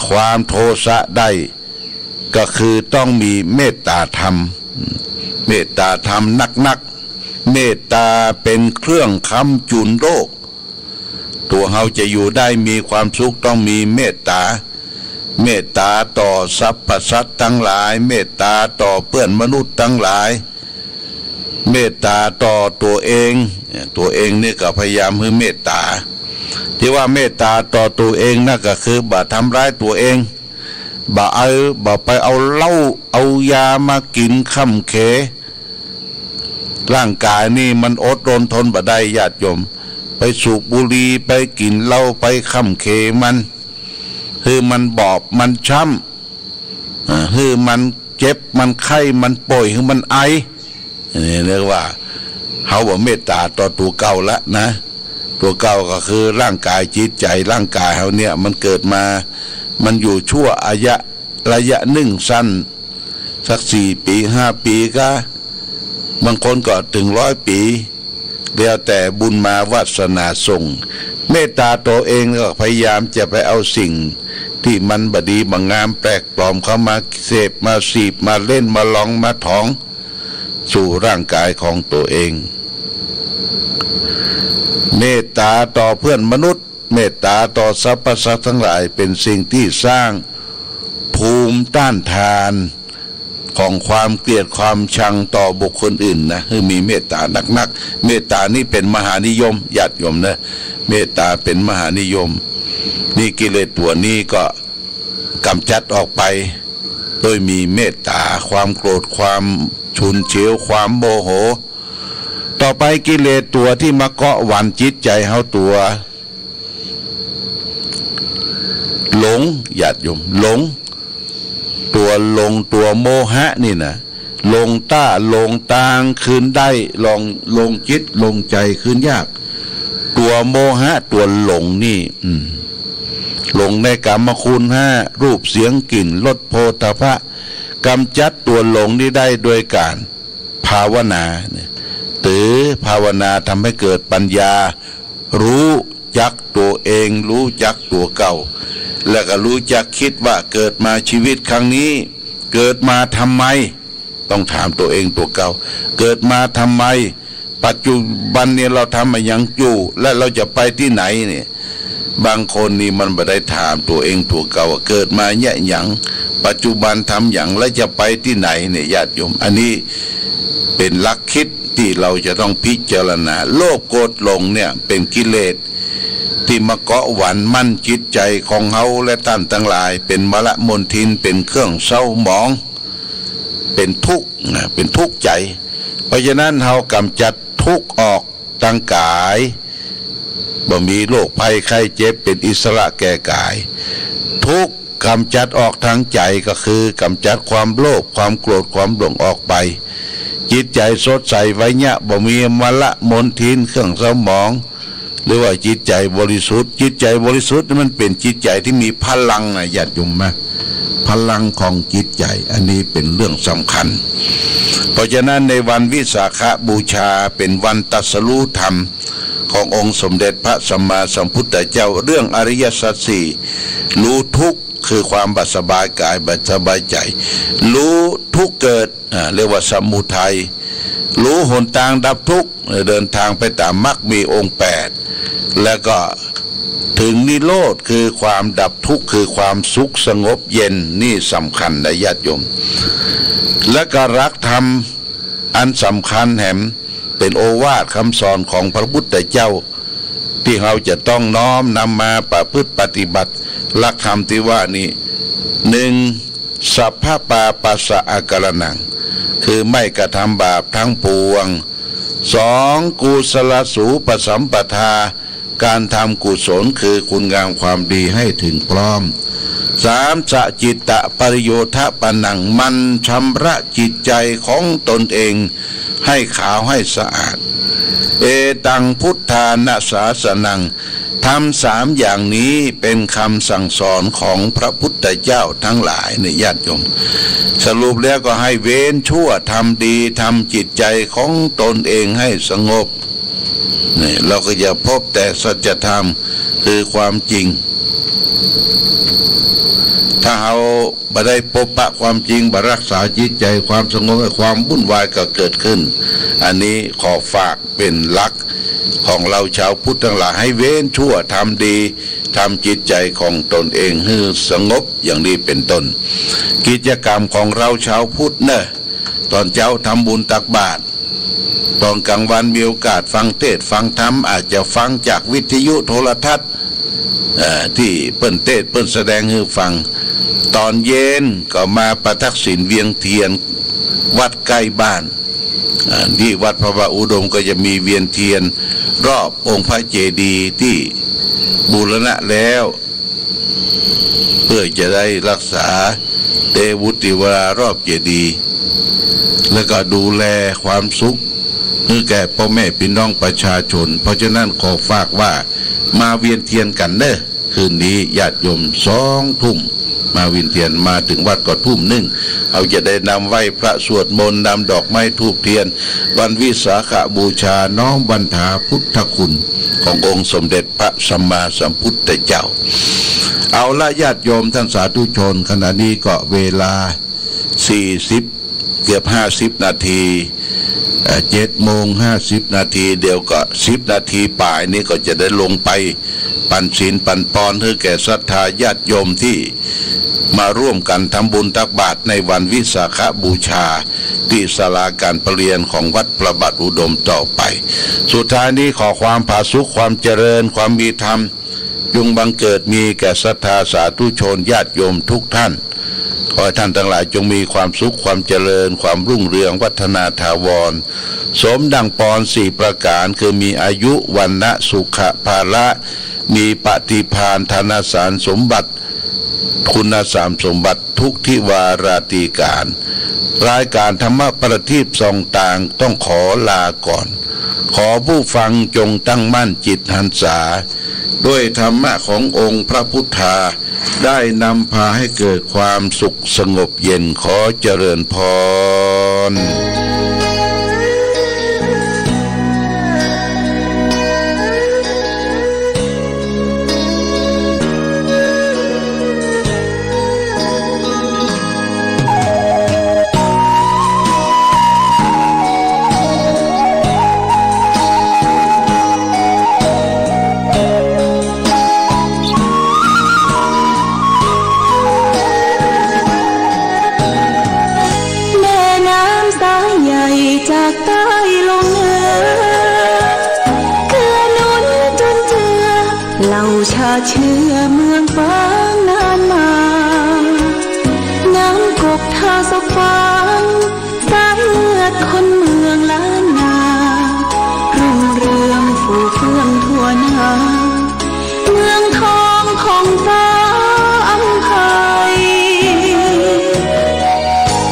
ความโทสะได้ก็คือต้องมีเมตตาธรรมนักเมตตาเป็นเครื่องค้ำจุนโรคตัวเฮาจะอยู่ได้มีความสุขต้องมีเมตตาต่อสรรพสัตว์ทั้งหลายเมตตาต่อเพื่อนมนุษย์ทั้งหลายเมตตาต่อตัวเองนี่ก็พยายามให้เมตตาที่ว่าเมตตาต่อตัวเองนั่นก็คือบ่ทำร้ายตัวเองบ่ไปเอาเหล้าเอายามากินค่ำเขร่างกายนี่มันอดรนทนบ่ได้ญาติโยมไปสูบบุหรี่ไปกินเหล้าไปค่ำเขมันคือมันบอบมันช้ำคือมันเจ็บมันไข้มันป่วยคือมันไอนี่เรียกว่าเขาบอกเมตตาต่อตัวเก่าละนะตัวเก่าก็คือร่างกายจิตใจร่างกายเขาเนี่ยมันเกิดมามันอยู่ชั่วระยะหนึ่งสั้นสัก4 ปี5 ปีก็บางคนก็ถึง100 ปีแล้วแต่บุญมาวาสนาส่งเมตตาตัวเองก็พยายามจะไปเอาสิ่งที่มันบดีบางงามแปลกปลอมเข้ามาเสพมาสีบมาเล่นมาลองมาท้องสู่ร่างกายของตัวเองเมตตาต่อเพื่อนมนุษย์เมตตาต่อสรรพสัตว์ทั้งหลายเป็นสิ่งที่สร้างภูมิต้านทาน ของความเกลียดความชังต่อบุคคลอื่นนะคือมีเมตตานักเมตตานี่เป็นมหานิยมญาติโยมนะเมตตาเป็นมหานิยมนี่กิเลสตัวนี้ก็กำจัดออกไปโดยมีเมตตาความโกรธความฉุนเฉียวความโมโหต่อไปกิเลสตัวที่มาเกาะหวันจิตใจเฮาตัวหลงญาติโยมหลงตัวโมหะนี่นะลงต้าลงตางคืนได้ลงจิตลงใจคืนยากตัวโมหะตัวหลงนี่หลงในกรรมคุณห้ารูปเสียงกลิ่นรสโผฏฐัพพะกำจัดตัวหลงนี้ได้โดยการภาวนาหรือภาวนาทำให้เกิดปัญญารู้จักตัวเองรู้จักตัวเก่าแล้วก็รู้จักคิดว่าเกิดมาชีวิตครั้งนี้เกิดมาทำไมต้องถามตัวเองตัวเก่าเกิดมาทำไมปัจจุบันเนี่ยเราทำมายังอยู่และเราจะไปที่ไหนเนี่ยบางคนนี่มันไม่ได้ถามตัวเองตัวเก่าว่าเกิดมาเนี่ยอย่างปัจจุบันทำอย่างแล้วจะไปที่ไหนเนี่ยญาติโยมอันนี้เป็นหลักคิดที่เราจะต้องพิจารณาโลภโกรธหลงเนี่ยเป็นกิเลสที่มาเกาะหวันมั่นจิตใจของเฮาและท่านทั้งหลายเป็นมลมนทินเป็นเครื่องเศร้าหมองเป็นทุกข์เป็นทุกข์ใจเพราะฉะนั้นเฮากำจัดทุกข์ออกทางกายบ่มีโรคภัยไข้เจ็บเป็นอิสระแก่กายทุกข์กำจัดออกทางใจก็คือกำจัดความโลภความโกรธความหลงออกไปจิตใจสดใสไว้เนี่ยบ่มีมลมนทินเครื่องเศร้าหมองหรือว่าจิตใจบริสุทธิ์จิตใจบริสุทธิ์มันเป็นจิตใจที่มีพลังนะญาติโยมนะพลังของจิตใจอันนี้เป็นเรื่องสำคัญเพราะฉะนั้นในวันวิสาขบูชาเป็นวันตรัสรู้ธรรมขององค์สมเด็จพระสัมมาสัมพุทธเจ้าเรื่องอริยสัจสี่รู้ทุกข์คือความบัดสบายกายบัดสบายใจรู้ทุกข์เกิดเรียกว่าสมุทัยรู้หนทางดับทุกข์เดินทางไปตามมรรคมีองค์8แล้วก็ถึงนิโรธคือความดับทุกข์คือความสุขสงบเย็นนี่สำคัญนะญาติโยมและก็รักธรรมอันสำคัญแห่งเป็นโอวาทคำสอนของพระพุทธเจ้าที่เราจะต้องน้อมนำมาประพฤติปฏิบัติหลักธรรมที่ว่านี้1สัพพปาปัสสะอาการนังคือไม่กระทำบาปทั้งปวง2กุศลสูปสัมปทาการทำกุศลคือคุณงามความดีให้ถึงพร้อม3สจิตตปริโยทปนังมันชำระจิตใจของตนเองให้ขาวให้สะอาดเอตังพุทธานาสาสนังทำ3อย่างนี้เป็นคำสั่งสอนของพระพุทธเจ้าทั้งหลายในญาติโยมสรุปแล้วก็ให้เว้นชั่วทำดีทำจิตใจของตนเองให้สงบนี่เราก็จะพบแต่สัจธรรมคือความจริงถ้าเราบ่ได้พบปะความจริงบ่รักษาจิตใจความสงบความวุ่นวายก็เกิดขึ้นอันนี้ขอฝากเป็นหลักของเราชาวพุทธทั้งหลายให้เว้นชั่วทำดีทำจิตใจของตนเองให้สงบอย่างนี้เป็นต้นกิจกรรมของเราชาวพุทธเนอะตอนเช้าทำบุญตักบาตรตอนกลางวันมีโอกาสฟังเทศฟังธรรมอาจจะฟังจากวิทยุโทรทัศน์ที่เปิ้นเทศเปิ้นแสดงให้ฟังตอนเย็นก็มาประทักษิณเวียงเทียนวัดใกล้บ้านที่วัดพระบาอุดมก็จะมีเวียนเทียนรอบองค์พระเจดีย์ที่บูรณะแล้วเพื่อจะได้รักษาเตวุติวรารอบเจดีย์แล้วก็ดูแลความสุขให้แก่พ่อแม่พี่น้องประชาชนเพราะฉะนั้นขอฝากว่ามาเวียนเทียนกันเด้อคืนนี้ญาติโยม2 ทุ่มมาเวียนเทียนมาถึงวัดก็ทุ่ม1เอาจะได้นำไหว้พระสวดมนต์นำดอกไม้ธูปเทียนวันวิสาขบูชาน้อมบรรทาพุทธคุณขององค์สมเด็จพระสัมมาสัมพุทธเจ้าเอาละญาติโยมท่านสาธุชนขณะนี้ก็เวลา40เกือบ50 นาที7:50 นาทีเดี๋ยวก็10 นาทีป่ายนี้ก็จะ จะได้ลงไปปันศีลปันปอนให้แก่ศรัทธาญาติโยมที่มาร่วมกันทำบุญตักบาตรในวันวิสาขบูชาที่ศาลาการประเรียนของวัดพระบาทอุดมต่อไปสุดท้ายนี้ขอความผาสุกความเจริญความมีธรรมจงบังเกิดมีแก่ศรัทธาสาธุชนญาติโยมทุกท่านขอให้ท่านทั้งหลายจงมีความสุขความเจริญความรุ่งเรืองวัฒนาถาวรสมดังปอน4ประการคือมีอายุวันนะสุขภาละมีปฏิภาณธนสารสมบัติคุณสามสมบัติทุกทิวาราตีการรายการธรรมะประทีปส่องต่างต้องขอลาก่อนขอผู้ฟังจงตั้งมั่นจิตหันษาด้วยธรรมะขององค์พระพุทธาได้นำพาให้เกิดความสุขสงบเย็นขอเจริญพรจากใต้ลงเหนือเกื้อหนุนจนเจือเหล่าชาเชื้อเมืองฟ้างนานมาน้ำกกท่าสฟางสายเลือดคนเมืองล้านนารุ่งเรืองฟูเฟื่องทั่วหน้าเมืองทองของฟ้าอำไพ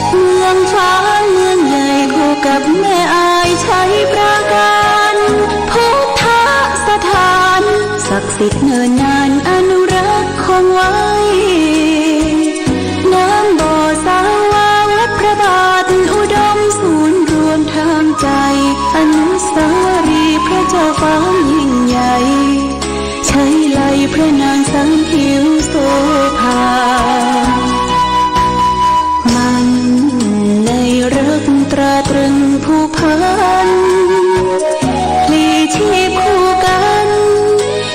เมืองฟ้าเมืองใหญ่คู่กับแม่อายชัยปราการพุทธสถานศักดิ์สิทธิ์เนิ่นนานอนุรักษ์คงไว้น้ำบ่อสาวาวัดพระบาทอุดมศูนย์รวมทางใจอนุสาวรีย์พระเจ้าฟ้ายิ่งใหญ่ใช้ไล่พระนางสังผิวโสภามันในรักตราตรึงผู้พันพลีชีพคู่กัน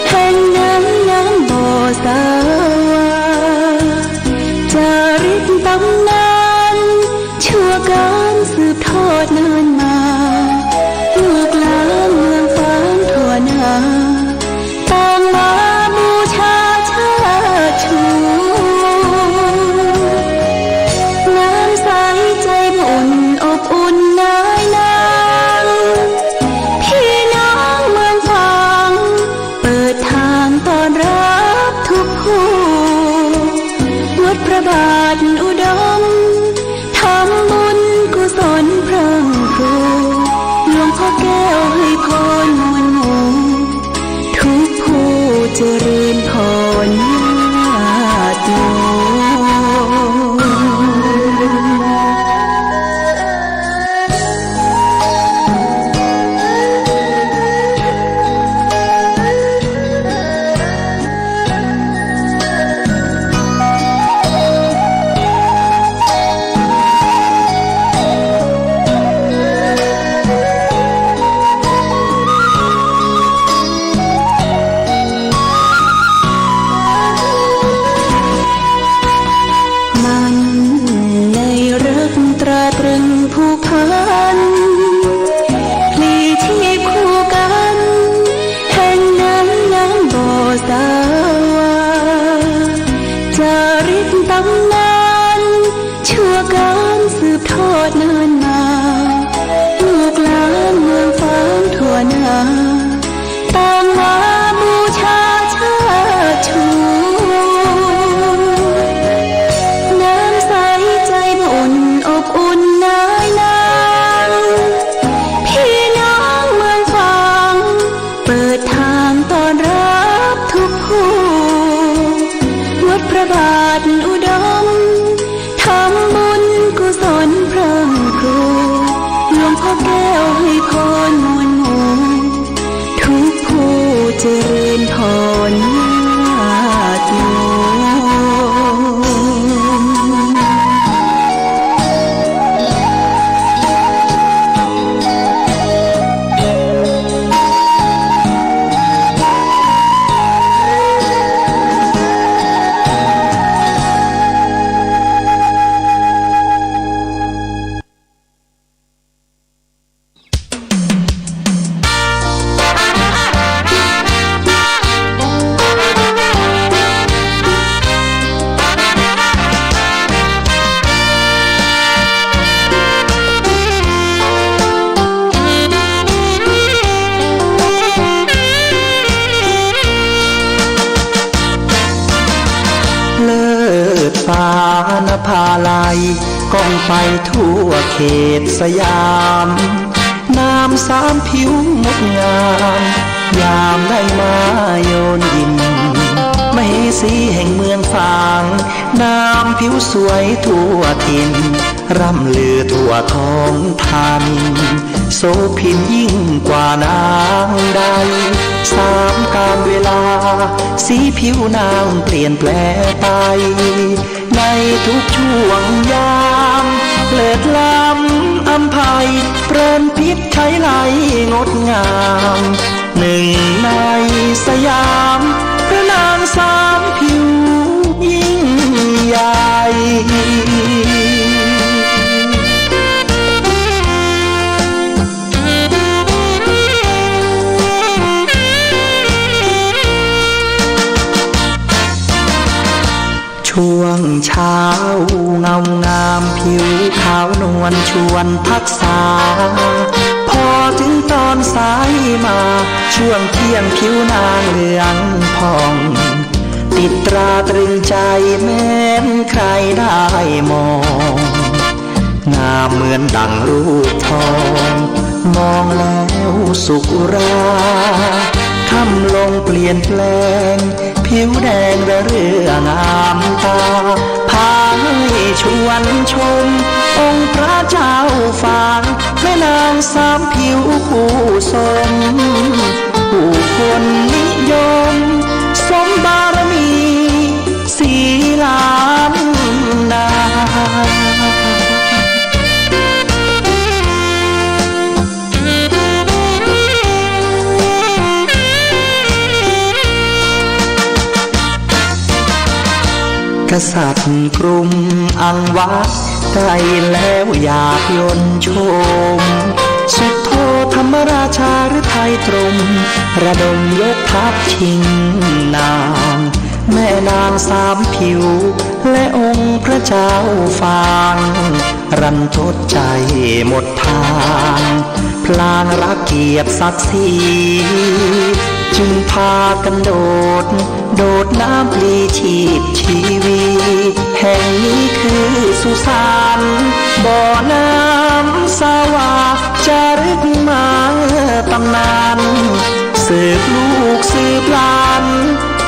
แห่งน้ำบ่อสาวาจาริกตำนานชั่วการสืบทอดเนินมาลูกหลานเมืองฟ้าทั่วหน้าต่างมาบูชาเชิดชูน้ำใสใจอุ่นอบอุ่นนายนางพี่น้องเมืองฟางเปิดทางต้อนรับทุกผู้วัดพระบาทอุดมทำบุญกุศลพรั่งพรูหลวงพ่อแก้วให้พรมวลหมู่ทุกผู้เจริญพรญาติโยม พ่อแก้วให้พรมวลหมู่ พาลัยก้องไปทั่วเขตสยามน้ำสามผิวงดงามยามได้มาโยนยินมเหสีแห่งเมืองฝางน้ำผิวสวยทั่วถิ่นร่ำลือทั่วท้องทันโสภินยิ่งกว่านางใดสามกาลเวลาสีผิวนางเปลี่ยนแปลไปในทุกช่วงยามเลิศล้ำอำไพเปรมพิษใช้ไหลงดงามหนึ่งในสยามพระนางสามผิวยิ่งใหญ่ช่วงเช้าเงางามผิวขาวนวลชวนพักษาพอถึงตอนสายมาช่วงเที่ยงผิวนางเหลืองผ่องติดตราตรึงใจแม้นใครได้มองงามเหมือนดังรูปทองมองแล้วสุขอุราค่ำลงเปลี่ยนแปลงผิวแดงระเรื่องามตาพาให้ชวนชมองค์พระเจ้าฝางแม่นางสามผิวผู้สมผู้คนนิยมสมบารมีสีล้านนา กษัตริย์กรุงอังวะได้แล้วอยากยนชมสุดโทธรรมราชาหรือไทยตรงระดมยกทัพชิงนางแม่นางสามผิวและองค์พระเจ้าฟางรันทดใจหมดทางพลางรักเกียรติศักดิ์ศรีจึงพากันโดดน้ำพลีชีพชีวีแห่งนี้คือสุสานบ่อน้ำสาวาจารึกมาตำนานสืบลูกสืบหลาน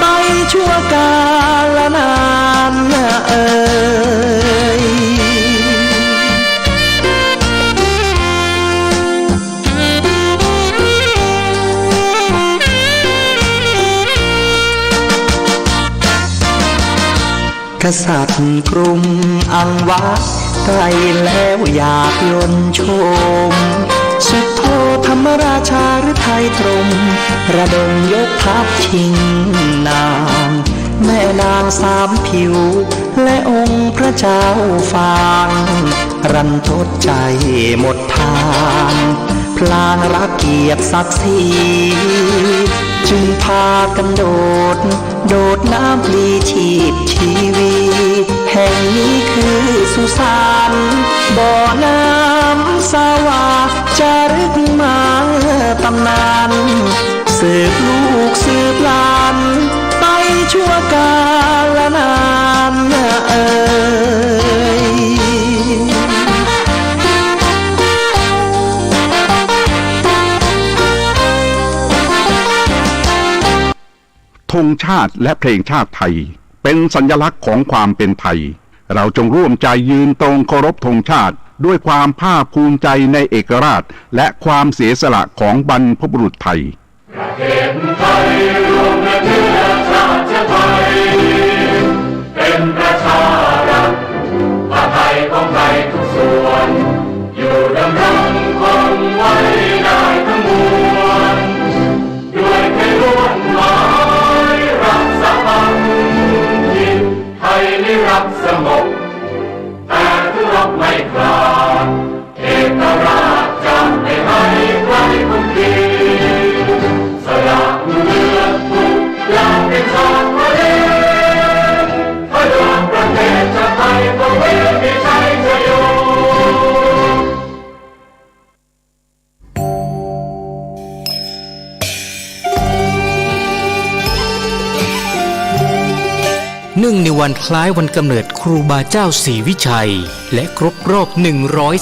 ไปชั่วกาลนานกษัตริย์กรุงอังวะได้แล้วอยากยนชมสุดโทธรรมราชาหรือไทยตรงระดมยกทัพชิงนางแม่นางสามผิวและองค์พระเจ้าฟางรันทดใจหมดทางพลางรักเกียรติศักดิ์ศรีจึงพากันโดดน้ำพลีชีพชีวีแห่งนี้คือสุสานบ่อน้ำสาวาจารึกมาตำนานสืบลูกสืบหลานไปชั่วกาลนานธงชาติและเพลงชาติไทยเป็นสัญลักษณ์ของความเป็นไทยเราจงร่วมใจยืนตรงเคารพธงชาติด้วยความภาคภูมิใจในเอกราชและความเสียสละของบรรพบุรุษไทยประเทศไทยรวมและเชื้อชาติไทยเป็นประชารัฐผ้าไทยของไทยทุกส่วนอยู่ดำรงคงไว้ได้ทั้งมวลด้วยไทยล้วนหมายรักษาพันธิตไทยนิรักสงบแต่ถึงรบไม่กล้าเอกราชจะไม่ให้ใครคนดีสละเลือดทุกอย่างเป็นชาติไทย เนื่องในวันคล้ายวันกำเนิดครูบาเจ้าศรีวิชัยและครบรอบ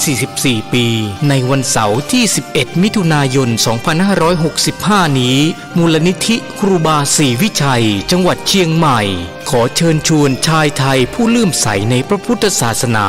144 ปีในวันเสาร์ที่ 11 มิถุนายน 2565 นี้มูลนิธิครูบาศรีวิชัยจังหวัดเชียงใหม่ขอเชิญชวนชายไทยผู้เลื่อมใสในพระพุทธศาสนา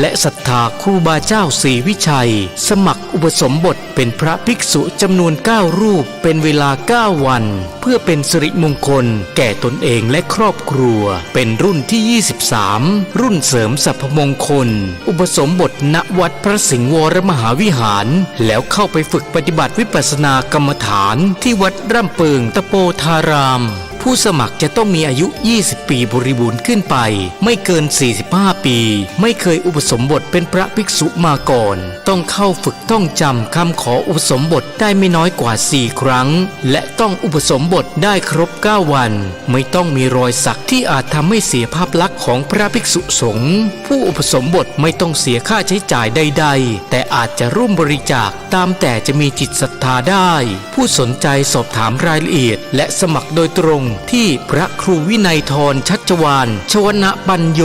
และศรัทธาครูบาเจ้าศรีวิชัยสมัครอุปสมบทเป็นพระภิกษุจำนวน 9 รูปเป็นเวลา 9 วันเพื่อเป็นสิริมงคลแก่ตนเองและครอบครัวเป็นรุ่นที่ 23 รุ่นเสริมสัพพมงคลอุปสมบทณวัดพระสิงห์วรมหาวิหารแล้วเข้าไปฝึกปฏิบัติวิปัสสนากรรมฐานที่วัดร่ำเปิงตะโปธารามผู้สมัครจะต้องมีอายุ 20 ปีบริบูรณ์ขึ้นไปไม่เกิน 45 ปีไม่เคยอุปสมบทเป็นพระภิกษุมาก่อนต้องเข้าฝึกท่องจำคำขออุปสมบทได้ไม่น้อยกว่า 4 ครั้งและต้องอุปสมบทได้ครบ 9 วันไม่ต้องมีรอยสักที่อาจทำให้เสียภาพลักษณ์ของพระภิกษุสงฆ์ผู้อุปสมบทไม่ต้องเสียค่าใช้จ่ายใดๆแต่อาจจะร่วมบริจาคตามแต่จะมีจิตศรัทธาได้ผู้สนใจสอบถามรายละเอียดและสมัครโดยตรงที่พระครูวินัยธรชัชวาลชวนะปัญโย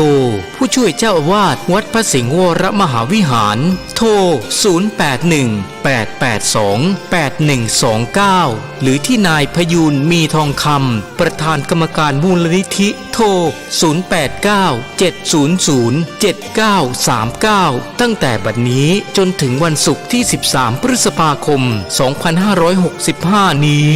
ผู้ช่วยเจ้าอาวาสวัดพระสิงห์วรมหาวิหารโทร 0818828129 หรือที่นายพยูนมีทองคำประธานกรรมการมูลนิธิโทร 0897007939 ตั้งแต่บัดนี้จนถึงวันศุกร์ที่ 13 พฤษภาคม 2565 นี้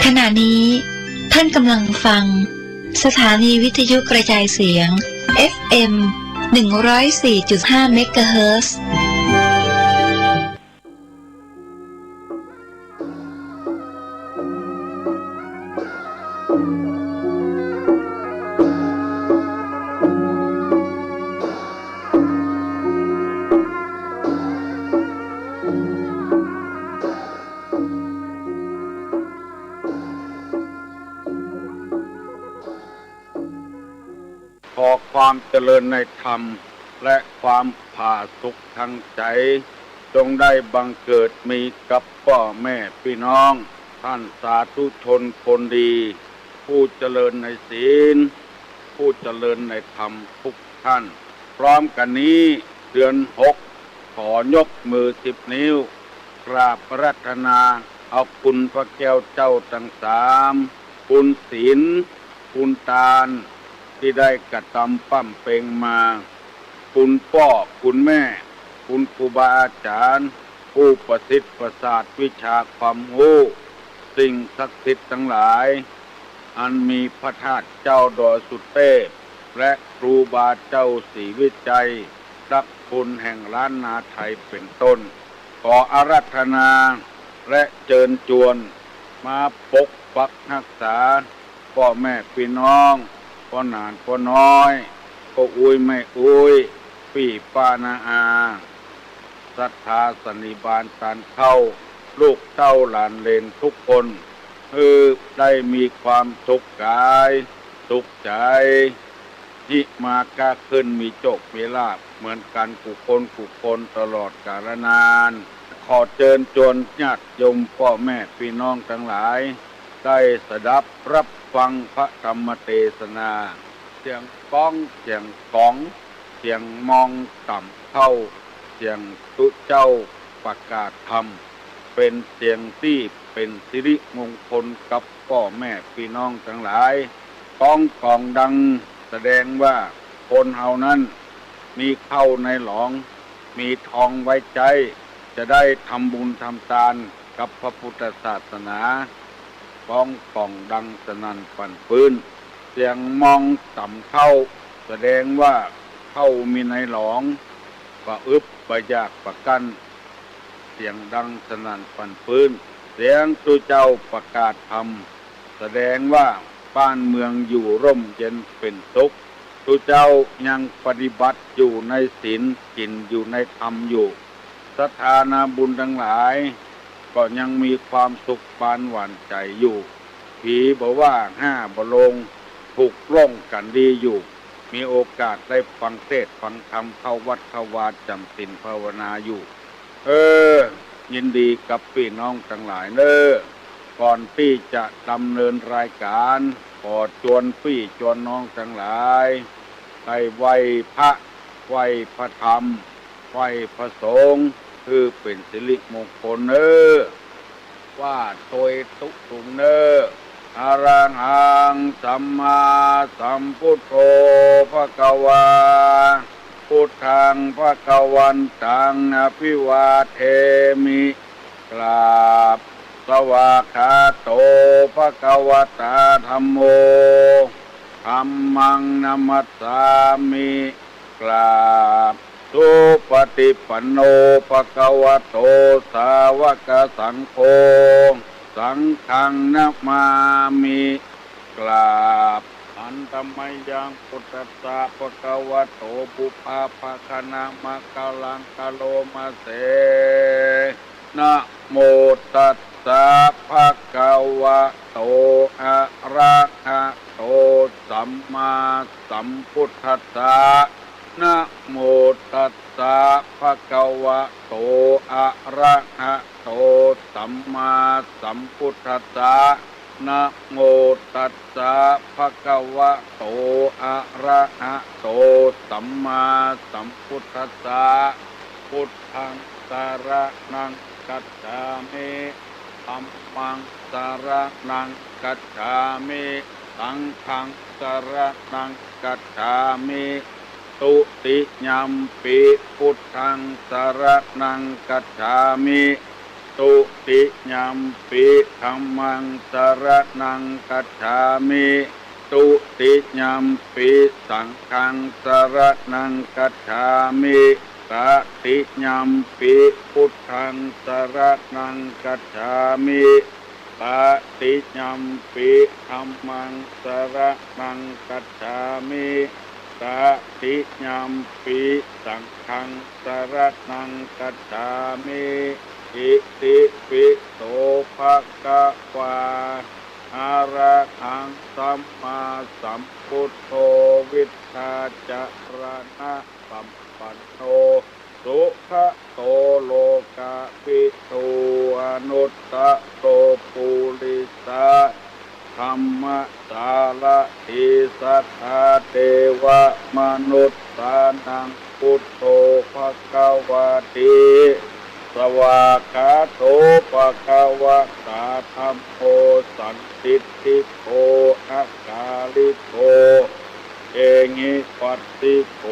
ขณะนี้ท่านกำลังฟังสถานีวิทยุกระจายเสียง FM 104.5 เมกะเฮิรตซ์ ขอความเจริญในธรรมและความผาสุกทางใจจงได้บังเกิดมีกับพ่อแม่พี่น้องท่านสาธุชนคนดีผู้เจริญในศีลผู้เจริญในธรรมทุกท่านพร้อมกันนี้เดือน6ขอยกมือ10 นิ้วกราบรัตนาเอาคุณพระแก้วเจ้าทั้ง3คุณศีลคุณทานที่ได้กระทำปั้มเปงมาคุณพ่อคุณแม่คุณครูบาอาจารย์ผู้ประสิทธิ์ประสาทวิชาความรู้สิ่งศักดิ์สิทธิ์ทั้งหลายอันมีพระธาตุเจ้าดอยสุเทพและครูบาเจ้าศรีวิจัยรักคุณแห่งล้านนาไทยเป็นต้นขออาราธนาและเชิญชวนมาปกปักรักษาพ่อแม่พี่น้องพ่อนานพ่อน้อยก็อุ้ยไม่อุ้ยพี่ป้านาอาศรัทธาสันนิบาตตานเข้าลูกเต้าหลานเลนทุกคนคือได้มีความสุขกายสุขใจที่มากล้าขึ้นมีโชคมีลาภเหมือนกันกุคนตลอดกาลนานขอเชิญชวนญาติโยมพ่อแม่พี่น้องทั้งหลายได้สดับรับฟังพระธรรมเทศนาเสียงก้องเสียงกองเสียงมองต่ำเข้าเสียงตุเจ้าประกาศธรรมเป็นเสียงที่เป็นสิริมงคลกับพ่อแม่พี่น้องทั้งหลายก้องกองดังแสดงว่าคนเฮานั้นมีเข้าในหลองมีทองไว้ใจจะได้ทำบุญทำทานกับพระพุทธศาสนาก้องกองดังสนั่นปั่นปืนเสียงมองต่ำเข้าแสดงว่าเข้ามีในหลองประอึบประยากประกันเสียงดังสนั่นปั่นปืนเสียงตุเจ้าประกาศธรรมแสดงว่าบ้านเมืองอยู่ร่มเย็นเป็นสุขตุเจ้ายังปฏิบัติอยู่ในศีลกินอยู่ในธรรมอยู่ศรัทธานาบุญทั้งหลายก็ยังมีความสุขปานหวานใจอยู่ ผีบอกว่าห้าบลงถูกล่องกันดีอยู่มีโอกาสได้ฟังเทศน์ฟังธรรมเข้าวัดเข้าวาจำศีลภาวนาอยู่ยินดีกับพี่น้องทั้งหลายเนอะก่อนที่จะดำเนินรายการขอชวนพี่ชวนน้องทั้งหลายให้ไหว้พระไหว้พระธรรมไหว้พระสงฆ์คือเป็นสิริมงคลเนอะว่าโตยตุตุงเนอะอะระหังสัมมาสัมพุทโธภะคะวาพุทธังภะคะวันตังอภิวาเทมิกราบสวากขาโตภะคะวตาธัมโมธัมมังนัมมัสสามิกราบสุปฏิปันโนภะคะวะโตสาวกสังโฆสังฆังนะมามิกราบอันตมัยยังพุทธัสสะภะคะวะโตปุพพะภะคะนะมะกะลังกะโลมาเสนะโมตัสสะภะคะวะโตอะระหะโตสัมมาสัมพุทธัสสะนะโมตัสสะภะคะวะโตอะระหะโตสัมมาสัมพุทธัสสะนะโมตัสสะภะคะวะโตอะระหะโตสัมมาสัมพุทธัสสะพุทธังสรณังกัจฉามิธัมมังสรณังกัจฉามิสังฆังสรณังกัจฉามิตุติยัมปิพุทธังสรณังกัจฉามิตุติยัมปิธัมมังสรณังกัจฉามิตุติยัมปิสังฆังสรณังกัจฉามิตติยัมปิพุทธังสรณังกัจฉามิตติยัมปิธัมมังสรณังกัจฉามิตติยัมปิสังฆังสรณังกัจฉามิอิติปิโสภะคะวาอะระหังสัมมาสัมพุทโธวิชชาจารณะสัมปันโนสุขโตโลกาภิทูอนุตตะโตปุริสาธัมมะสารทิสัทธาเทวมนุษย์สานังพุทโธภควติสวากขาโตภควตาธัมโมสันติติโกอะกาลิโกเองิปัสสิโก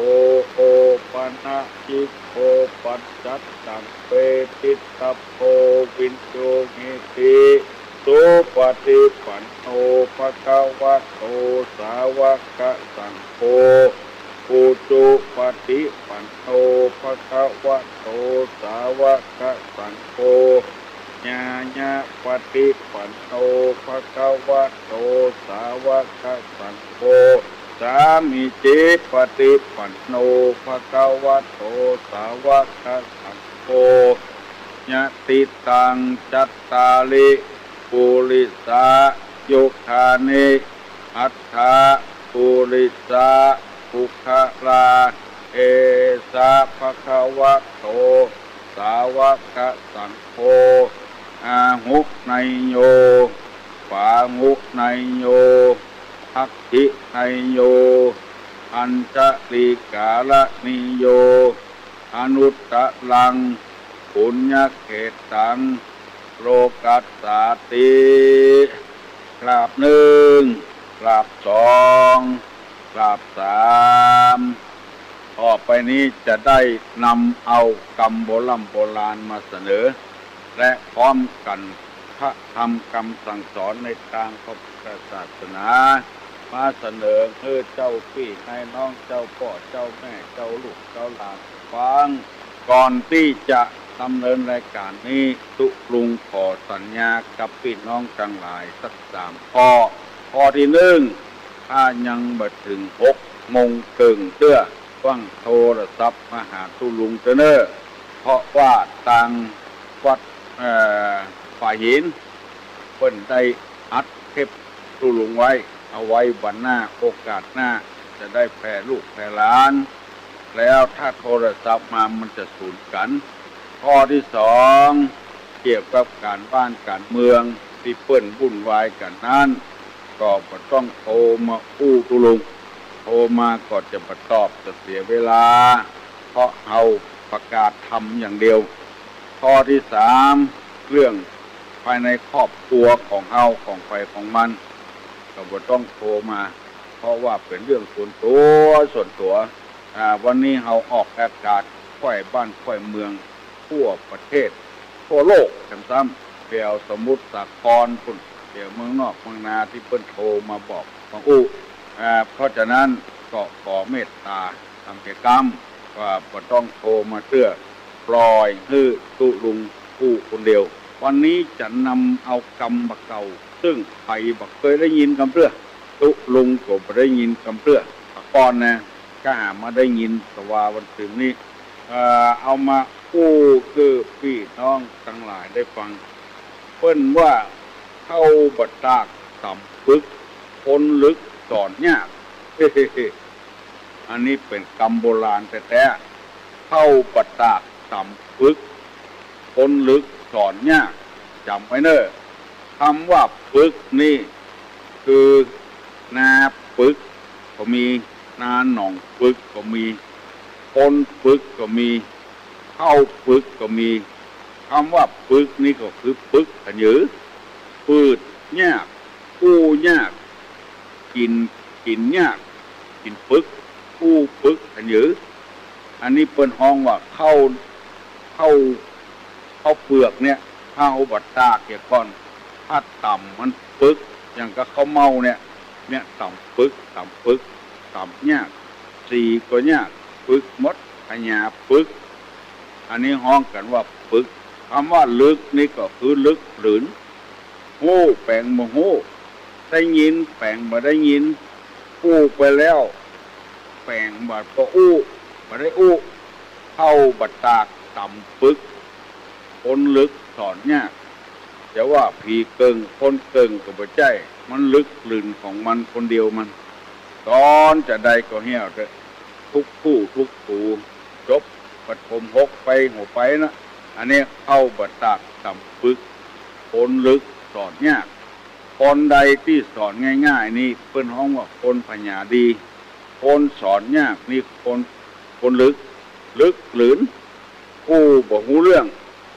โอปนะจิโกปัจจัตตังเปติตะโพวินโยงิติสุปฏิปันโนภะคะวะโตสาวกสังโฆปุจุปฏิปันโนภะคะวะโตสาวกสังโฆญาญาปฏิปันโนภะคะวะโตสาวกสังโฆสามิจิปฏิปันโนภะคะวะโตสาวกสังโฆญาติตังจัตตาลิปุริสายุคานิอัฏฐาปุริสาภุคลาเอสะภะคะวะโตสาวกสังโฆอาหุไนโยปาหุไนโยภักขิไนโยอัญชลิกาลนิโยอนุตตะลังปุญญเขตังโลกัสสาติกราบหนึ่งกราบสองกราบสามต่อไปนี้จะได้นำเอากรรมโบราณมาเสนอและพร้อมกันพระธรรมคำสั่งสอนในทางพระพุทธศาสนามาเสนอให้เจ้าพี่ให้น้องเจ้าพ่อเจ้าแม่เจ้าลูกเจ้าหลานฟังก่อนที่จะดำเนินรายการนี้ตุลุงขอสัญญากับพี่น้องทั้งหลายสัก3 ข้อที่1ถ้ายังบ่ถึง6 โมงครึ่งเตื้อฟังโทรศัพท์มาหาตุลุงเตอเพราะว่าทางวัดฝ่ายหินเพิ่นได้อัดเทป ตุลุงไว้เอาไว้วันหน้าโอกาสหน้าจะได้แผ่ลูกแผ่หลาน แล้วถ้าโทรศัพท์มามันจะสูญกันข้อที่สองเกี่ยวกับการบ้านการเมืองที่เปิ้นวุ่นวายกันนั้นก็บ่ต้องโทรมาอู้ตุลุงโทรมาก็จะมาตอบจะเสียเวลาเพราะเอาประกาศทำอย่างเดียวข้อที่สามเรื่องภายในครอบครัวของเฮาของใครของมันก็บ่ต้องโทรมาเพราะว่าเป็นเรื่องส่วนตัววันนี้เฮาออกอากาศค่อยบ้านค่อยเมืองทั่วประเทศทั่วโลกซ้ำๆเปี่ยวสมุทรสาครปุ่นเปี่ยวเมืองนอกเมืองนาที่เปิ้นโทรมาบอกของเพราะฉะนั้นก็ขอเมตตาทำกิจกรรมว่าบ่ต้องโทรมาเตื้อปล่อยให้ตุลุงผู้คนเดียววันนี้จะนำเอากรรมบักเก่าซึ่งใครบักเคยได้ยินกำเพื่อตุลุงก็บ่ได้ยินกำเพื่อก่อนนะก็หามาได้ยินแต่ว่าวันถึงนี้เอามากู้คือพี่น้องทั้งหลายได้ฟังเพิ่นว่าเข้าบัดตากต่ำปึกคนลึกสอนยากอันนี้เป็นคำโบราณแต่เข้าบัดตากต่ำปึกคนลึกสอนยากจำไว้เนอะคำว่าปึกนี่คือนาปึกก็มีนาหนองปึกก็มีคนปึกก็มีเข้าปึกก็มีคำว่าปึกนี่ก็คือปึกขยือปืดยากกู้ยากกินยากกินปึกกู้ปึกขยืออันนี้เปิ้นห้องว่าเข้าเปลือกเนี่ยเข้าบัดตากเกี่ยก่อนถ้าต่ำมันปึกอย่างกับข้าวเมาเนี่ยต่ำปึกต่ำยากสีก็ยากปึกมดขยาปึกอันนี้ห้องกันว่าปึกคำว่าลึกนี่ก็คือลึกหรือหู้แปลงบ่หู้ได้ยินแปลงบ่ได้ยินอู้ไปแล้วแปลงบ่ก็อู้บ่ได้อู้เข้าบัดตากต่ำปึกคนลึกสอนยากแต่ว่าผีเกิงคนเกิงก็บ่ใจมันลึกลื่นของมันคนเดียวมันตอนจะได้ก็เหี่ยวทุกคู่ทุกตูจบปฐมหกไปหัวไปนะอันนี้เข้าบัดตากต่ำปึกคนลึกสอนยากคนใดที่สอนง่ายๆนี่เปิ้นห้องว่าคนปัญญาดีคนสอนยากนี่คนลึกหลืนผู้บ่รู้เรื่อง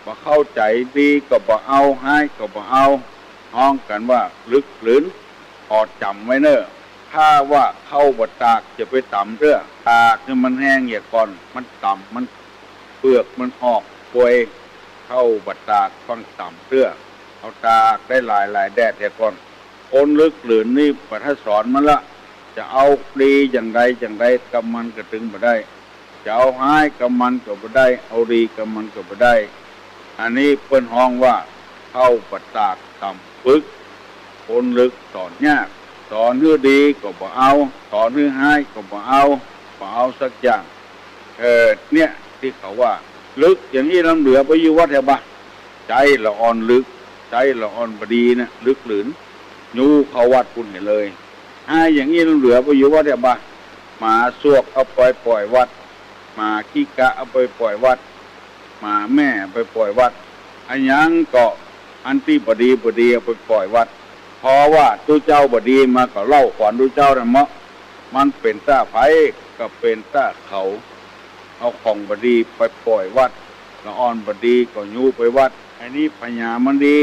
บ่เข้าใจดีก็บ่เอาให้ก็บ่เอาห้องกันว่าลึกหลืนอดจำไว้เนอะถ้าว่าเข้าบัดตากจะไปต่ำเรื่อตากเนี่ยมันแห้งอย่าก่อนมันต่ำมันเปลือกมันออกป่วยเข้าบัดตากฟังต่ำเรื่อเอาตากได้หลายแดดอย่าก่อนคนลึกหลืนนี่ประทัดสอนมันละจะเอาดีอย่างใดกับมันก็ถึงบ่ได้จะเอาหายกับมันก็บ่ได้เอาดีกับมันก็บ่ได้อันนี้เปิ้นห้องว่าเข้าบัดตากต่ำปึกคนลึกสอนยากสอนเนื้อดีก็บ่เอาสอนเนื้อให้ก็บ่เอาสักอย่างเนี่ยที่เขาว่าลึกอย่างนี้ลำเหลือไปอยู่วัดแถวบ้านใจละอ่อนลึกใจละอ่อนบดีนะลึกหลืนยูเขาวัดคุณเห็นเลยให้อย่างนี้ลำเหลือไปอยู่วัดแถวบ้านหมาสวกเอาไปปล่อยวัดหมาขี้กะเอาไปปล่อยวัดหมาแม่ไปปล่อยวัดอันยังก็อันที่บดีเอาไปปล่อยวัดเพราะว่าตู้เจ้าบดีมาก็เล่าขวัญตู้เจ้านะมันเป็นต้าไผก็เป็นต้าเขาเอาของบดีไปปล่อยวัดละอ่อนบดีก็ยูไปวัดอันนี้ปัญญามันดี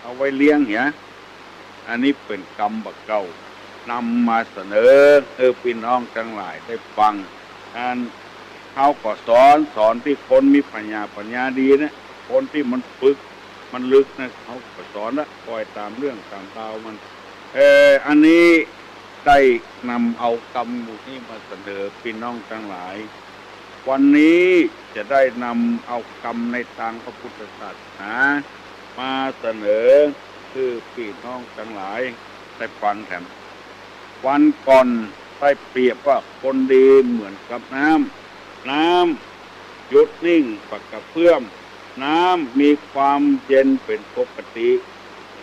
เอาไว้เลี้ยงเหี้ยอันนี้เป็นกรรมบักเก่านำมาเสนอพี่น้องทั้งหลายได้ฟังเขาก็สอนที่คนมีปัญญาดีนะคนที่มันฝึกมันลึกนะเขาก็สอนละปล่อยตามเรื่องตามราวมันอันนี้ได้นำเอากรรมนี้มาเสนอพี่น้องทั้งหลายวันนี้จะได้นำเอากรรมในทางพระพุทธศาสนามาเสนอคือพี่น้องทั้งหลายได้ฟังแถมวันก่อนได้เปรียบว่าคนดีเหมือนกับน้ำหยุดนิ่งปากกระเพื่อมน้ำมีความเย็นเป็นปกติ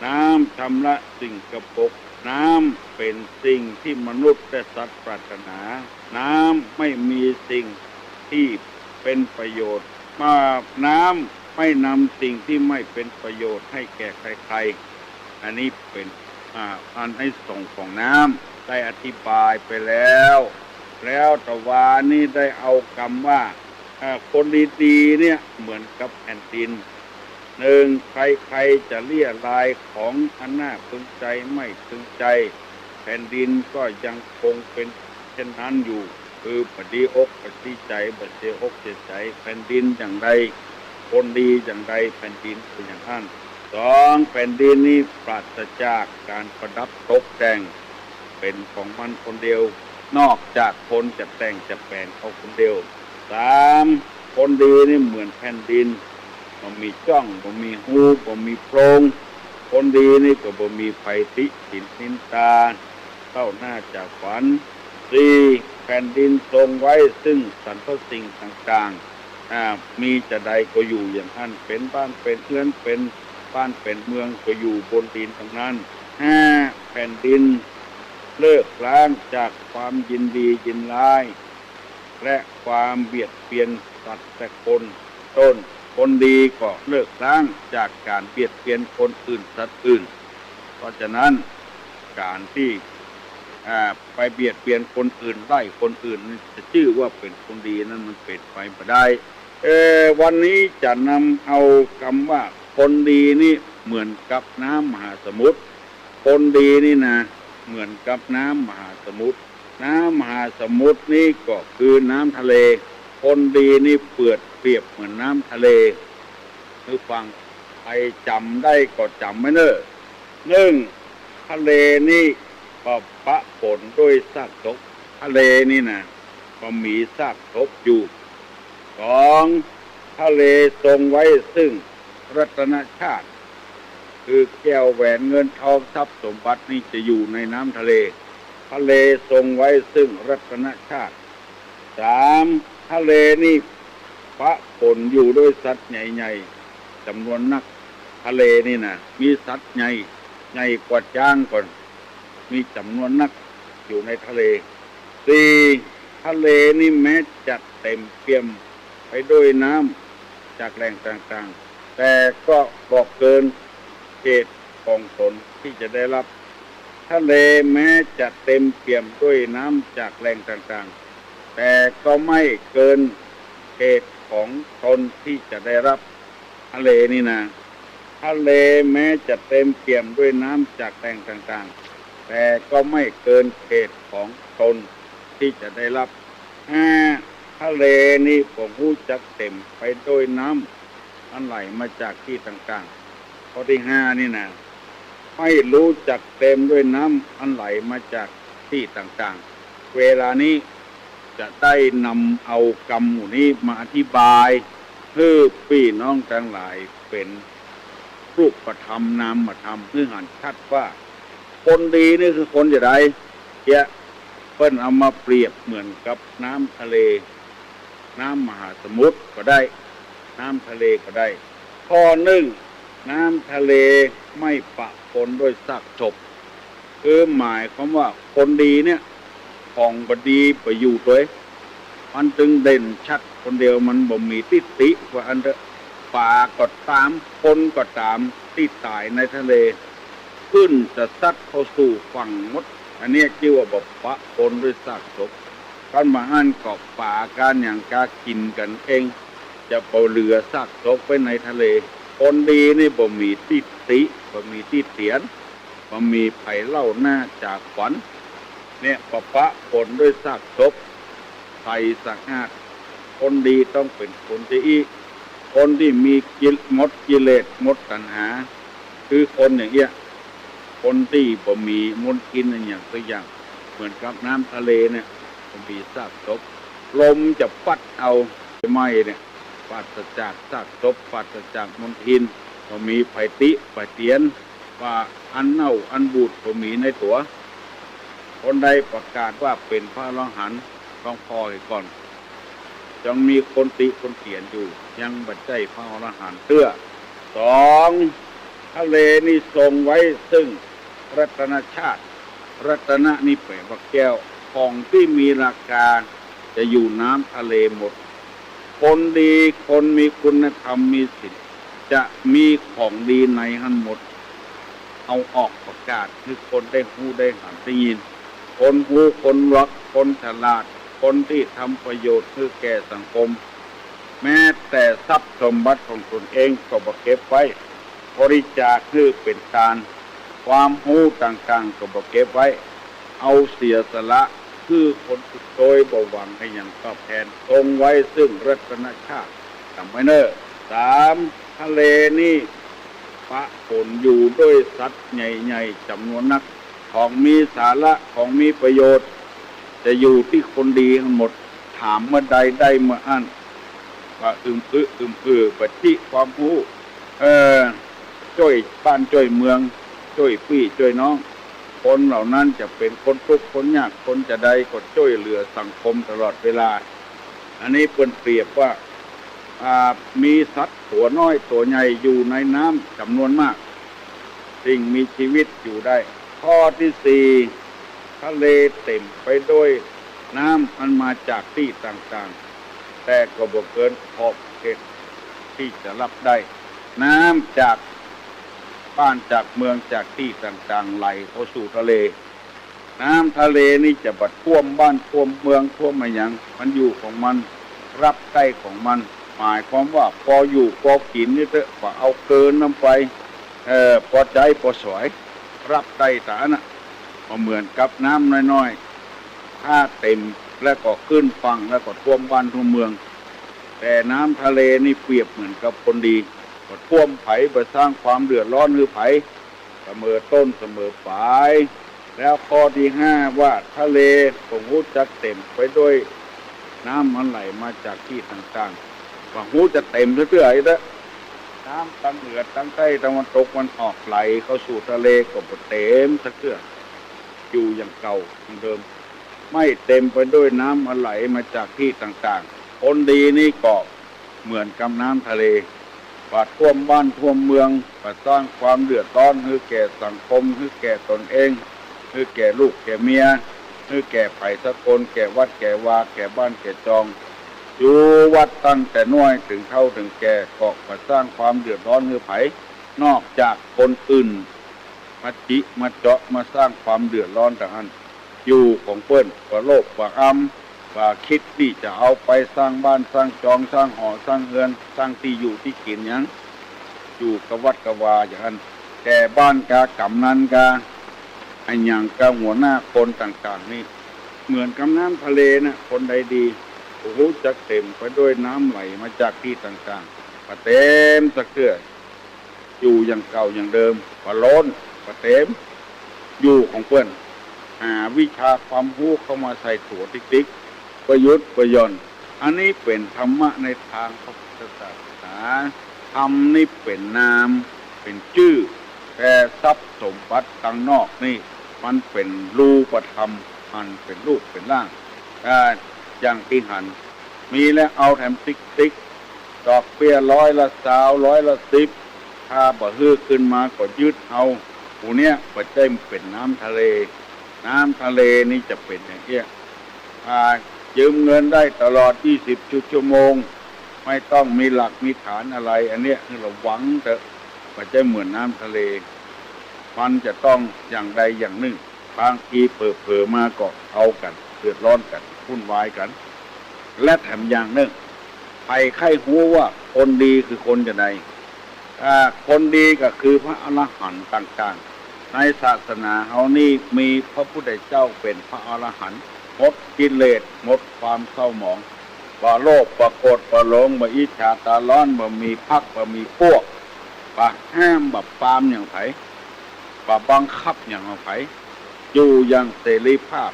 น้ำชำระสิ่งกระปก น้ำเป็นสิ่งที่มนุษย์และสัตว์ปรารถนา น้ำไม่มีสิ่งที่เป็นประโยชน์มาน้ำไม่นำสิ่งที่ไม่เป็นประโยชน์ให้แก่ใครๆอันนี้เป็นอันให้ส่งของน้ำได้อธิบายไปแล้วตะวานี่ได้เอาคำว่าคนดีๆเนี่ยเหมือนกับแผ่นดินหนึ่งใครๆจะเลี่ยรายของอันน่าพึงใจไม่พึงใจแผ่นดินก็ยังคงเป็นเช่นนั้นอยู่คือปฏิอกปฏิใจปฏิอกเจใจแผ่นดินอย่างไรคนดีอย่างไรแผ่นดินเป็นอย่างนั้นสองแผ่นดินนี้ปราศจากการประดับตกแต่งเป็นของมันคนเดียวนอกจากคนจะแต่งจะแปลงเขาคนเดียวสามคนดีนี่เหมือนแผ่นดินบ่มีจ้องบ่มีหูบ่มีโพรงคนดีนี่ก็บ่มีไฟติฉินนินตาเข้าหน้าจากฝันสี่แผ่นดินทรงไว้ซึ่งสรรพสิ่งต่างๆมีจะใดก็อยู่อย่างนั้นเป็นบ้านเป็นเรือนเป็นบ้านเป็นเมืองก็อยู่บนดินทั้งนั้นห้าแผ่นดินเลิกล้างจากความยินดียินร้ายและความเบียดเบียนสัตว์และคนต้นคนดีก็เลิกล้างจากการเบียดเบียนคนอื่นสัตว์อื่นเพราะฉะนั้นการที่ไปเบียดเบียนคนอื่นไล่คนอื่นจะชื่อว่าเป็นคนดีนั้นมันเป็นไปไม่ได้วันนี้จะนำเอาคำว่าคนดีนี่เหมือนกับน้ำมหาสมุทรคนดีนี่นะเหมือนกับน้ำมหาสมุทรน้ำมหาสมุทรนี่ก็คือน้ำทะเลคนดีนี่เปรียบเหมือนน้ำทะเลคือฟังใครจำได้ก็จำไว้เนอะหนึ่งทะเลนี่ก็ปะปนด้วยซากศพทะเลนี่นะก็มีซากศพอยู่สองทะเลทรงไว้ซึ่งรัตนชาติคือแก้วแหวนเงินทองทรัพย์สมบัตินี่จะอยู่ในน้ำทะเลทะเลทรงไว้ซึ่งรัตนชาติสามทะเลนี่ปะปนอยู่ด้วยสัตว์ใหญ่ๆจำนวนนักทะเลนี่นะมีสัตว์ใหญ่กว่าช้างก่อนมีจำนวนนักอยู่ในทะเลสี่ทะเลนี่แม้จะเต็มเปี่ยมไปด้วยน้ำจากแหล่งต่างๆแต่ก็บอกเกินเขตของตนที่จะได้รับทะเลแม้จะเต็มเปี่ยมด้วยน้ำจากแหล่งต่างๆแต่ก็ไม่เกินเขตของตนที่จะได้รับทะเลนี่นะทะเลแม้จะเต็มเปี่ยมด้วยน้ำจากแหล่งต่างๆแต่ก็ไม่เกินเขตของตนที่จะได้รับทะเลนี่ผมรู้จักเต็มไปด้วยน้ำอันไหลมาจากที่ต่างๆข้อที่ห้านี่นะไม่รู้จักเต็มด้วยน้ำอันไหลมาจากที่ต่างๆเวลานี้จะได้นำเอากรรมหมู่นี้มาอธิบายเพื่อพี่น้องทั้งหลายเป็นรูปธรรมนามธรรมเพื่อหันชัดว่าคนดีนี่คือคนอย่างไรเพิ่นเอามาเปรียบเหมือนกับน้ำทะเลน้ำมหาสมุทรก็ได้น้ำทะเลก็ได้ข้อหนึ่งน้ำทะเลไม่ปะปนด้วยซากศพคือหมายความว่าคนดีเนี่ยของบดีไปอยู่ด้วยมันจึงเด่นชัดคนเดียวมันบ่มีติติว่าอันป่าก็ตามคนก็ตามที่ตายในทะเลขึ้นจะซัดเข้าสู่ฝั่งหมดอันนี้ชื่อว่าบ่ปะปนด้วยซากศพการมาอ่านกอบป่าการอย่างกากินกันเองจะเปาเรือซากศพไปในทะเลคนดีนี่บ่มีติติบ่มีติเตียนบ่มีไผเล่าหน้าจากฝันเนี่ยปะปนด้วยซากศพไทยสะอาดคนดีต้องเป็นคนที่คนที่มีหมดกิเลสหมดตัณหาคือคนอย่างเงี้ยคนที่บ่มีมลทินอย่างตัวอย่างเหมือนกับน้ำทะเลเนี่ยมีซากศพลมจะพัดเอาไม้เนี่ยปราศจากซากศพปราศจากมลทินก็มีไผติไผเตียนว่าอันเน่าอันบูดก็มีในตัวคนใดประกาศว่าเป็นพระอรหันต์ต้องพอให้ก่อนยังมีคนติคนเขียนอยู่ยังบัดใจพระอรหันต์เตื้อสองทะเลนี่ทรงไว้ซึ่งรัตนชาติ รัตนะนี่แปลว่าแก้วของที่มีราคาจะอยู่น้ำทะเลหมดคนดีคนมีคุณธรรมมีศีลจะมีของดีในหันหมดเอาออกประกาศคือคนได้หู้ได้หันได้ยินคนหู้คนรักคนฉลาดคนที่ทำประโยชน์คือแก่สังคมแม้แต่ทรัพย์สมบัติของตนเองก็บ่เก็บไว้บริจาคคือเป็นทานความรู้ต่างๆก็บ่เก็บไว้เอาเสียสละคือคนโดยบ่หวังให้หยังตอบแทนทรงไว้ซึ่งรัตนชาติจำไว้เนอะ3ทะเลนี่ปะปนอยู่ด้วยสัตว์ใหญ่ๆจำนวนนักของมีสาระของมีประโยชน์จะอยู่ที่คนดีทั้งหมดถามเมื่อใดได้เมื่ออันว่าปฏิความรู้ช่วยบ้านช่วยเมืองช่วยพี่ช่วยน้องคนเหล่านั้นจะเป็นคนทุกข์คนยากคนจะได้ก็ช่วยเหลือสังคมตลอดเวลาอันนี้เปรียบว่ามีสัตว์ตัวน้อยตัวใหญ่อยู่ในน้ำจำนวนมากสิ่งมีชีวิตอยู่ได้ข้อที่4ทะเลเต็มไปด้วยน้ำมันมาจากที่ต่างๆแต่ก็บ่เกินขอบเขตที่จะรับได้น้ำจากบ้านจากเมืองจากที่ต่างๆไหลเข้าสู่ทะเลน้ำทะเลนี่จะบัดท่วมบ้านท่วมเมืองท่วมอะไรอย่างมันอยู่ของมันรับใกล้ของมันหมายความว่าพออยู่พอกินนี่เถอะว่าเอาเกินน้ำไปพอใจพอสวยรับได้แต่น่ะเหมือนกับน้ำน้อยๆถ้าเต็มแล้วก็ขึ้นฝั่งแล้วก็ท่วมบ้านท่วมเมืองแต่น้ำทะเลนี่เปรียบเหมือนกับคนดีก็ท่วมไผ่ไปสร้างความเดือดร้อนคือไผ่เสมอต้นเสมอปลายแล้วข้อที่5ว่าทะเลของหูจะเต็มไปด้วยน้ำมันไหลมาจากที่ต่างๆว่าหูจะเต็มเรื่อยๆนะน้ำตั้งเหนือตั้งใต้ตะวันตกมันออกไหลเข้าสู่ทะเลก็บ่เต็มสักเทื่ออยู่อย่างเก่าอย่างเดิมไม่เต็มไปด้วยน้ำมันไหลมาจากที่ต่างๆคนดีนี่ก็เหมือนกับน้ำทะเลว่าท่วมบ้านท่วมเมืองว่าสร้างความเดือดร้อนให้แก่สังคมให้แก่ตนเองให้แก่ลูกแก่เมียให้แก่ไผ่สักคนแก่วัดแก่วาแก่บ้านแก่จองอยู่วัดตั้งแต่น้อยถึงเฒ่าถึงแก่ก็มาสร้างความเดือดร้อนให้ไผ่นอกจากคนอื่นมาจิมาเจาะมาสร้างความเดือดร้อนแต่อันอยู่ของเปิ้นว่าโลภว่าอำว่าคิดที่จะเอาไปสร้างบ้านสร้างจองสร้างหอสร้างเรือนสร้างที่อยู่ที่กินอย่างอยู่กับวัดกับวาอย่างนั้นแต่บ้านกากำนันกาอันอย่างกับหัวหน้าคนต่างๆนี่เหมือนกับน้ำทะเลนะคนใดดีโอ้โหจะเต็มไปด้วยน้ำไหลมาจากที่ต่างๆก็เต็มสักเทื่ออยู่อย่างเก่าอย่างเดิมก็ล้นก็เต็มอยู่ของเพื่อนหาวิชาความรู้เข้ามาใส่ถั่วติ๊กๆประยุทธ์ประยนต์อันนี้เป็นธรรมะในทางพระพุทธศาสนาธรรมนี่เป็นนามเป็นชื่อแต่ทรัพย์สมบัติต่างนอกนี่มันเป็นรูปธรรมมันเป็นรูปเป็นร่างอย่างที่หันมีแล้วเอาแถมติ๊กดอกเบี้ย100% 110ถ้าบ่ฮื้อขึ้นมาก็ยึดเอาผู้เนี้ยปัจจัยเป็นน้ำทะเลน้ำทะเลนี่จะเป็นอย่างเงี้ยยืมเงินได้ตลอด20ชั่วโมงไม่ต้องมีหลักมีฐานอะไรอันเนี้ยคือเราหวังแต่ปัจจัยเหมือนน้ำทะเลมันจะต้องอย่างใดอย่างหนึ่งบางทีเผลอมาก็เอากันเดือดร้อนกันวุ่นวายกันและแถมอย่างหนึ่งใครใครรู้ว่าคนดีคือคนจะใดคนดีก็คือพระอรหันต์ต่างๆในศาสนาเฮานี่มีพระพุทธเจ้าเป็นพระอรหันต์หมดกิเลสหมดความเศร้าหมองบ่โลภบ่โกรธบ่หลงบ่อิจฉาตาร้อนบ่มีพรรคบ่มีพวกบ่ห้ามบ่ปรามอย่างไผบ่บังคับอย่างไผอยู่อย่างเสรีภาพ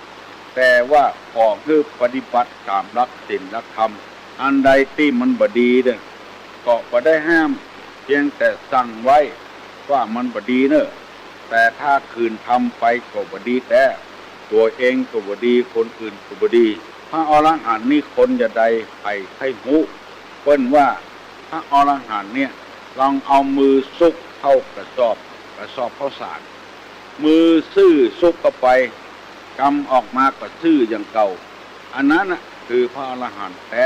แต่ว่าขอคือปฏิบัติตามหลักศีลหลักธรรมอันใดที่มันบ่ดีเด้อก็บ่ได้ห้ามเพียงแต่สั่งไว้ว่ามันบ่ดีเนอะแต่ถ้าคืนทำไปก็บ่ดีแต่ตัวเองก็บ่ดีคนอื่นก็บ่ดีพระอรหันต์นี่คนจะใดไปให้หูเปิ้นว่าพระอรหันต์เนี่ยลองเอามือซุกเข้ากระสอบข้าวสาร มือซื่อซุกเข้าไปกำออกมาก็ซื่ออย่างเก่าอันนั้นน่ะคือพระอรหันต์แท้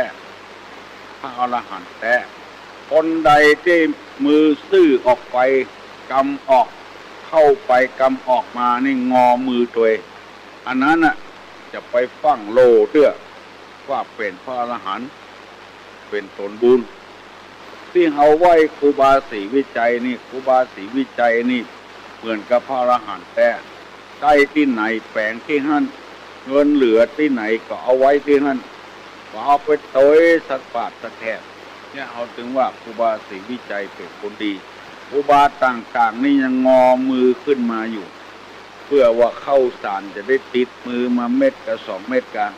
พระอรหันต์แท้คนใดที่มือซื่อออกไปกำออกเข้าไปกำออกมานี่งอมือตัวเองอันนั้นน่ะจะไปฟังโลเตื้อว่าเป็นพระอรหันต์เป็นตนบุญที่เอาไว้ครูบาศรีวิจัยนี่ครูบาศรีวิจัยนี่เหมือนกับพระอรหันต์แต่ได้ที่ไหนแปลงที่นั่นเงินเหลือที่ไหนก็เอาไว้ที่นั่นก็เอาไปโตยสัตว์ป่าสัตว์แทบเนี่ยเอาถึงว่าครูบาศรีวิจัยเป็นคนดีครูบาต่างๆนี่ยังงอมือขึ้นมาอยู่เพื่อว่าเข้าสารจะได้ติดมือมาเม็ดกับ2 เม็ดกัน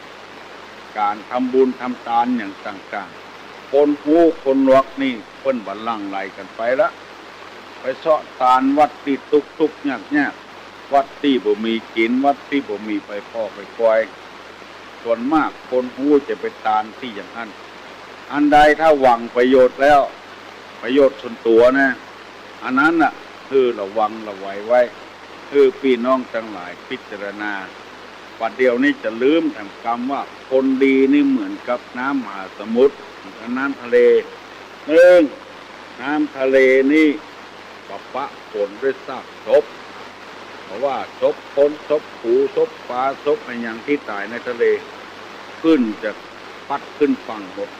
การทำบุญทำทานอย่างต่างๆคนหูคนหนวกนี่เพิ่นบัลลังก์ไหลกันไปละไปเสาะทานวัดที่ตุกๆยากๆวัดที่บ่มีกินวัดที่บ่มีไปพ่อไปควายส่วนมากคนหูจะไปทานที่อย่างนั้นอันใดถ้าหวังประโยชน์แล้วประโยชน์ส่วนตัวนะอันนั้นน่ะคือระวังระไว้ไว้คือพี่น้องทั้งหลายพิจารณาปัจเดียวนี้จะลืมทำกรรมว่าคนดีนี่เหมือนกับน้ำมหาสมุทรน้ำทะเลน้ำทะเลนี่ปะปนด้วยซากศพเพราะว่าศพคนศพปูศพปลาศพอะไรอย่างที่ตายในทะเลขึ้นจะพัดขึ้นฝั่งหมด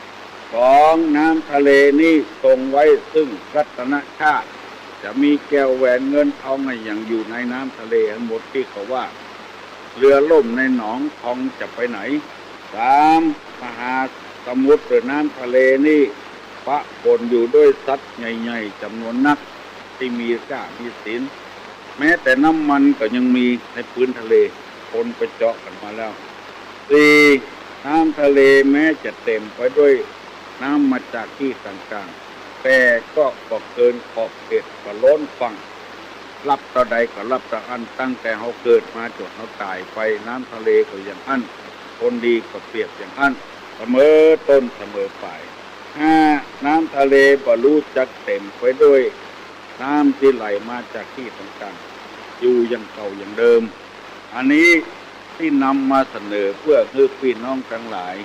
ของน้ำทะเลนี่ทรงไว้ซึ่งรัตนชาติจะมีแก้วแหวนเงินทองอะไรอย่างอยู่ในน้ำทะเลทั้งหมดที่เขาว่าเรือล่มในหนองทองจะไปไหนมหาสมุทรหรือน้ำทะเลนี่ปะปนอยู่ด้วยสัตว์ใหญ่ๆจำนวนนักที่มีค่ามีศีลแม้แต่น้ำมันก็ยังมีในพื้นทะเลคนไปเจาะกันมาแล้วน้ำทะเลแม้จะเต็มไปด้วยน้ำมาจากที่ต่างๆแต่ก็เกินขอบเขตก็ล้นฝั่งรับต่อใดก็รับต่ออันตั้งแต่เขาเกิดมาจนเขาตายไปน้ำทะเลก็อย่างอันคนดีก็เปรียบอย่างอันเสมอต้นเสมอปลายน้ำทะเลก็รู้จักเต็มไปด้วยน้ำที่ไหลมาจากที่ต่างๆอยู่อย่างเก่าอย่างเดิมอันนี้ที่นำมาเสนอเพื่อให้พี่น้องทั้งหลาย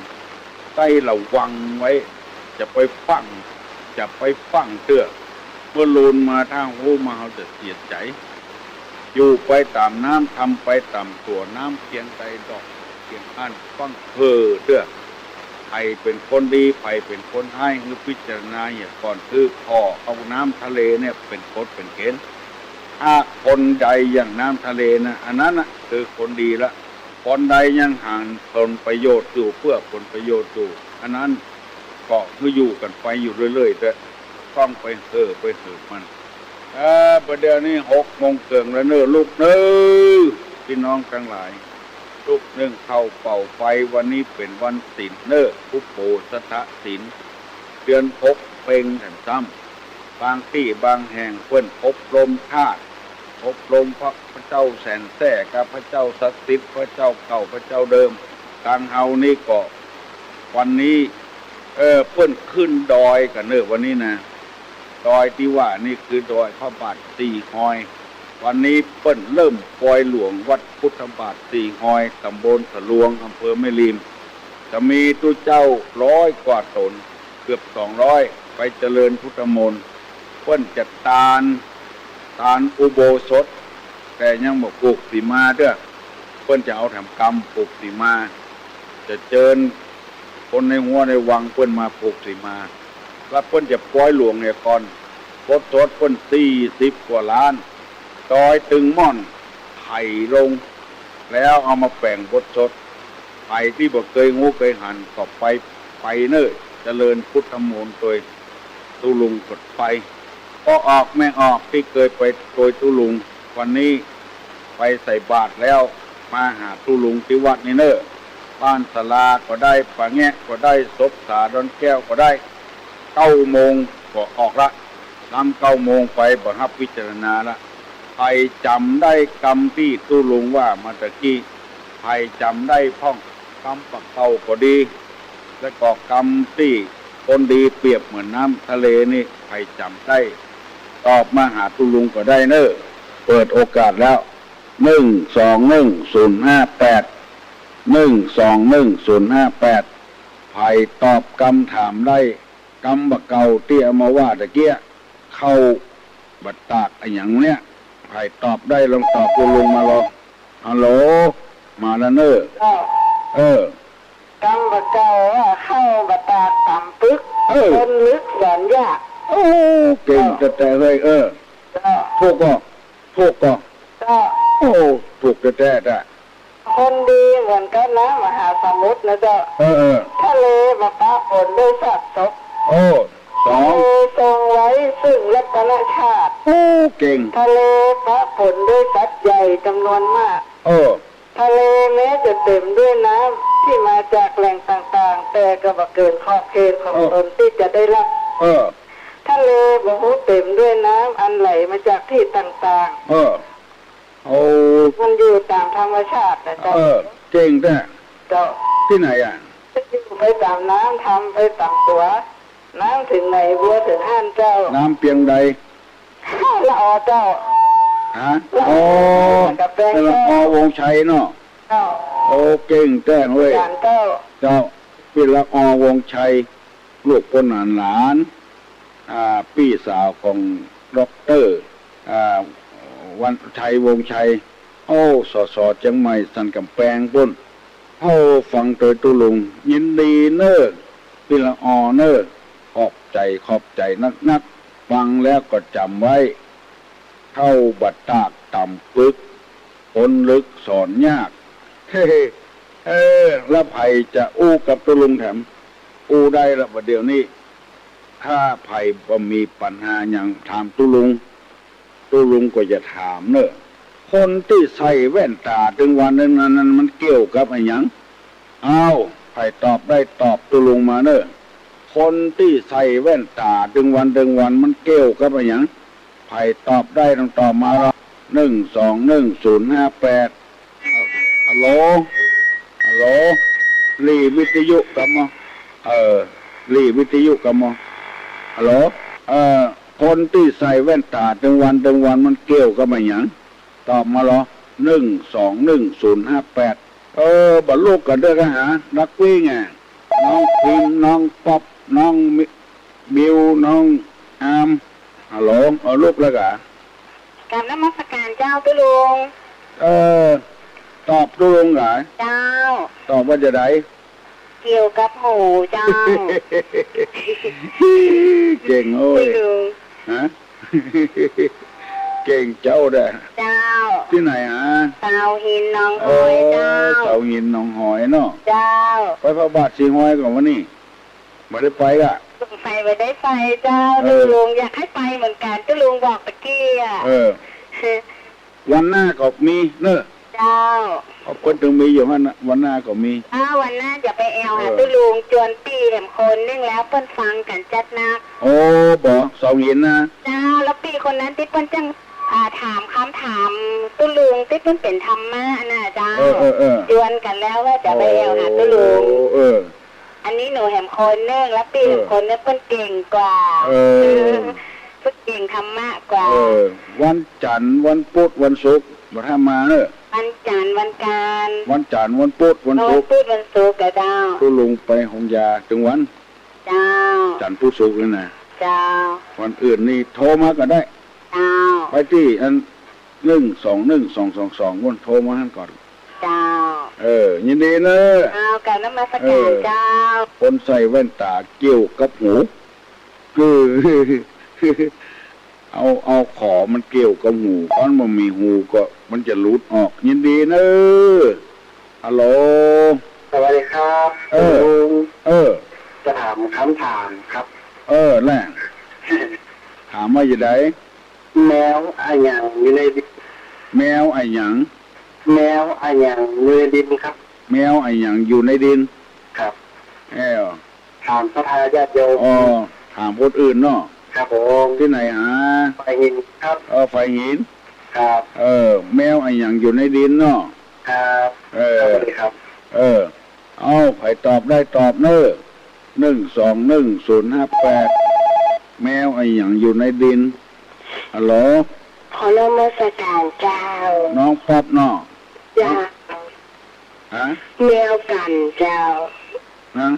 ได้ระวังไว้จะไปฟังเตื้อเมื่อลูนมาทางหูมาเขาจะเสียใจอยู่ไปตามน้ำทำไปตามตัวน้ำเพียงใจดอกเพียงอันฟังเตื้อใครเป็นคนดีใครเป็นคนให้คือพิจารณาอย่างก่อนคือพอเอาน้ำทะเลเนี่ยเป็นกฎเป็นเกณฑ์ถ้าคนใดอย่างน้ำทะเลนะอันนั้นนะคือคนดีละคนใดยังห่างผลประโยชน์อยู่เพื่อผลประโยชน์อยู่อันนั้นก็คืออยู่กันไปอยู่เรื่อยๆแต่ต้องไปเหือมันประเดี๋ยวนี้6 โมงเกิงแล้วเนอะลูกเนอะพี่น้องทั้งหลายลูกนึ่งเข้าเป่าไฟวันนี้เป็นวันศีลเนอะพุทโธสถะศีลเดือน6เพ็งแห่งซ้ำบางที่บางแห่งเพิ่นอบรมธาตุอบรมพระเจ้าแสนแท้กับพระเจ้าศักดิ์สิทธิ์พระเจ้าเก่าพระเจ้าเดิมทางเฮานี่ก็วันนี้เพิ่นขึ้นดอยกันเนอะวันนี้นะดอยที่ว่านี่คือดอยพระบาท4 หอยวันนี้เปิ้นเริ่มปล่อยหลวงวัดพุทธบาท4 หอยตำบลสะลวงอำเภอแม่ริมจะมีตู้เจ้า100 กว่าตนเกือบ200ไปเจริญพุทธมนต์เปิ้นจะตานอุโบสถแต่ยังบ่ปลูกสีมาเด้อเปิ้นจะเอาทำกรรมปลูกสีมาจะเชิญคนในหัวในวังเปิ้นมาปลูกสีมาแล้วเปิ้นจะปล่อยหลวงเนี่ยก่อนบทสดเปิ้น40 กว่าล้านดอยตึงม่อนไถลงแล้วเอามาแปลงบทสดไปที่บ่เคยงูเคยหันก็ไปเน้อเจริญพุทธมนต์โดยตุลุงกดไปก็ออกไม่ออกที่เคยไปโดยตุลุงวันนี้ไปใส่บาตรแล้วมาหาตุลุงที่วัดนี่เน้อบ้านศาลาก็ได้ป่าแงะก็ได้ศพสาดอนแก้วก็ได้9 โมงก็ออกละ9 โมงไปบ่รับพิจารณาละใครจำได้กรรมที่ตุลุงว่ามาตะกี้ใครจำได้พ้องคำปักเต่าก็ดีและก็กรรมที่คนดีเปรียบเหมือนน้ำทะเลนี่ใครจำได้ตอบมาหาตุลุงก็ได้เนอะเปิดโอกาสแล้ว ไผ่ตอบคำถามได้คำบักเก่าที่เอามาว่าตะเกียเข้าบัดตากไอ้หยังเนี้ยไผ่ตอบได้ลองตอบตัวลงมาลองฮัลโหลมาแล้วเนอะกำบักเก่าว่าเข้าบัดตากต่ำปึกคนลึกสอนยากเก่งแต่เฮ้ยถูกก็โอ้ถูกแต่คนดีเหมือนกันนะมหาสมุทรนะเจ้าทะเลมาปะปนด้วยสัตว์ศพทะเลทรงไว้ซึ่งรัตนชาติเก่งทะเลปะปนด้วยสัตว์ใหญ่จำนวนมากทะเลแม้จะเต็มด้วยน้ำที่มาจากแหล่งต่างๆแต่ก็บ่เกินขอบเขตของตนที่จะได้รับทะเลบ่ฮู้เต็มด้วยน้ำอันไหลมาจากที่ต่างๆมันอยู่ตามธรรมชาตินะจ๊ะเก่งแต่ที่ไหนอยู่ไปตามน้ำทำไปตามตัวน้ำถึงไหนบัวถึงห้านเจ้าน้ำเพียงใดละอเจ้าละอวงชัยเนาะเก่งแต่เว้ยเจ้าพี่ละอวงชัยลูกคนหลานพี่สาวของด็อกเตอร์วันชัยวงชัยสสเชียงใหม่สันกำแพงพุ่นฟังโดยตุลุงยินดีเนอพี่ละอเนอขอบใจนักฟังแล้วก็จำไว้เข้าบัดตากต่ำปึกคนลึกสอนยากแล้วไผ่จะอู้กับตุลุงแถมอู้ได้ละประเดี๋ยวนี้ถ้าไผ่บ่มีปัญหาอย่างถามตุลุงก็จะถามเนอะคนที่ใส่แว่นตาถึงวันนั้นมันเกี่ยวกับอะไรยังไผ่ตอบได้ตอบตุลุงมาเนอะคนที่ใส่แว่นตาถึงวันมันเกี่ยวกับอะไรยังไผ่ตอบได้ต้องตอบมา1211058ฮัลโหลรีวิทยุกับมรีวิทยุกับมฮัลโหลคนที่ใส่แว่นตาถึงวันมันเกี่ยวกับอะไรยังตอบมา1211058บรรลุกันด้วยกันหานักวิ่งไงน้องพิมน้องป๊อปน้องบิวน้องอามฮัลโหลลูกแล้วกะกราบนมัสการเจ้าตุลุงตอบตุลุงเหรอเจ้าตอบว่าจะได้เกี่ยวกับหูเจ้าเก่งโอ้ยฮะเก่งเจ้าเด้อเจ้าที่ไหนเสาหินน้องหอยเจ้าเสาหินน้องหอยเนาะเจ้าไปพระบาทสีหอยก่อนวันนี้ไม่ได้ไปอ่ะไม่ได้ไปเจ้าตุลุงอยากให้ไปเหมือนกันตุลุงบอกตะกี้วันหน้าก็มีเนอะเจ้าขอบคุณถึงมีอยู่วันหน้าก็มีวันหน้าจะไปแอลหาตุลุงจวนปีแหมคนนึงแล้วเปิ้นฟังกันจัดนักบอกเสาหินนะเจ้าแล้วปีคนนั้นที่เปิ้นจังถามคำถามตุลุงที่เปิ้นเป็นธรรมะน่ะเจ้าจวนกันแล้วว่าจะไปแอลหาตุลุงอันนี้หนูแหมคนนึงแล้วปีแหมคนนึงเปิ้นเก่งกว่าฝึกเก่งธรรมะกว่าวันจันทร์วันพุธวันศุกร์มาทำมาเนอะวันจันทร์วันการวันจันทร์วันพุธวันศุกร์วันศุกร์กับเจ้าตุลุงไปหงยาถึงวันเจ้าจันทร์พุธศุกร์เลยนะเจ้าวันอื่นนี่โทรมาก็ได้เจ้าไปที่1212222วันโทรมาให้ก่อนเจ้ายินดีเนอะกับนมัสการเจ้าคนใส่แว่นตาเกี่ยวกับหูคือเอาขอมันเกี่ยวกับหูเพราะมันมีหูก็มันจะหลุดออกยินดีเนอะฮัลโหลสวัสดีครับจะถามคำถามครับแหละถามว่าอย่างไรแมวอะไรอย่างอยู่ในดินแมวอะไรอย่างแมวอะไรอย่างอยู่ในดินครับแมวอะไรอย่างอยู่ในดินครับถามพระทายาทโยมถามคนอื่นเนาะครับผมที่ไหนไฟหินครับไฟหินครับแมวอะไรอย่างอยู่ในดินเนาะครับครับไผ่ตอบได้ตอบเนอะ1211058แมวอะไรอย่างอยู่ในดินฮัลโหล ขอนมัสการเจ้าน้องป๊อบเนาะเจ้าฮะแมวกันเจ้านะ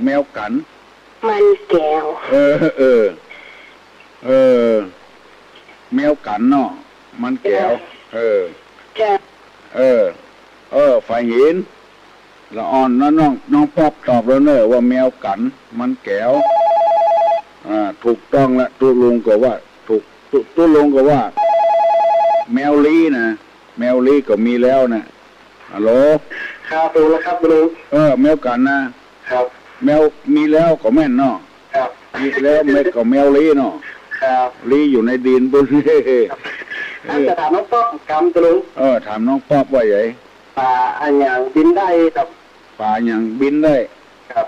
แมวกันมันแก้วแมวกันเนาะมันแก้วจ้าฝ่ายหินละอ่อนนะน้องป๊อบตอบแล้วเนอะว่าแมวกันมันแก้วถูกต้องละตุลุงก็ว่าถูกตุลุงก็ว่าแมวลีนะแมวลีก็มีแล้วนะฮัลโหลครับดูแล้วครับลุงแมวกันนะครับแมวมีแล้วก็แม่นเนาะครับมีแล้วไม่ก็แมวลีเนาะครับลีอยู่ในดินบนอันจะถามน้องป๊อบกำตุลุงถามน้องป๊อบว่าไงป่าอันอย่างบินได้ครับป่าอย่างบินได้ครับ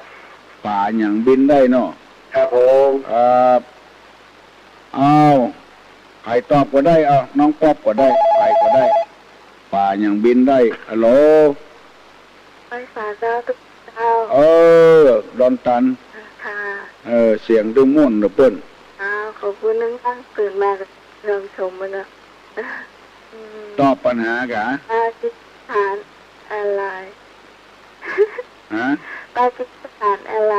ป่าอย่างบินได้เนาะครับผมใครตอบก็ได้น้องป๊อบก็ได้ใครก็ได้ป่าอย่างบินได้ฮัลโหลไฟฟ้าเจ้าตุ๊กเจ้าดอนตันค่ะเสียงดูม่วนเด้อเปิ้นขอบคุณนั่งตื่นมาเริ่มชมมันนะตอบปัญหากะปากีสถานอะไรปากีสถานอะไร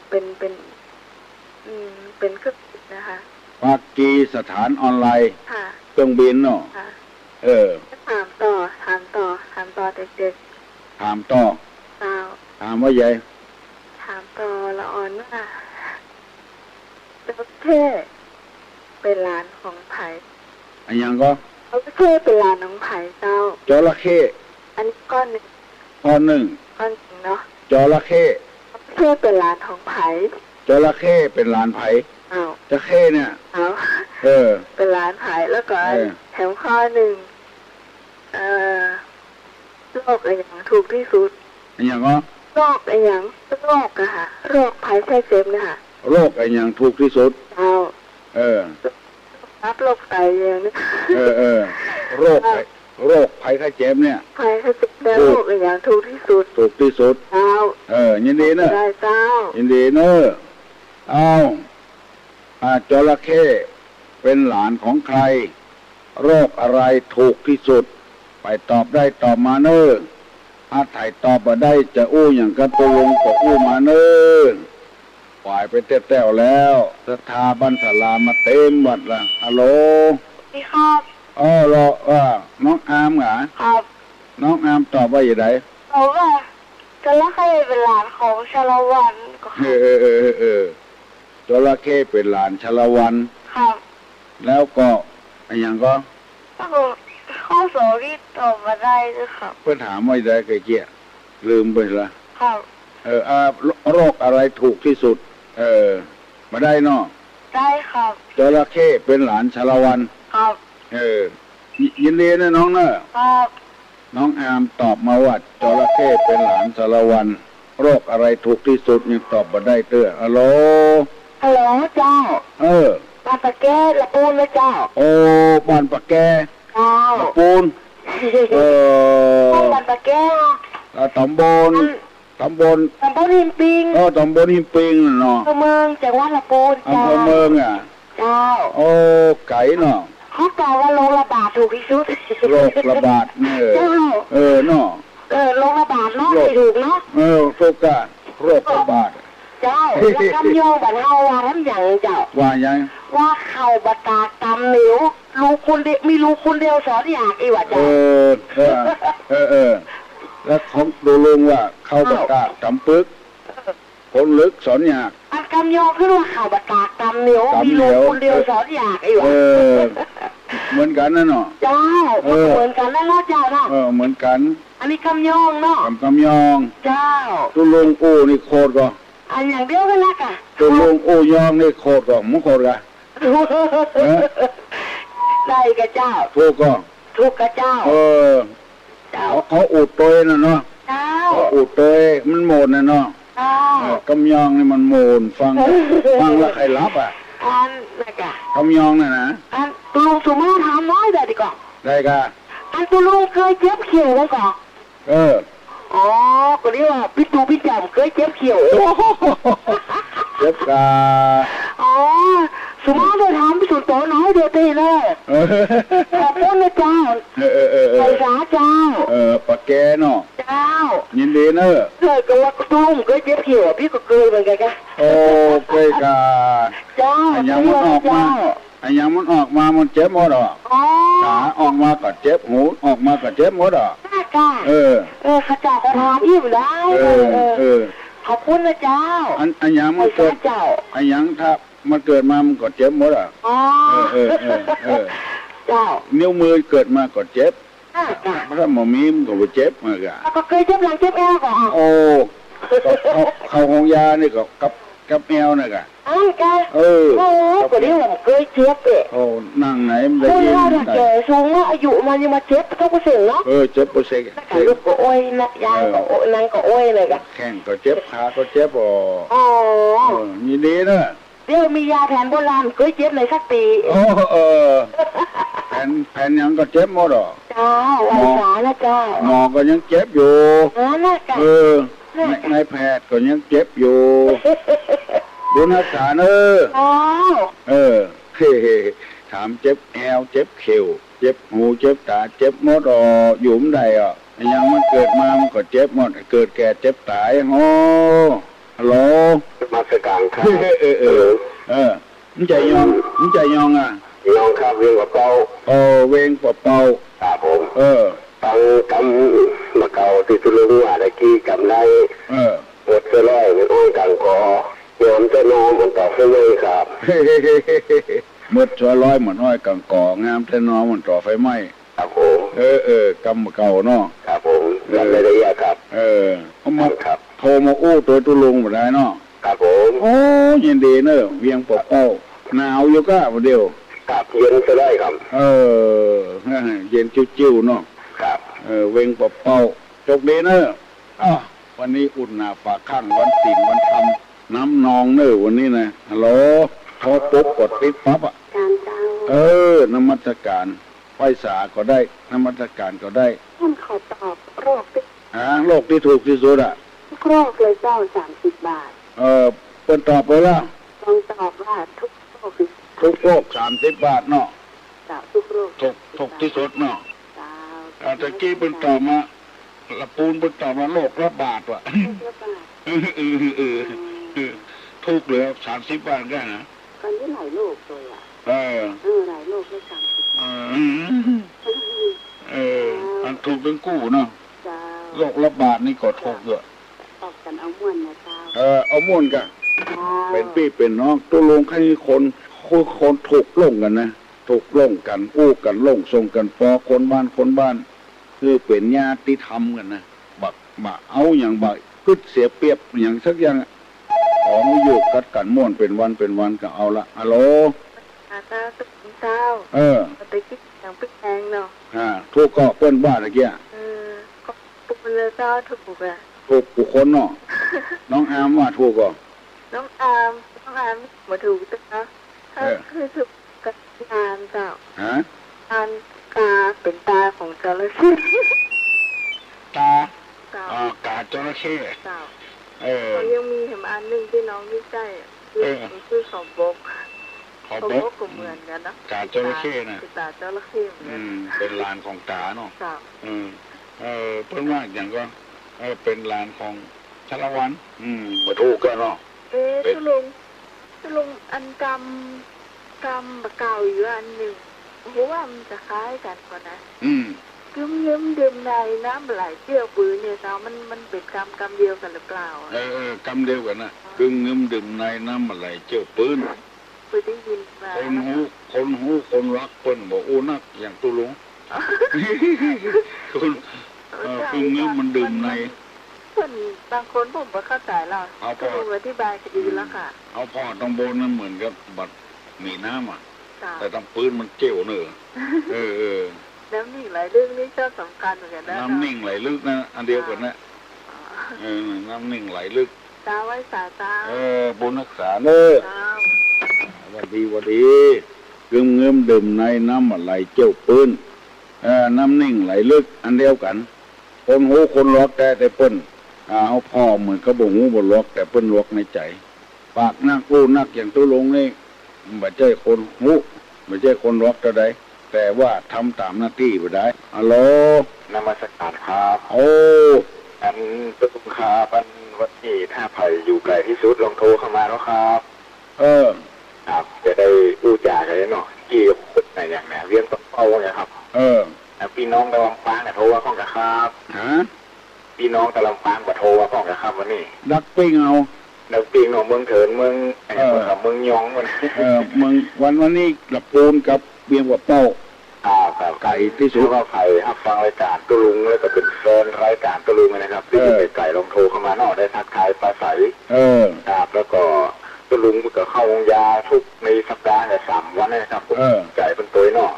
เป็นเครื่องบินนะคะปากีสถานออนไลน์ค่ะเครื่องบินเนาะถามต่อเด็กๆถามต่อถามว่าใหญ่ถามต่อละอ่อนว่าจระเข้เป็นหลานของไผ่อันยังก็จระเข้เป็นหลานของไผ่เจ้าจระเข้อันนี้ก้อนหนึ่งเนาะจระเข้เป็นหลานของไผ่จระเข้เป็นหลานไผ่จระเข้เนี่ยเป็นหลานไผ่แล้วก็แถมข้อหนึ่งโรคอะไรอย่างถูกที่สุดอันยังก็โรคอะไรอย่างโรคอะค่ะโรคไผ่ไข้เจ็บนะคะโรคอะไรอย่างถูกที่สุดรับโรคไตอย่างนี้โรคไข้ไข้เจ็บเนี่ยไข้ไข้เจ็บโรคอะไรอย่างถูกที่สุดยินดีเนอะยินดีเนอะจระเข้เป็นหลานของใครโรคอะไรถูกที่สุดไปตอบได้ตอบมาเนอะถ่ายตอบมาได้จะอู้อย่างกระตุงก็อู้มาเนอะปล่อยไปเต้วแล้วสถาบันศาลามาเต็มหมดละฮัลโหลพี่ครับรอน้องอามเหรอครับน้องอามตอบว่าอย่างไรตอบว่าจระเข้เป็นหลานของชาละวันจระเข้เป็นหลานชาละวันครับแล้วก็อะไรอย่างก็ข้อสอบที่ตอบมาได้ด้วยครับเพื่อนถามว่าได้เกี่ยลืมไปละครับโรคอะไรถูกที่สุดมาได้เนาะได้ครับจระเข้เป็นหลานชาละวันครับยินดีนะน้องเนอะครับน้องอามตอบมาว่าจระเข้เป็นหลานชาละวันโรคอะไรถูกที่สุดยังตอบมาได้เตื้อฮัลโหลเจ้าบ้านปะแก้ละปูนนะเจ้าบ้านปะแก้ละปูนบ้านปะแก้ตำบลหิมปิงตำบลหิมปิงเนาะอำเภอเมืองจังหวัดละปูนอำเภอเมืองเจ้าไก่เนาะเขากล่าวว่าโรคระบาดถูกที่สุดโรคระบาดเนี่ยเจ้าเนาะโรคระบาดเนาะไม่ถูกเนาะถูกอะโรคระบาดเจ้าแล้วคำโยงบันเฮาว่าทำอย่างเจ้าว่ายังว่าเข่าบตากำเหนียวลูกคนเดียวมีลูกคนเดียวสอนอยากอีว่าเจ้าแล้วของดูลุงว่าเข้าบตากำปึกคนลึกสอนอยากอันกำโยงขึ้นว่าเข่าบตากำเหนียวมีลูกคนเดียวสอนอยากอีว่าเหมือนกันนะเนาะเจ้าเหมือนกันนะเนาะเจ้าเนาะเหมือนกันอันนี้กำยองเนาะกำยองเจ้าตุลุงอู้นี่โคตรก็อันอย่างเดียวกันละกะตุลุงอู้ยองนี่โคตรก็มึงโคตรกะได้กะเจ้าถูกก็ถูกกะเจ้าเขาอุดตัวนะเนาะเจ้าอุดตัวมันโมนนะเนาะกำยองนี่มันโมนฟังแล้วใครรับอันนะกะกำยองน่ะนะอันตุลุงสุมาถามน้อยได้ดีกว่าได้กะอันตุลุงเคยเจ็บเขียวมั้งก่อนก็เรียกว่าพี่ตูพี่จำเคยเจ็บเขียวเจ็บกะสมมติเราถามพี่สุดโตน้อยเดียวเต้ เลยขอบคุณนะเจ้าไอ้สาเจ้าปากแกเนาะเจ้ายินดีเนอะเคยก็ว่าตุ้มเคยเจ็บหิวพี่ก็เคยเหมือนกันโอ้เคยกะเจ้าอันยังมันออกมามันเจ็บหมดอ่ะขาออกมาก็เจ็บหูออกมาก็เจ็บหมดอ่ะข้าข้าเจ้าขอทานอิ่มได้ขอบคุณนะเจ้าอันยังมันเกิดอันยังถ้ามันเกิดมามันก็เจ็บหมดอ่ะเจ้านิ้วมือเกิดมาก็เจ็บถ้าหมอมีมันก็เจ็บมากอ่ะก็เคยเจ็บหลังเจ็บแอวก่อนโอ้เขาของยานี่ก็กับแอวนี่ก็โอ้ก็เรียกว่าเคยเจ็บโอ้นั่งไหนมันได้ยินแก่สูงอายุมันยังมาเจ็บทุกเสียงเนาะเจ็บเสียงลูกก็โอ้ยนะยางก็โอ้ยนั่งก็โอ้ยเลยกันแข้งก็เจ็บขาก็เจ็บอ๋อยินดีนะเดี๋ยวมียาแผนโบราณเคยเจ็บเลยสักปีแผ่นยังก็เจ็บหมดอ่ะเจ้าไอ้สานะเจ้าหมอก็ยังเจ็บอยู่นะเจ้าในแพทย์ก็ยังเจ็บอยู่บุญรักษาเนอะถามเจ็บแอวเจ็บเข่าเจ็บหูเจ็บตาเจ็บหมดอ่ะอยู่ไม่ได้อ่ะยังมันเกิดมามันก็เจ็บหมดเกิดแก่เจ็บตายโอ้ฮัลโหลมาสกางครับมันใจยองอ่ะยองครับเวงกับเป่าเวงกับเป่าครับผมตังกำมาเก่าที่ตุลุงว่าตะกี้กำไรหมดเสื้อร้อยเป็นอ้อยกังกอยอมจะนอนมันต่อเสื้อเลยครับหมดเสื้อร้อยเหมือนอ้อยกังกองามจะนอนมันต่อไฟไหม้ครับผมกำมาเก่าเนาะครับผมกำไรระยะครับเอามาโทรมาอู้ตัวตุลุงมาได้เนาะครับผมโอ้ยินดีเนอะเวียงปกเป้าหนาวอยู่ก็วันเดียวครับเย็นจะได้ครับเย็นจิ้วๆเนาะครับเวียงปกเป้าโชคดีเนอะวันนี้อุ่นหนาฝากข้างวันศีลวันธรรมน้ำนองเนอะวันนี้นะฮัลโหลโทรปุ๊บกดติดปั๊บอ่ะนมัสการไหว้สาก็ได้นมัสการก็ได้ท่านขอตอบโรคโรคที่ถูกที่สุดอ่ะทุกโรคเลยเจ้า30 บาทเปิดตอบไปแล้วต้องตอบว่าทุกโรค30 บาทเนาะทุกโรคถูกที่สุดเนาะตะกี้เป็นตอบมาละปูนเป็นตอบมาโรคระบาดว่ะถูกเลย30 บาทได้นะกันที่หลายโรคเลยอ่ะหลายโรคได้30 บาทอันถูกเป็นกู้เนาะโรคระบาดนี่ก็ถูกเยอะตอบกันเอาม่วนนะเจ้าเอาม่วนกันเป็นพี่เป็นน้องตัวลงให้คนถูกลงกันนะถูกลงกันอู้กันลงส่งกันพอคนบ้านคือเป็นญาติธรรมกันนะบักเอาอย่างบักพึดเสียเปรียบอย่างสักอย่างของอยู่กัดกันม่วนเป็นวันก็เอาละฮัลโหลเจ้าไปคิดอย่างปิ๊กแพงเนาะถูกก็เปิ้นบ้านอะไรเงี้ยก็ปุกเลยเจ้าถูกอะถูกบุคคลเนาะน้องอามว่าถูกก็น้องอามมาถูกตึ๊นะคือถูกกับงานเจ้างานตาเป็นตาของจระเข้ตาจระเข้เจ้าเขายังมีเห็นอันหนึ่งที่น้องวิจัยคือขอบกก็เหมือนกันนะตาจระเข้นะตาจระเข้เป็นลานของตาเนาะเพิ่งว่าอย่างก็เป็นลานของชาละวันมาถูกกันเนาะทุลุงอันกำเก่าอยู่อันหนึ่งเพราะว่ามันจะคล้ายกันก่อนนะกึ้มดื่มในน้ำไหลเชี่ยวปืนเนี่ยเจ้ามันเป็นกำเดียวกันหรือเปล่ากำเดียวกันนะกึ้มดื่มในน้ำไหลเชี่ยวปืนได้ยินมาคนรักเปิ้นบอกโอ้นักอย่างตุลุงกึ้มมันดื่มในคนบางคนผมก็เข้าใจแล้วก็ดูอธิบายคดีแล้วค่ะเอาพอต้องโบนนั่นเหมือนกับบัดหนีน้ำอ่ะแต่ต้องปืนมันเกี่ยวเนอะน้ำนิ่งไหลลึกนี่ชอบสำคัญเหมือนกันนะน้ำนิ่งไหลลึกนะอันเดียวกันนะน้ำนิ่งไหลลึกตาไว้สาตาบุญรักษาเนอะวันดีกึ้มดื่มในน้ำไหลเกี่ยวปืนน้ำนิ่งไหลลึกอันเดียวกันคนหูคนล็อกแต่เปิ้นเอาพ่อเหมือนกระบอกหูบนล็อกแต่เปิ้นล็อกในใจปากนักอู้นักอย่างตู้ลงนี่บัดใจคนหู ไม่ใช่คนร็อกแต่ใดแต่ว่าทำตามหน้าที่ไปได้ฮัลโหล นมัสการครับ โอ้ อันตุกครับอันวันที่ถ้าไผ่อยู่ไกลที่สุดลองโทรเข้ามาแล้วครับ ครับจะได้อู้จ่ากันเนาะกี่คนไหนอย่างเรียนต้องเอาเนี่ยครับพี่น้องตะลำปางเนี่ยโทรว่าข้องกับครับพี่น้องตะลำปางมาโทรว่าข้องกับครับวันนี้ดักปิ้งเอาดักปิ้งเอาเมืองเถินเมืองเมืองยองวันเมืองวันนี้หลับปูนกับเบียงกับเป้าไก่ที่สุดก็ไผ่ฟังรายการตุลุงแล้วก็เป็นแฟนรายการตุลุงนะครับที่เป็นไก่ลองโทรเข้ามาเนาะได้ทักทายปลาใสครับแล้วก็ตุลุงก็เข้าวงยาทุกในสัปดาห์เนี่ย3 วันนะครับไก่เป็นตัวเนาะ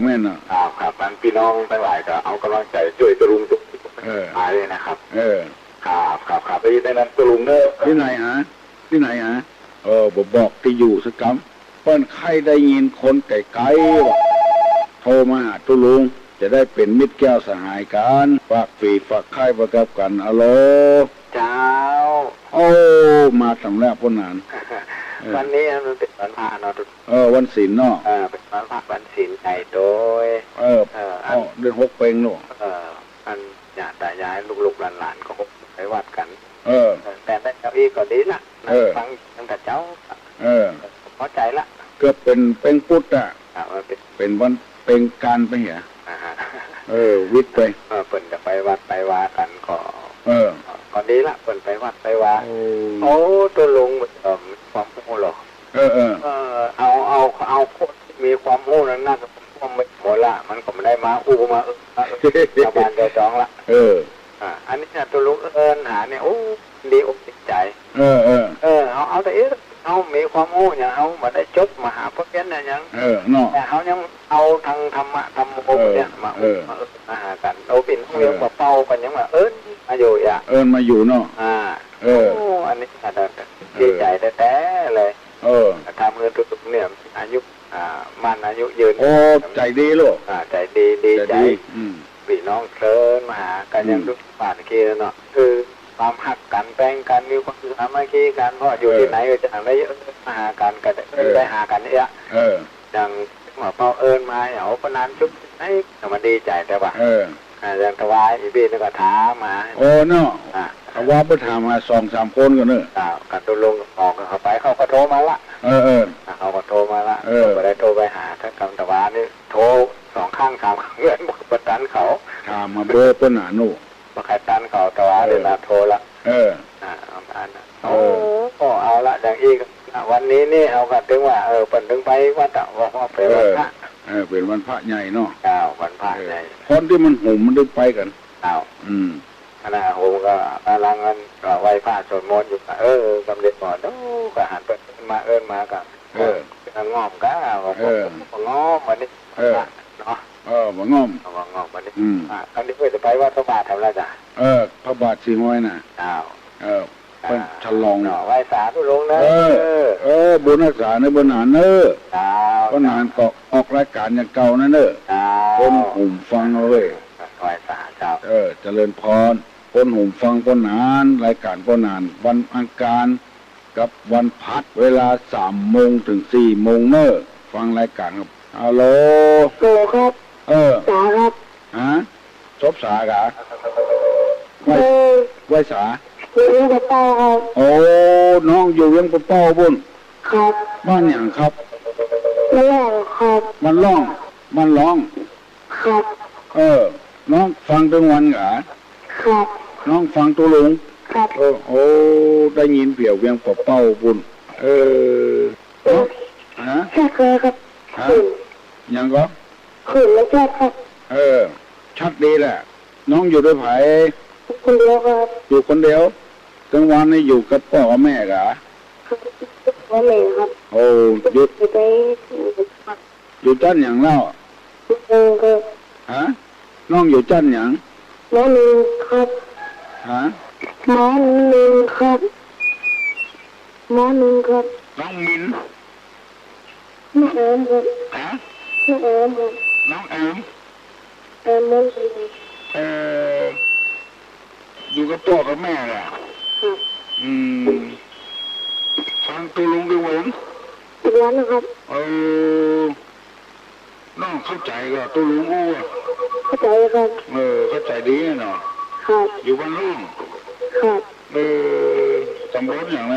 แม่นอ่ะครับมันพี่น้องทั้งหลายก็เอากำลังใจช่วยตุลุงทุกหายเลยนะครับครับไปในนั้นตุลุงเนอะที่ไหนฮะบอกที่อยู่สักคำเปิ้นใครได้ยินคนไกลๆโทรมาหาตุลุงจะได้เป็นมิตรแก้วสหายกันฝากฝีฝากไข่ประกับกันอะโลเจ้าโอ้มาสำแรกพ้นนานวันนี้มันเป็นวันพระเนาะวันศีลเนาะเป็นวันพระวันศีลใจโดยเดือน6เป็งเนาะอันญาติยายลูกๆหลานๆก็ไปวัดกันแต่ได้เจ้าอีก็ดีละฟังตั้งแต่เจ้าพอใจละก็เป็นพุทธอ่ะเป็นวันเป็นการไปเหรอวิทย์ไปเปิ่นจะไปวัดไปวากันก็ดีละเปิ่นไปวัดไปวาโอ้ตัวลุงความโง่หรอเอาคนมีความโง่นั้นน่าจะความไม่หมดละมันก็ไม่ได้มามาชาวบ้านเดือดร้อนละอันนี้ตัวลุงหาเนี่ยโอ้ดีอกดีใจเอาแต่เอามีความโง่อย่างเอามาได้จบมาหาพวกนี้เนี่ยยังแต่เขายังเอาทางธรรมะธรรมโอเนี่ยมาหากันเอาปิ่นเรื่องมาเป่ากันยังมามาอยู่มาอยู่เนาะอันนี้อาจจะดีใจแต่เลยทำเงินตุกเนี่ยอายุมันอายุยืนใจดีลูกใจดีใจพี่น้องเชิญมาหากันยังทุกป่านกี้เนาะคือความหักกันแป้งกันมีความสามัคคีกันเพราะอยู่ที่ไหนก็จะได้มาหากันก็ได้หากันเนี่ยอย่างหมอเป้ามาเอาปนานชุบให้มันดีใจแต่ว่าอย่างถวายอีบีนี่ก็ถามมาเนาะถวายไปถามมา2-3 คนกันเนอะกันตัวลงออกเขาไปเขาก็โทรมาละเขาก็โทรมาละก็ได้โทรไปหาถ้ากำถวายนี่โทร2 ข้าง 3 ข้างเงื่อนบอกประจันเขาถามมาเบอร์ปนหาหนูมาใครตันเขาถวายเวลาโทรละเอาละอย่างอีกวันนี้นี่เอากันถึงว่าเปิดถึงไปว่าจะว่าเป็นวันพระเป็นวันพระใหญ่เนาะวันพระใหญ่คนที่มันหุ่มมันดึงไปกันขณะหุ่มก็กำลังกันไหว้พระสวดมนต์อยู่กำเนิดหมดก็หันไปมามากับงอมก้างอมวันนี้เนาะมางอมวันนี้ครั้งที่เพื่อจะไปว่าพระบาททำอะไรจ้ะพระบาทสีห้อยน่ะเป็นฉลองไหว้สาธุลงนะบุญรักษาในบนหานก็นานก็ออกรายการอย่างเก่านั่นคนหุ่มฟังเลยไหว้สาเจ้าเจริญพรคนหุ่มฟังก็นานรายการก็นานวันอังคารกับวันพัดเวลา3 โมงถึง4 โมงฟังรายการครับฮัลโหลครับสาครับชบสากะไหว้สาอยู่กับเป้าครับโอ้น้องอยู่ยังกับเป้าบุญครับบ้านอย่างครับมันร้องครับมันร้องครับน้องฟังทั้งวันเหรอครับน้องฟังตัวลุงครับโอ้ได้ยินเปี่ยวเวียงกับเป้าบุญใช่ครับยังก็ขึ้นแล้วครับชัดดีแหละน้องอยู่ด้วยไผ่คนเดียวครับอยู่คนเดียวกลางวันนี่อยู่กับพ่อกับแม่กะพ่อแม่ครับโอ้อยู่จันอย่างเล่าน้องอยู่จันอย่างน้องนึงครับน้องนึงครับน้องนึงครับน้องมินน้องแอมครับน้องแอมครับน้องแอมน้องอยู่กับพ่อกับแม่แหละฟังตัวลุงด้วยวงร้านนะครับ น้องเข้าใจก็ตัวลุงอู้เข้าใจครับ เข้าใจดีเนาะครับอยู่บ้านลุงครับตำบลอย่างไร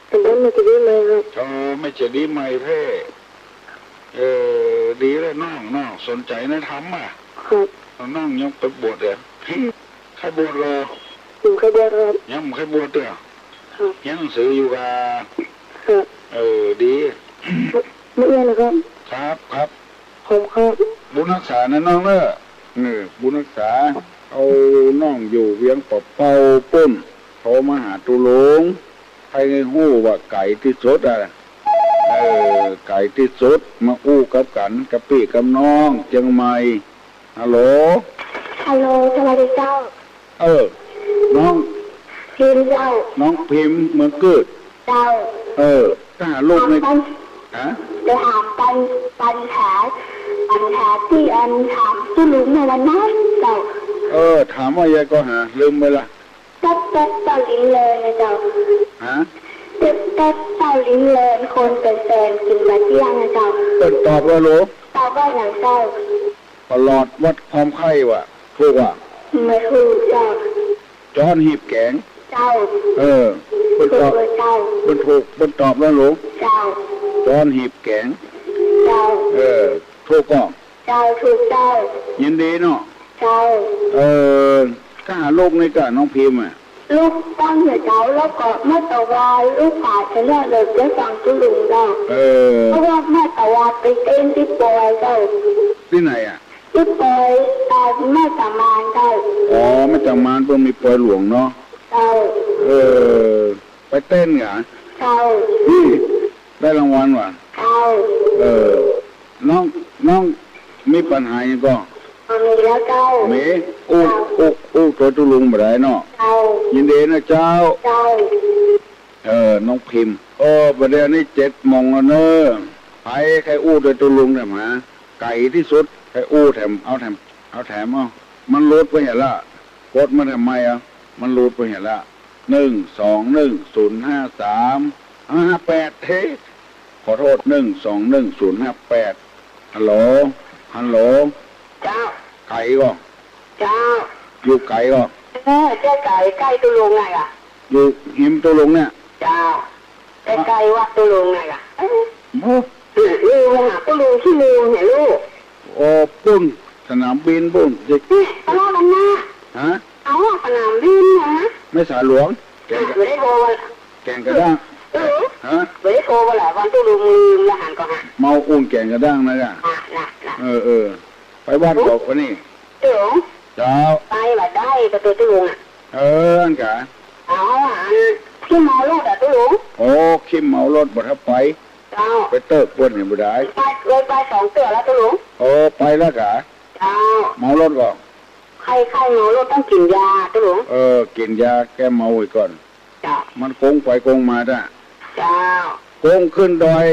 ตำบลไม่จะดีไหมครับไม่จะดีไหมเพ่ดีเลยน้องสนใจนะทำครับน้องยังไปบวชเลยใครบวชเลยใครบวชครับยังใครบวชเด้อยังหนังสืออยู่กับดีไม่เอียนะครับครับผมครับบุญรักษานะน้องเนอะบุญรักษาเอาน้องอยู่เวียงปอบเป่าปุ้นโทรมาหาตุลงให้หู้ว่าไก่ที่สุดไก่ที่สุดมาอู้กับกันกับพี่กับน้องเชียงใหม่ฮัลโหลสวัสดีเจ้าน้องพิมพ์เจ้าน้องพิมพ์เมืองเกิดเจ้าถ้าหาลูกในจะถามปัญหาที่ถามที่ลุงในวันนั้นเจ้าถามว่ายายก็หาลืมไปละเจ้าลิ้นเลยนะเจ้าเจ้าลิ้นเลยคนเป็นแฟนกินมาเที่ยงนะเจ้าตอบว่าลูกตอบว่าอย่างเจ้าตลอดวัดความไข้ว่ะถูกว่ะไม่ถูกเจ้าจอนหีบแกงเจ้าบนตอบบนถูกบนตอบแล้วลูกเจ้าจอนหีบแกงเจ้าถูกก็เจ้าถูกเจ้ายินดีเนาะเจ้าถ้าหาลูกในกะน้องพิมพ์ลูกตั้งเจ้าแล้วก็เมื่อตะวันลูกผ่าชนะเลยจะฟังตุลุงเจ้าเพราะว่าเมื่อตะวันไปเต้นที่ปอยเจ้าที่ไหนที่ปอยแม่ตะมานเจ้าแม่ตะมานเพิ่งมีปอยหลวงเนาะเจ้าไปเต้นเหรอเจ้าได้รางวัลว่ะเจ้าน้องมีปัญหายังก็มีแล้วเจ้ามีอู้ตัวตุลุงบ่ได้เนาะยินดีนะเจ้าน้องพิมพ์ประเดี๋ยวนี้7 โมงแล้วเนอะไปใครอู้ตัวตุลุงเนี่ยมาไก่ที่สุดใครอู้แถมเอามันลดไปเห็นละกดมันทำไมมันลดไปเห็นละ121053558ขอโทษ1210558ฮัลโหลเจ้าไก่ก็เจ้าอยู่ไก่ก็เจ้าไก่ใกล้ตุลุงไงอยู่หิมตุลุงเนี่ยเจ้าใกล้วัดตุลุงไงลูกหาตุลุงที่ลุงเนี่ยลูกปุ้นสนามบินปุ้นเด็กตลอดวันหน้าเอาสนามบินนะไม่สาหลวงไม่ได้โทรแกงกระด้างไม่ได้โทรมาหลายวันตุลุงลืมแล้วหันก็เมาอุ้งแกงกระด้างนะจ๊ะไปบ้านบอกวันนี้ตุลุงเจ้าไปแบบได้ประตูตุลุงอันกะเอาขี้เมารถตุลุงขี้เมารถบ่ทับไปไปเติบปวนเห็นบ่ได้ไป2 เตือแล้วตุลุงไปแล้วกะเมารถก็ใครเมารถต้องกินยาตุลุงกินยาแก้เมาไว้ก่อนมันโกงไปโกงมาได้โกงขึ้นดอย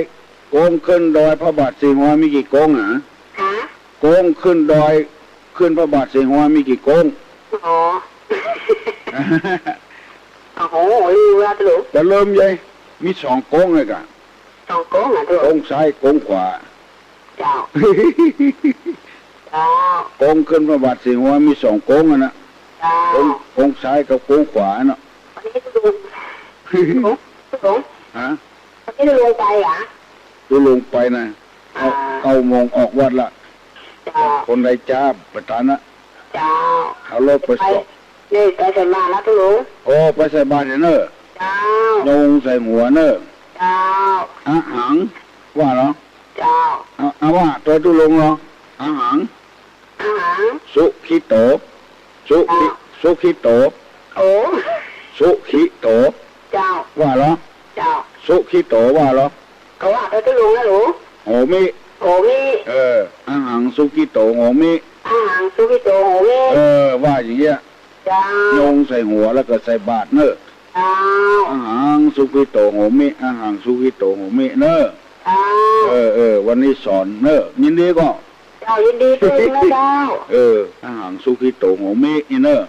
พระบาทสีหัวมีกี่โกงโกงขึ้นดอยขึ้นพระบาทสีหัวมีกี่โกงลืมแล้วตุลุงแต่เริ่มยัยมี2 โกงเลยกะ2 โกงตุลุงโกงซ้ายโกงขวาเจ้าโกงขึ้นพระบาทสีหัวมี2 โกงนะโกงซ้ายกับโกงขวาเนาะตุลุงที่ตุลุงไปตุลุงไปนะ9 โมงออกวัดละคนใดจ้าประธานะเอารถไปสอบนี่ไปใส่บาตรแล้วตุลุงไปใส่บาตรเนอะลงใส่หัวเนอะอาหารว่าเหรอว่าตัวตุลุงเหรออาหารสุขิโตสุขิโตสุขิโตว่าเหรอสุขิโตว่าเหรอเขาว่าตัวตุลุงนะหนูโหมิอาหารสุขิโตโหมิอาหารสุขิโตโหมิว่าอย่างเงี้ยโยงใส่หัวแล้วก็ใส่บาตรเนอะอาหารสุขิโตโหมิอาหารสุขิโตโหมิเนอะวันนี้สอนเนอะยินดีก็ยินดีด้วยนะเจ้าอาหารสุขิโตโหมิเนอะ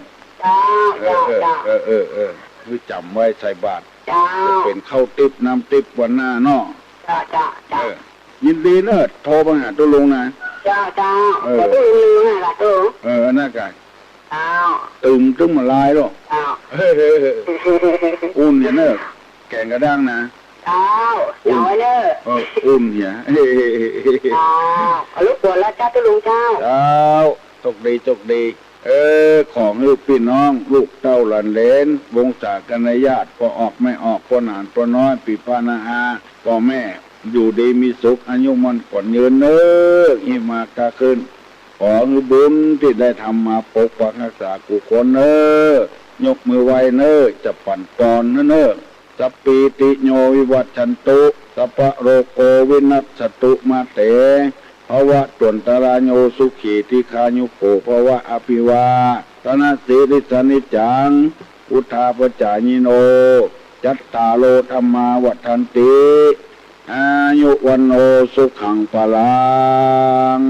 คือจำไว้ใส่บาตรจะเป็นข้าวติ๊บน้ำติ๊บวันหน้าเนาะ ยินดีเนอะโทรมาหาตุลุงนะจ้าตุลุงลืมล่ะตุลุงน่าไก่ตึงตึ้งมาลายหรอกอุ่นเนี่ยเนอะแกงกระด้างนะอุ่นเนอะอุ่นเนี่ยลูกปวดแล้วจ้าตุลุงเจ้าตกดีของลูกพี่น้องลูกเต้าหลานเลนวงศาคณาญาติพอออกไม่ออกพอหนานพอน้อยปีพานาอาพ่อแม่อยู่ดีมีสุขอายุมันก่อนยืนเนออีมากาขึ้นขอบุญที่ได้ทำมาปกปักรักษากุศลเนอยกมือไหวเนอจะปั่นปอนเนอสัพปีติโยวิวัชชันตุสัพพะโรโกวินัสสตุมาเตภวะตนตรายโยสุขีติคายุโกภวะอภิวาตนาสิริสนิจังอุทาปจายโนจัตตาโลธรรมาวัฏันติอายุวันโนสุขังพลัง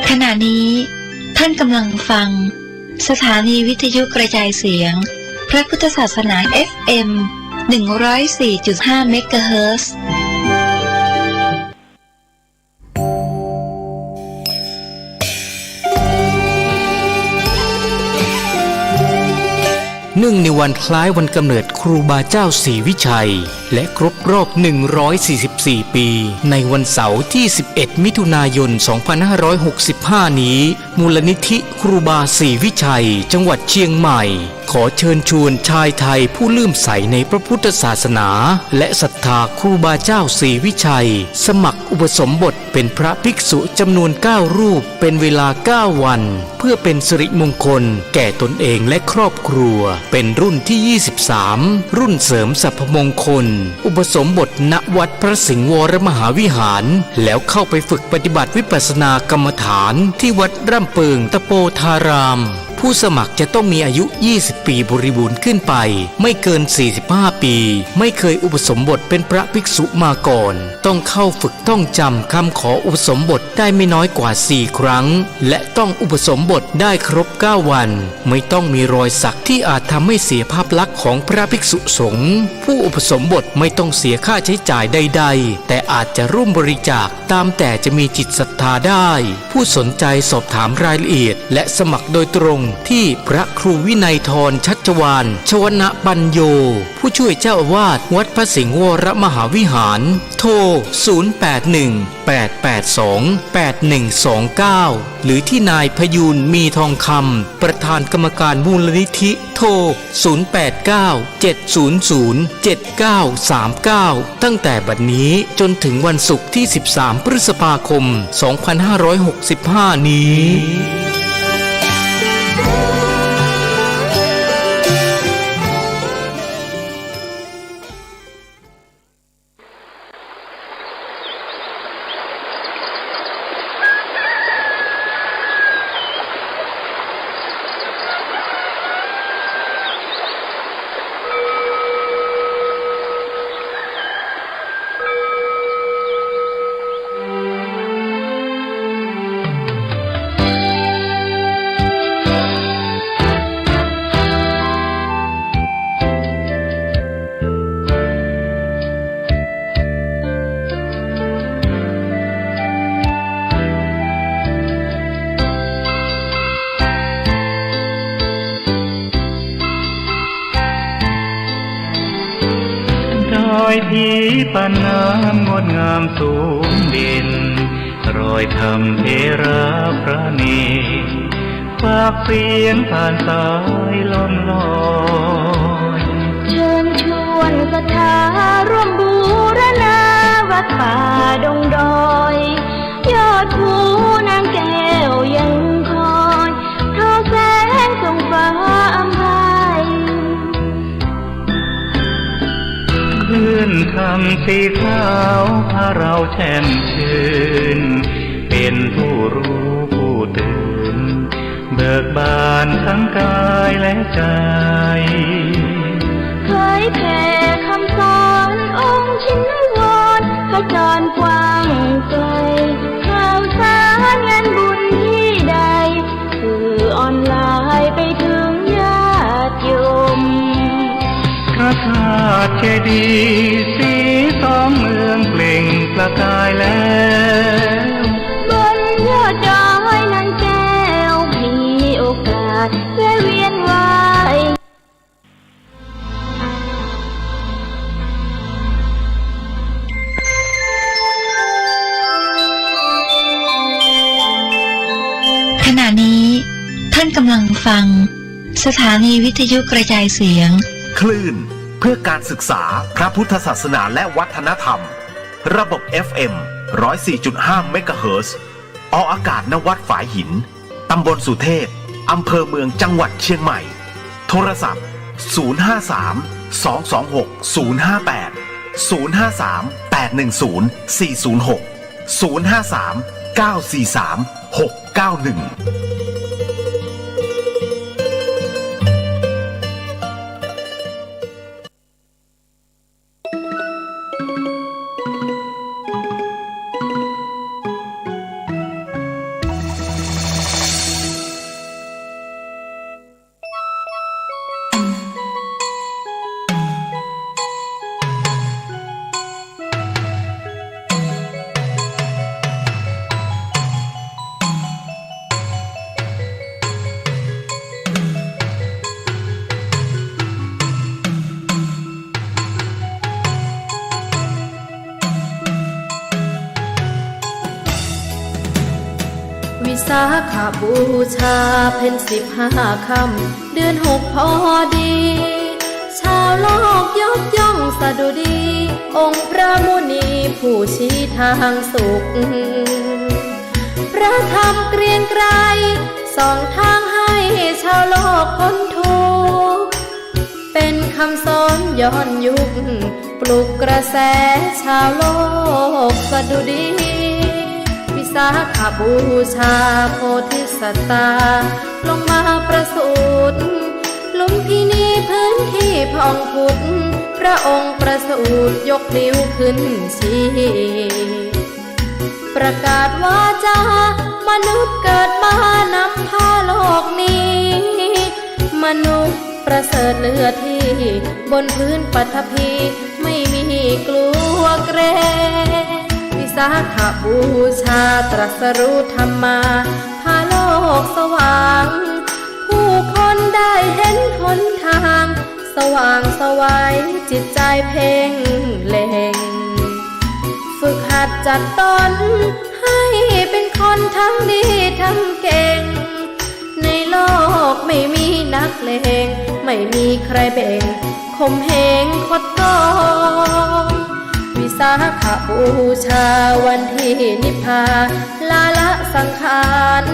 ขณะนี้ท่านกำลังฟังสถานีวิทยุกระจายเสียงพระพุทธศาสนา FM 104.5 เมกะเฮิรตซ์เนื่องในวันคล้ายวันกำเนิดครูบาเจ้าศรีวิชัยและครบรอบ144 ปีในวันเสาร์ที่ 11 มิถุนายน 2565 นี้มูลนิธิครูบาศรีวิชัยจังหวัดเชียงใหม่ขอเชิญชวนชายไทยผู้เลื่อมใสในพระพุทธศาสนาและศรัทธาครูบาเจ้าศรีวิชัยสมัครอุปสมบทเป็นพระภิกษุจำนวน 9 รูปเป็นเวลา 9 วันเพื่อเป็นสิริมงคลแก่ตนเองและครอบครัวเป็นรุ่นที่ 23 รุ่นเสริมสรรพมงคลอุปสมบทณวัดพระสิงห์วรมหาวิหารแล้วเข้าไปฝึกปฏิบัติวิปัสสนากรรมฐานที่วัดร่ำเปิงตะโปธารามผู้สมัครจะต้องมีอายุ 20 ปีบริบูรณ์ขึ้นไปไม่เกิน 45 ปีไม่เคยอุปสมบทเป็นพระภิกษุมาก่อนต้องเข้าฝึกต้องจำคำขออุปสมบทได้ไม่น้อยกว่า 4 ครั้งและต้องอุปสมบทได้ครบ 9 วันไม่ต้องมีรอยสักที่อาจทำให้เสียภาพลักษณ์ของพระภิกษุสงฆ์ผู้อุปสมบทไม่ต้องเสียค่าใช้จ่ายใดๆแต่อาจจะร่วมบริจาคตามแต่จะมีจิตศรัทธาได้ผู้สนใจสอบถามรายละเอียดและสมัครโดยตรงที่พระครูวินัยธรชัชวาลชวนะปัญโยผู้ช่วยเจ้าอาวาสวัดพระสิงห์วรมหาวิหารโทร 0818828129 หรือที่นายพยูนมีทองคำประธานกรรมการมูลนิธิโทร 0897007939 ตั้งแต่บัดนี้จนถึงวันศุกร์ที่ 13 พฤษภาคม 2565 นี้ที่ปานน้ำงดงามสูงดินรอยธรรมเทระพระเนตรฝากเสียงผ่านสายลมลอยเชิญชวนศรัทธาร่วมบูรณาวัดป่าดงดอยยอดภูนางแก้วยังคอยทอแสงส่องฟ้าอำไพ นธรรมสีขาวพาเราแช่มชื่นเป็นผู้รู้ผู้ตื่นเบิกบานทั้งกายและใจเคยแผ่คำสอนองค์ชินวรขจรกว้างไกลข่าวสารงานบุญที่ใดสื่อออนไลน์ไปถึงญาติโยมพระธาตุเจดีย์สีสองเมืองเปล่งประกายแล้วบนยอดดอยนางแก้วมีโอกาสแวะเวียนไหวขณะนี้ท่านกำลังฟังสถานีวิทยุกระจายเสียงคลื่นเพื่อการศึกษาพระพุทธศาสนาและวัฒนธรรมระบบ FM 104.5 เมกะเฮิรตซ์ออกอากาศณวัดฝายหินตำบลสุเทพอำเภอเมืองจังหวัดเชียงใหม่โทรศัพท์053-226-058-053-810-406-053-943-691วิสาขบูชาเพ็ญ15 ค่ำเดือน 6พอดีชาวโลกยกย่องสดุดี องค์พระมุนีผู้ชี้ทางสุขพระธรรมเกรียงไกรส่องทางให้ชาวโลกพ้นทุกข์เป็นคำสอนย้อนยุคปลุกกระแสชาวโลกสดุดีวิสาขบูชาโพธิสัตตาลงมาประสูติลุมพินีพื้นที่พองผุดพระองค์ประสูติยกนิ้วขึ้นชี้ประกาศว่าจะมนุษย์เกิดมานำพาโลกนี้มนุษย์ประเสริฐเลือที่บนพื้นปฐพีไม่มีกลัวเกรงวิสาขบูชาตรัสรู้ธรรมาพาโลกสว่างผู้คนได้เห็นหนทางสว่างสวัยจิตใจเพ่งเล็งฝึกหัดจัดตนให้เป็นคนทั้งดีทั้งเก่งในโลกไม่มีนักเลงไม่มีใครเบ่งข่มเหงคดโกงวิสาขบูชาวันที่นิพพานลาละสังขาร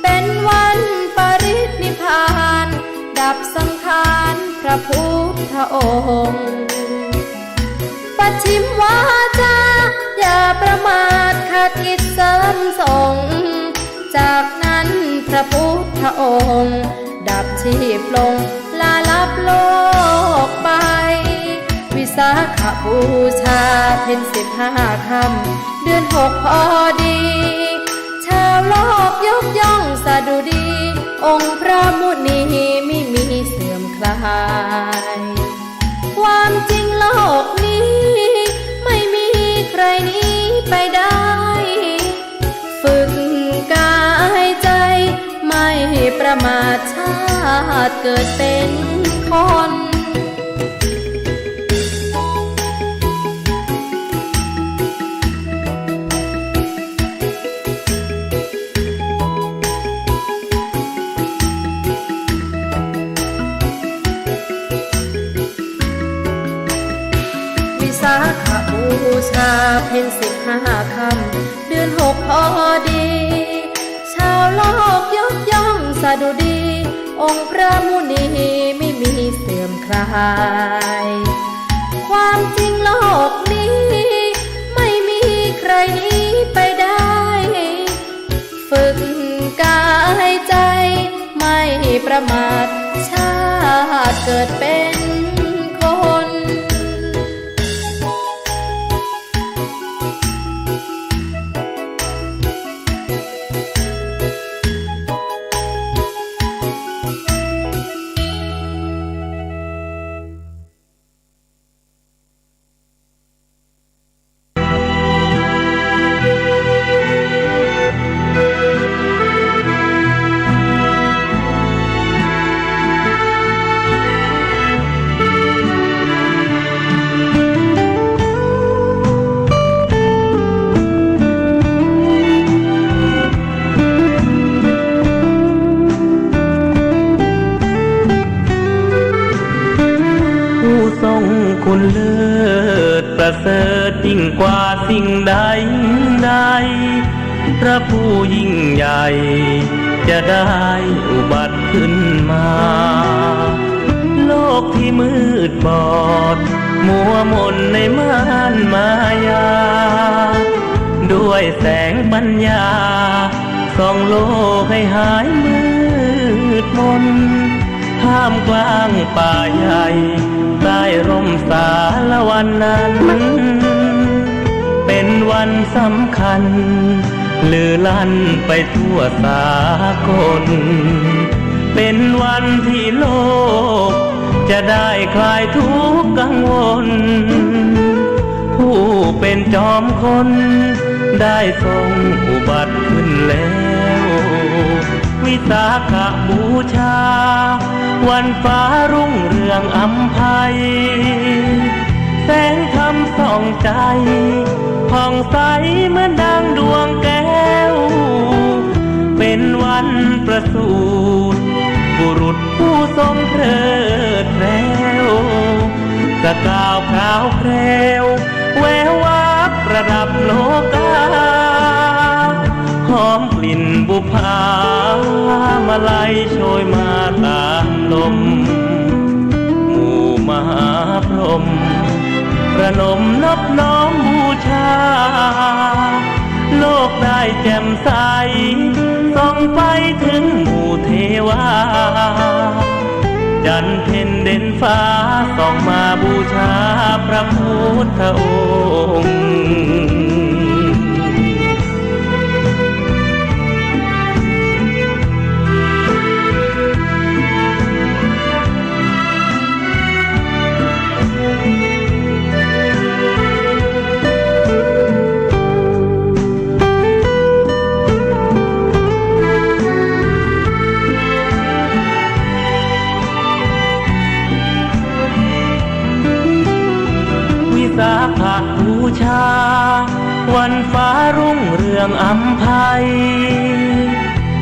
เป็นวันปรินิพพานดับสังขารพระพุทธองค์ปัจฉิมวาจาอย่าประมาทขาดกิจเสริมส่งจากนั้นพระพุทธองค์ดับชีพลงลาลับโลกไปวิสาขบูชาเพ็ญ15 ค่ำเดือน 6พอดีชาวโลกยกย่องสดุดีองค์พระมุนีไม่มีเสื่อมคลายความจริงโลกนี้ไม่มีใครหนีไปได้ฝึกกายใจไม่ประมาทชาติเกิดเป็นคนวิสาขบูชาเพ็ญ15 ค่ำเดือน 6พอดีชาวโลกยกย่องสดุดีองค์พระมุนีไม่มีเสื่อมคลายค ความจริงโลกนี้ไม่มีใครหนีไปได้ ฝึกกายใจไม่ประมาทชาติเกิดเป็นคนคุณเลิศประเสริฐยิ่งกว่าสิ่งใดใดพระผู้ยิ่งใหญ่จะได้อุบัติขึ้นมาโลกที่มืดบอดมัวมนในม่านมายาด้วยแสงปัญญาส่องโลกให้หายมืดมนท่ามกลางป่าใหญ่ใต้ร่มสาละวันนั้นเป็นวันสำคัญลือลั่นไปทั่วสากลเป็นวันที่โลกจะได้คลายทุกข์กังวลผู้เป็นจอมคนได้ทรงอุบัติขึ้นแล้ววิสาขบูชาวันฟ้ารุ่งเรืองอำไพแสงธรรมส่องใจผ่องใสเหมือนดังดวงแก้วเป็นวันประสูติบุรุษผู้ทรงเพลิดเพลินสกาวพราวแพรวแวววับประดับโลกาหอมกลิ่นบุพามาลัยโชยมาตามลมหมู่มหาพรหมประนมนอบน้อมบูชาโลกได้แจ่มใสส่องไปถึงหมู่เทวาจันทร์เพ็ญเด่นฟ้าส่องมาบูชาพระพุทธองค์สาขบูชาวันฟ้ารุ่งเรืองอำไพ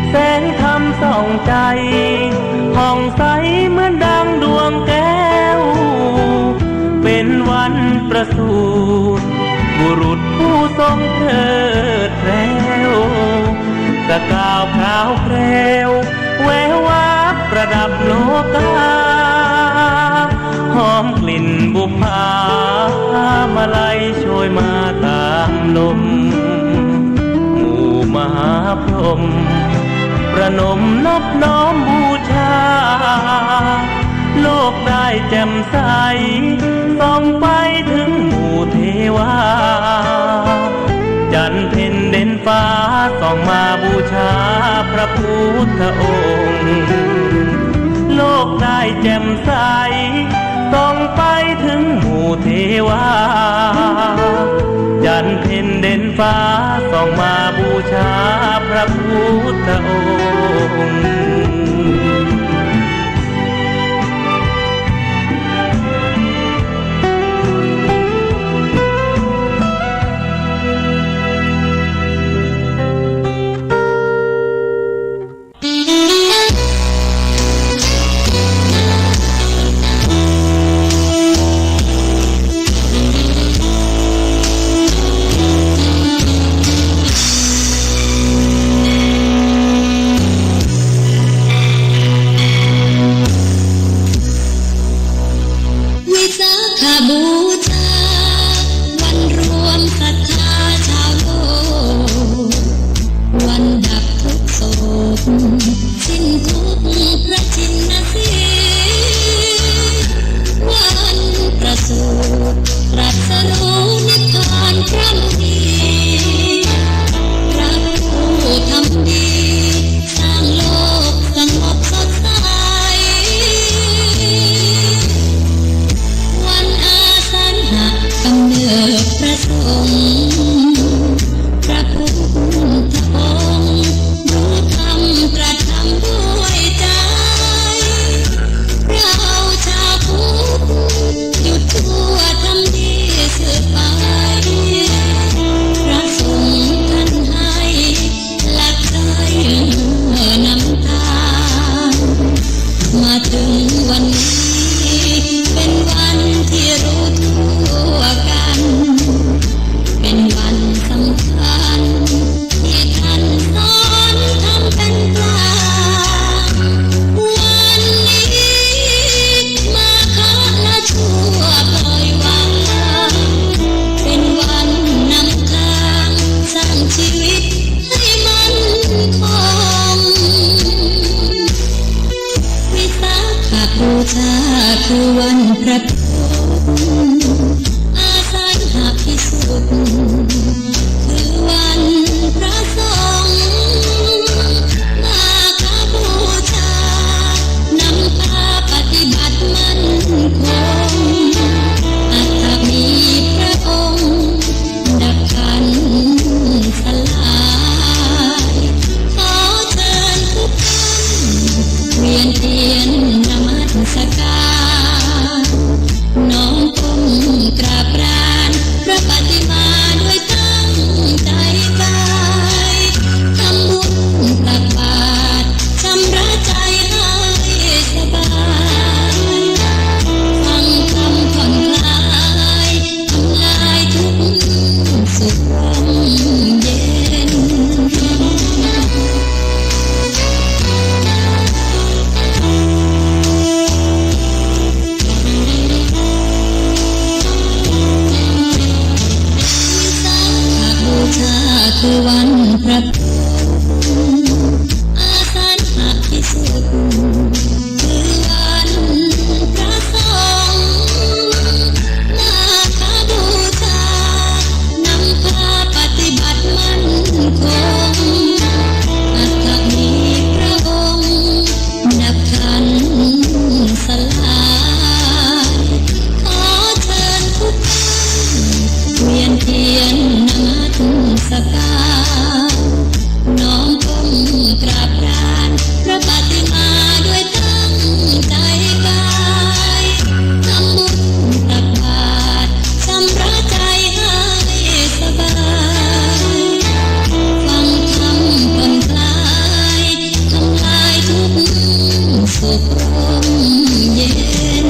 แสงธรรมส่องใจผ่องใสเหมือนดังดวงแก้วเป็นวันประสูติบุรุษผู้ทรงเพลิดเพลินสกาวพราวแพรวแวววับประดับโลกาหอมกลิ่นบุพามาลัยโชยมาตามลมหมู่มหาพรหมประนมนอบน้อมบูชาโลกได้แจ่มใสส่องไปถึงหมู่เทวาจันทร์เพ็ญเด่นฟ้าส่องมาบูชาพระพุทธองค์โลกได้แจ่มใสส่องไปถึงหมู่เทวาจันทร์เพ็ญเด่นฟ้าส่องมาบูชาพระพุทธองค์ พ พระสงฆ์พระพุทธองค์รู้ธรรมตรัสธรรมด้วยใจเราชาวพุทธหยุดชั่วทำดีสืบไปพระสงฆ์ท่านให้หลักใจนำทางมาถึงวันนี้เป็นวันที่รู้ทั่วกันเป็นวันสำคัญที่ท่านสอนทำเป็นกลางวันนี้มาขอละชั่วปล่อยวางเป็นวันนำทางสร้างชีวิตให้มันคงวิสาขบูชาคือวันพระอาสันหพิสุทธิ์คือวันพระสงฆ์มาคบูชานำพาปฏิบัติมั่นคงอัตถมีพระองค์ดับขันสลายขอเชิญทุกท่านเวียนเทียนนมัสการน้อมก้มกราบกรานพระปฏิมาด้วยตั้งใจกายทำบุญตักบาตรชำระใจให้สบายฟังคำผ่อนคลายทำลายทุกสุขลมเย็นบูชาคือวันพระอาสันหพิสุทธิ์คือวันพระสงฆ์มาคบูชานำพาปฏิบัติมั่นคงอัตถมีพระองค์ดับขันสลายขอเชิญทุกท่านเวียนเทียนนมัสการน้อมก้มกราบกรานพระปฏิมาด้วยตั้งใจกายทำบุญตักบาตรชำระใจให้สบายฟังคำผ่อนคลายทำลายทุกสุขลมเย็น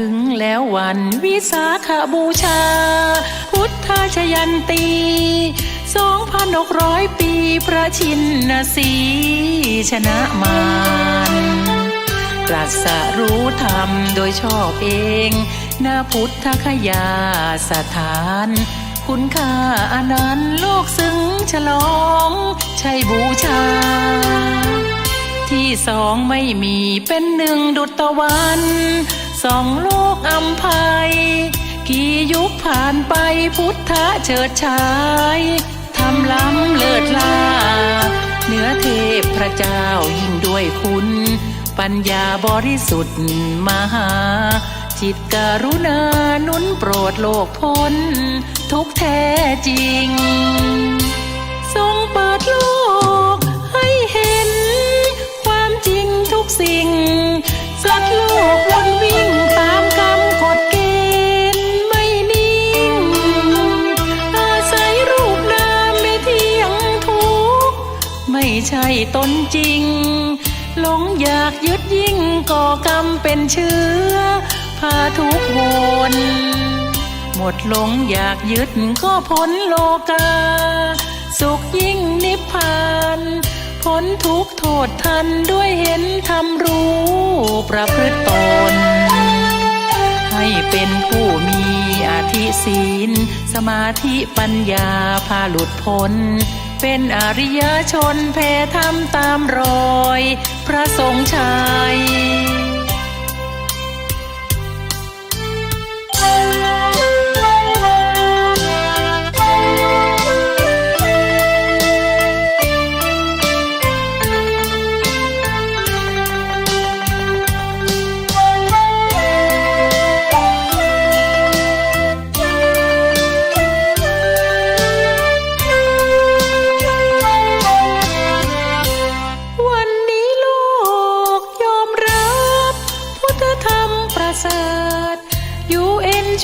ถึงแล้ววันวิสาขบูชาพุทธชยันตี 2,600 ปีพระชินสีชนะมารตรัสรู้ธรรมโดยชอบเองณพุทธคยาสถานคุณค่าอนันต์โลกซึ้งฉลองใช่บูชาที่สองไม่มีเป็นหนึ่งดุจตะวันสองโลกอำไพกี่ยุคผ่านไปพุทธะเฉิดฉายทำล้ำเลิศลาเหนือเทพพระเจ้ายิ่งด้วยคุณปัญญาบริสุทธิ์มหาจิตกรุณาหนุนโปรดโลกพ้นทุกแท้จริงทรงเปิดโลกให้เห็นความจริงทุกสิ่งสัตว์โลกวนวิ่งตามกรรมกฎเกณฑ์ไม่นิ่งอาศัยรูปนามไม่เที่ยงทุกข์ไม่ใช่ตนจริงหลงอยากยึดยิ่งก่อกรรมเป็นเชื้อพาทุกข์วน หมดหลงอยากยึดก็พ้นโลกาสุขยิ่งนิพพานพ้นทุกข์โทษทันด้วยเห็นธรรมรู้ประพฤติตนให้เป็นผู้มีอาธิศีลสมาธิปัญญาพาหลุดพ้นเป็นอริยชนแผ่ธรรมตามรอยพระสงฆ์ชัย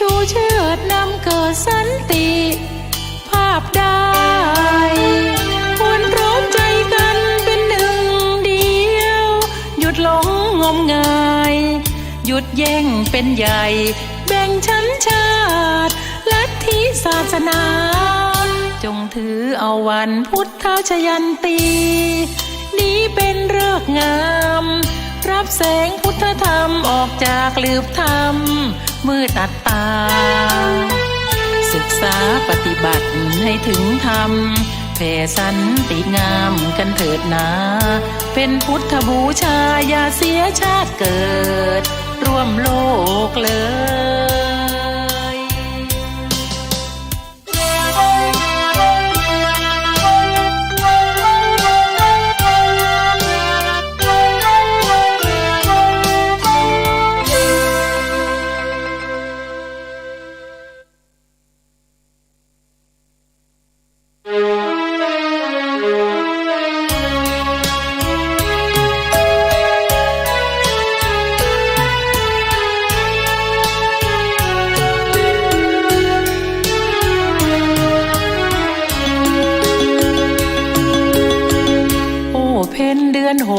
ชูเชิดนำเกิดสันติภาพได้ควรพร้อมใจกันเป็นหนึ่งเดียวหยุดหลงงมงายหยุดแย่งเป็นใหญ่แบ่งชั้นชาติลัทธิศาสนาจงถือเอาวันพุทธชยันตีนี้เป็นฤกษ์งามรับแสงพุทธธรรมออกจากหลืบธรรมมืดอัตตาศึกษาปฏิบัติให้ถึงธรรมแผ่สันติงามกันเถิดนาเป็นพุทธบูชาอย่าเสียชาติเกิดร่วมโลกเลย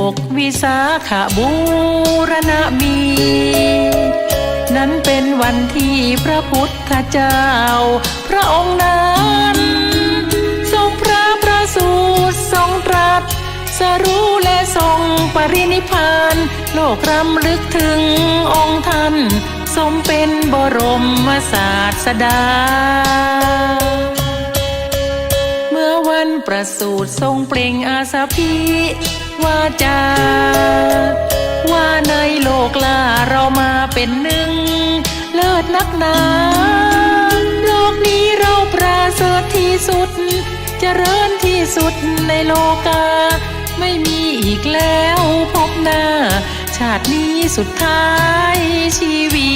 6วิสาขบูรณมีนั้นเป็นวันที่พระพุทธเจ้าพระองค์นั้นทรงพระประสูติทรงตรัสสรู้และทรงปรินิพพานโลกรำลึกถึงองค์ท่านทรงเป็นบรมศาสดาเมื่อวันประสูติทรงเปล่งอาสาพิว่าจาว่าในโลกล่าเรามาเป็นหนึ่งเลิศนักหนาโลกนี้เราประเสริฐที่สุดเจริญที่สุดในโลกาไม่มีอีกแล้วพบหน้าชาตินี้สุดท้ายชีวิ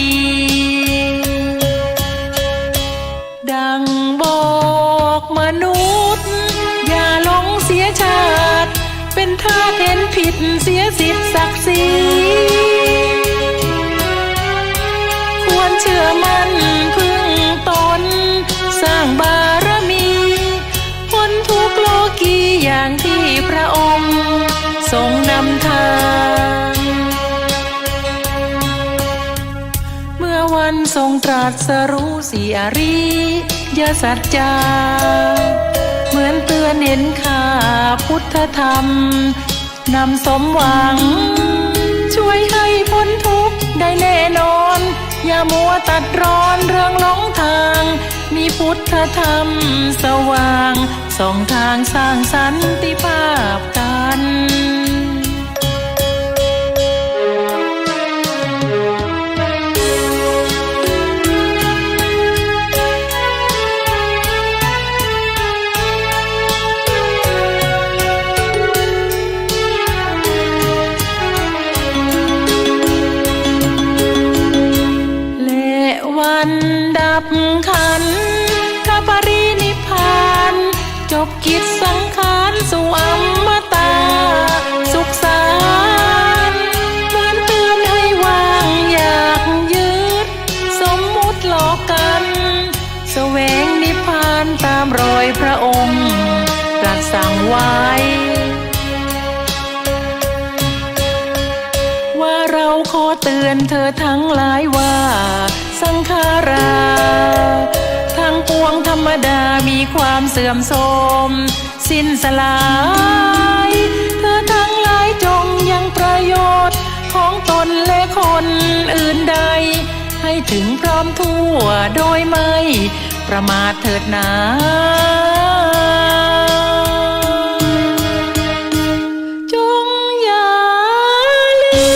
ตดังบอกมนุษย์อย่าหลงเสียชาติเป็นทาสเห็นผิดเสียสิทธิศักดิ์ศรีควรเชื่อมั่นพึ่งตนสร้างบารมีพ้นทุกข์โลกีอย่างที่พระองค์ทรงนำทางเมื่อวันทรงตรัสรู้สี่อริยสัจจาเหมือนเตือนเห็นค่าพุทธธรรมนำสมหวังช่วยให้พ้นทุกข์ได้แน่นอนอย่ามัวตัดร้อนเรื่องหลงทางมีพุทธธรรมสว่างส่องทางสร้างสันติภาพกันดับขันธ์ถ้าปรินิพพานจบกิจสังขารสู่อมตะสุขสันต์เหมือนเตือนให้วางอยากยึดสมมุติหลอกกันแสวงนิพพานตามรอยพระองค์ตรัสสั่งไว้ว่าเราขอเตือนเธอทั้งหลายว่า สังขาราทั้งปวงธรรมดามีความเสื่อมโทรมสิ้นสลายเธอทั้งหลายจงยังประโยชน์ของตนและคนอื่นใดให้ถึงพร้อมทั่วโดยไม่ประมาทเถิดหนาจงอย่าลื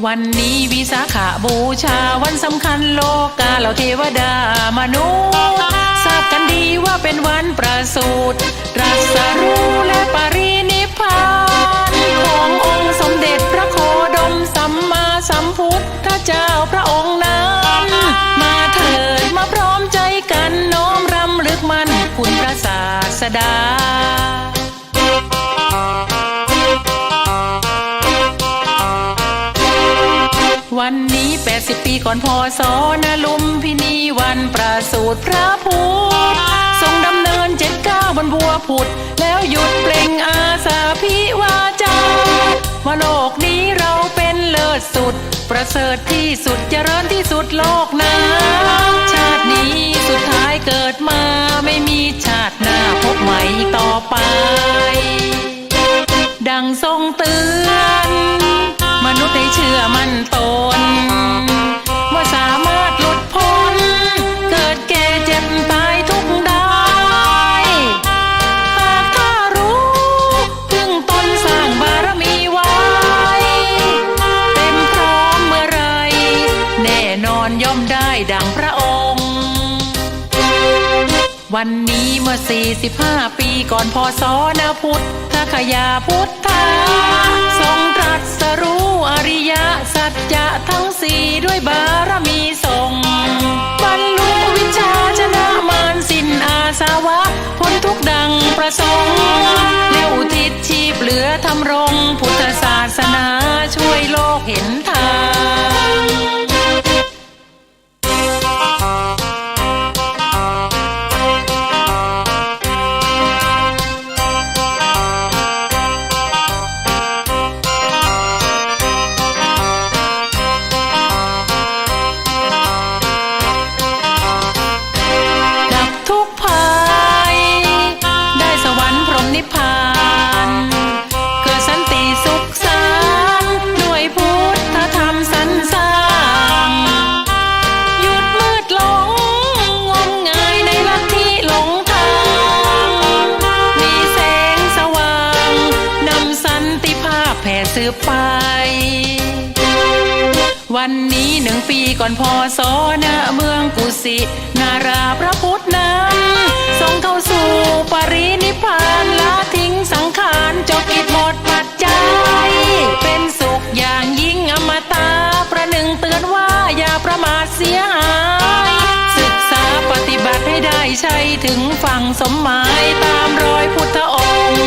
วันนี้วิสาขบูชาวันสำคัญโลกาเหล่าเทวดามนุษย์ทราบกันดีว่าเป็นวันประสูติตรัสรู้และปรินิพพานขององค์สมเด็จพระโคดมสัมมาสัมพุทธเจ้าพระองค์นั้นมาเถิดมาพร้อมใจกันน้อมรำลึกมันคุณพระศาสดาวันนี้80 ปีก่อนพศนะลุมพินีวันประสูติพระพุทธทรงดำเนิน7 9บนบัวผุดแล้วหยุดเปล่งอาสาพิวาจาว่าโลกนี้เราเป็นเลิศสุดประเสริฐที่สุดเจริญที่สุดโลกนะชาตินี้สุดท้ายเกิดมาไม่มีชาติหน้าพบใหม่ต่อไปดังทรงเตือนมนุษย์ให้เชื่อมั่นตนว่าสามารถหลุดพ้นเกิดแก่เจ็บตายทุกได้หากถ้ารู้พึ่งตนสร้างบารมีไว้เต็มพร้อมเมื่อไรแน่นอนย่อมได้ดังพระองค์วันนี้เมื่อ45 ปีก่อนพศนะพุทธคยาพุทธาทรงตรัสรู้อริยสัจจะทั้ง4ด้วยบารมีทรงบรรลุวิชาชนะมารสิ้นอาสาวะพ้นทุกข์ดังประสงค์แล้วอุทิศชีพเหลือทำรงพุทธศาสนาช่วยโลกเห็นทางไปวันนี้1 ปีก่อนพศณเมืองกุสินาราพระพุทธนั้นทรงเข้าสู่ปรินิพพานละทิ้งสังขารจบกิจหมดปัจจัยเป็นสุขอย่างยิ่งอมตะประหนึ่งเตือนว่าอย่าประมาทเสียหายศึกษาปฏิบัติให้ได้ใช่ถึงฝั่งสมหมายตามรอยพุทธองค์